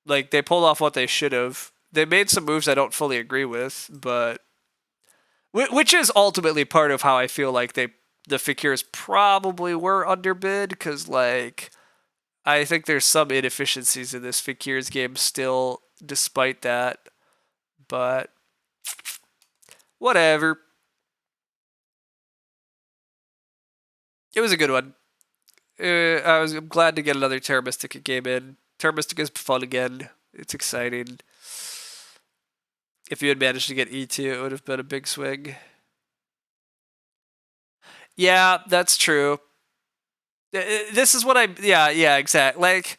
what they should have. They made some moves I don't fully agree with, but which is ultimately part of how I feel like the Fakirs probably were underbid, because like I think there's some inefficiencies in this Fakirs game still, despite that. But whatever. It was a good one. I'm glad to get another Terra Mystica game in. Terra Mystica is fun again. It's exciting. If you had managed to get E2, it would have been a big swing. Yeah, that's true. This is what I. Yeah, exactly. Like,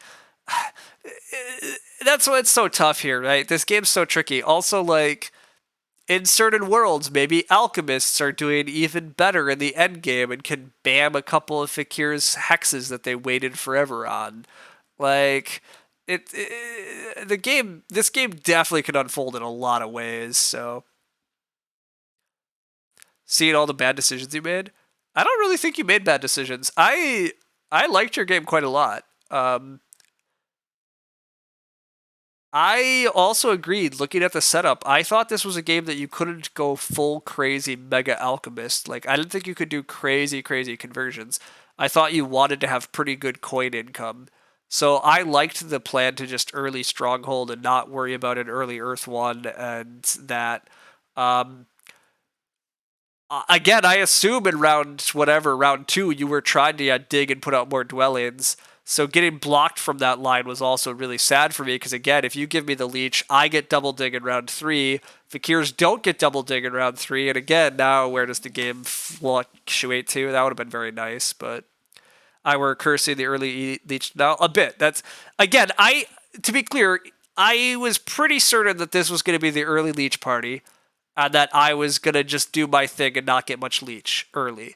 that's why it's so tough here, right? This game's so tricky. Also, like, in certain worlds, maybe alchemists are doing even better in the end game and can bam a couple of Fakir's hexes that they waited forever on. Like, this game definitely could unfold in a lot of ways. So, seeing all the bad decisions you made, I don't really think you made bad decisions. I liked your game quite a lot. I also agreed, looking at the setup, I thought this was a game that you couldn't go full crazy mega alchemist. Like, I didn't think you could do crazy conversions. I thought you wanted to have pretty good coin income. So I liked the plan to just early stronghold and not worry about an early earth one, and that. Again, I assume in round 2, you were trying to dig and put out more dwellings. So getting blocked from that line was also really sad for me, because again, if you give me the leech, I get double dig in round 3. Fakirs don't get double dig in round 3, and again, now where does the game fluctuate to? That would have been very nice, but I were cursing the early leech now a bit. That's again, to be clear, I was pretty certain that this was going to be the early leech party, and that I was going to just do my thing and not get much leech early.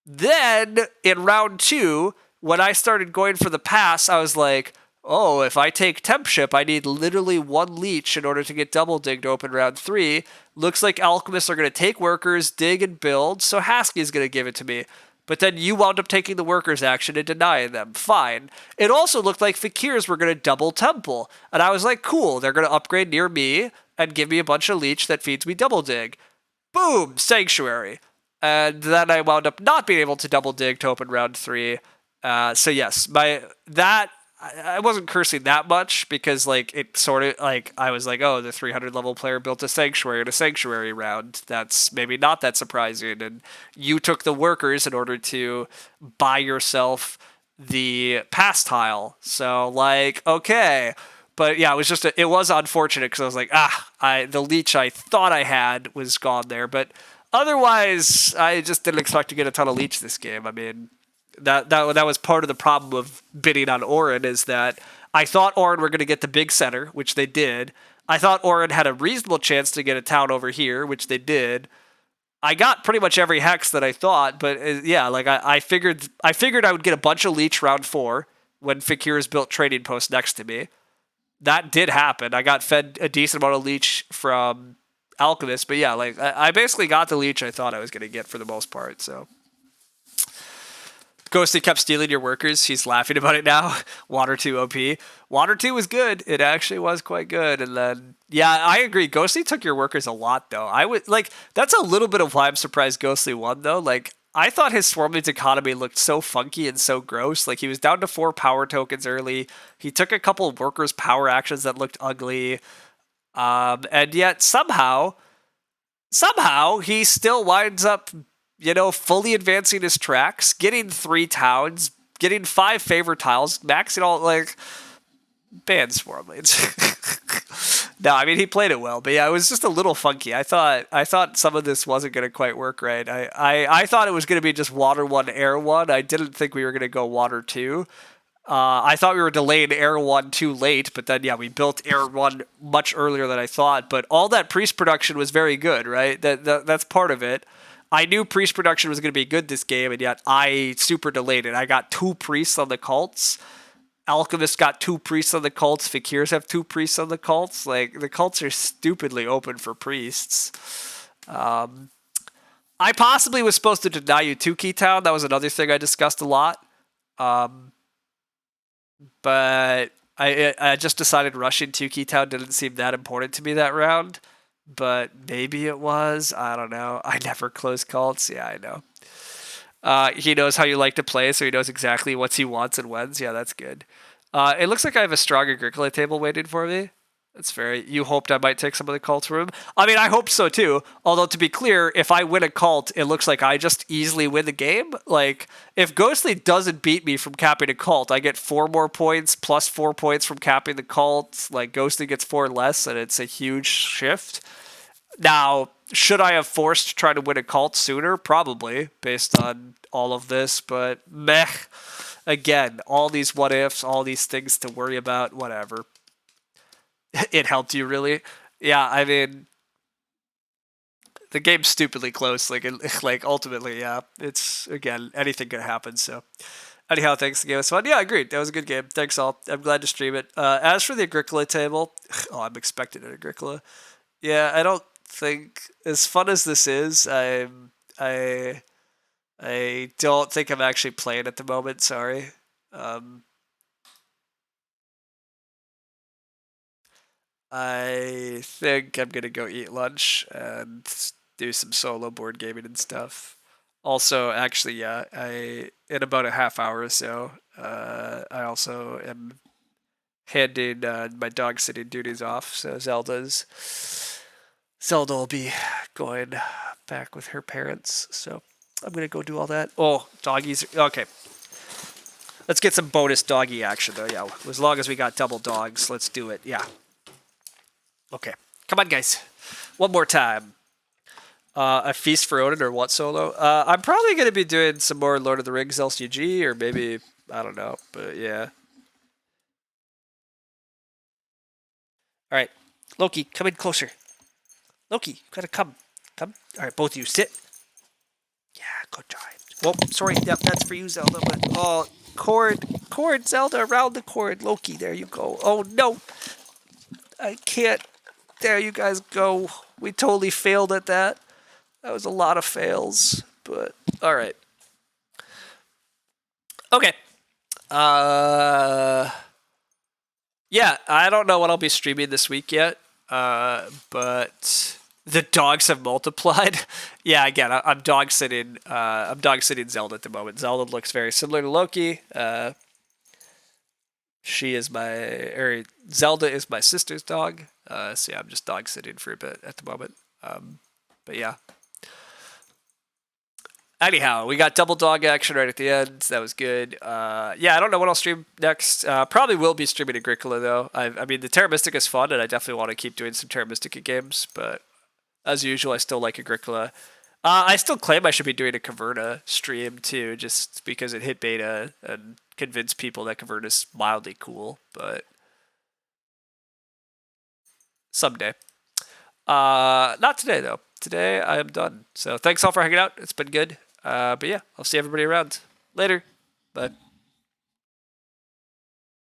Then in round 2, when I started going for the pass, I was like, oh, if I take temp ship, I need literally 1 leech in order to get double dig to open round 3. Looks like alchemists are going to take workers, dig and build, so Haskell's going to give it to me. But then you wound up taking the workers action and denying them. Fine. It also looked like Fakirs were going to double temple. And I was like, cool, they're going to upgrade near me and give me a bunch of leech that feeds me double dig. Boom, Sanctuary. And then I wound up not being able to double dig to open round 3. So yes, I wasn't cursing that much, because like it sort of like I was like, oh, the 300 level player built a sanctuary in a sanctuary round. That's maybe not that surprising, and you took the workers in order to buy yourself the pass tile. So like, okay. But yeah, it was unfortunate, because I was like, the leech I thought I had was gone there. But otherwise, I just didn't expect to get a ton of leech this game. I mean, that was part of the problem of bidding on Orin, is that I thought Orin were going to get the big center, which they did. I thought Orin had a reasonable chance to get a town over here, which they did. I got pretty much every hex that I thought, but yeah, like I figured I would get a bunch of leech round 4 when Fakirs built trading post next to me. That did happen. I got fed a decent amount of leech from Alchemist, but yeah, like I basically got the leech I thought I was going to get for the most part. So Ghosty kept stealing your workers. He's laughing about it now. Water 2 OP. Water 2 was good. It actually was quite good. And then, yeah, I agree. Ghosty took your workers a lot, though. I would like that's a little bit of why I'm surprised Ghostly won, though. Like, I thought his Swarmling's economy looked so funky and so gross. Like, he was down to 4 power tokens early. He took a couple of workers' power actions that looked ugly. And yet somehow he still winds up, fully advancing his tracks, getting 3 towns, getting 5 favor tiles, maxing all, like, ban Swarmlings. No, I mean, he played it well, but yeah, it was just a little funky. I thought some of this wasn't going to quite work right. I thought it was going to be just water 1, air 1. I didn't think we were going to go water 2. I thought we were delaying air 1 too late, but then, yeah, we built air 1 much earlier than I thought. But all that priest production was very good, right? That's part of it. I knew priest production was going to be good this game, and yet I super delayed it. I got 2 priests on the cults. Alchemist got 2 priests on the cults. Fakirs have 2 priests on the cults. Like, the cults are stupidly open for priests. I possibly was supposed to deny you 2 Key Town. That was another thing I discussed a lot. But I just decided rushing 2 Key Town didn't seem that important to me that round. But maybe it was. I don't know. I never close cults. Yeah, I know. He knows how you like to play, so he knows exactly what he wants and when's. Yeah, that's good. It looks like I have a strong Agricola table waiting for me. That's fair. You hoped I might take some of the cult room. I mean, I hope so too. Although to be clear, if I win a cult, it looks like I just easily win the game. Like if Ghostly doesn't beat me from capping a cult, I get 4 more points plus 4 points from capping the cult. Like Ghostly gets 4 less, and it's a huge shift. Now, should I have forced to try to win a cult sooner? Probably, based on all of this. But meh. Again, all these what ifs, all these things to worry about. Whatever. It helped you really. Yeah, I mean, the game's stupidly close. Like ultimately, yeah, it's again anything could happen. So anyhow, thanks. The game was fun. Yeah, agreed. That was a good game. Thanks all. I'm glad to stream it. As for the Agricola table, oh, I'm expecting an Agricola. Yeah, I don't think as fun as this is. I I don't think I'm actually playing at the moment. Sorry. Um, I think I'm gonna go eat lunch and do some solo board gaming and stuff. Also, actually, yeah, I in about a half hour or so, I also am handing my dog sitting duties off. So Zelda will be going back with her parents. So I'm gonna go do all that. Oh, doggies. Okay, let's get some bonus doggy action though. Yeah, as long as we got double dogs, let's do it. Yeah. Okay. Come on, guys. One more time. A Feast for Odin or what solo? I'm probably going to be doing some more Lord of the Rings LCG or maybe, I don't know, but yeah. All right. Loki, come in closer. Loki, you gotta come. Come. All right, both of you, sit. Yeah, good job. Well, sorry, yep, that's for you, Zelda, but, oh, cord, Zelda, around the cord. Loki, there you go. Oh, no. I can't. There you guys go. We totally failed at that. That was a lot of fails, but all right. Okay. Yeah, I don't know what I'll be streaming this week yet. But the dogs have multiplied. Yeah, again, I'm dog sitting. I'm dog sitting Zelda at the moment. Zelda looks very similar to Loki. She is Zelda is my sister's dog. So yeah, I'm just dog sitting for a bit at the moment. But yeah. Anyhow, we got double dog action right at the end. That was good. Yeah, I don't know what I'll stream next. Probably will be streaming Agricola though. I mean, the Terra Mystica is fun, and I definitely want to keep doing some Terra Mystica games. But as usual, I still like Agricola. I still claim I should be doing a Caverna stream too, just because it hit beta and convinced people that Caverna's mildly cool. But someday. Not today though. Today I am done. So thanks all for hanging out. It's been good. But yeah, I'll see everybody around. Later. Bye.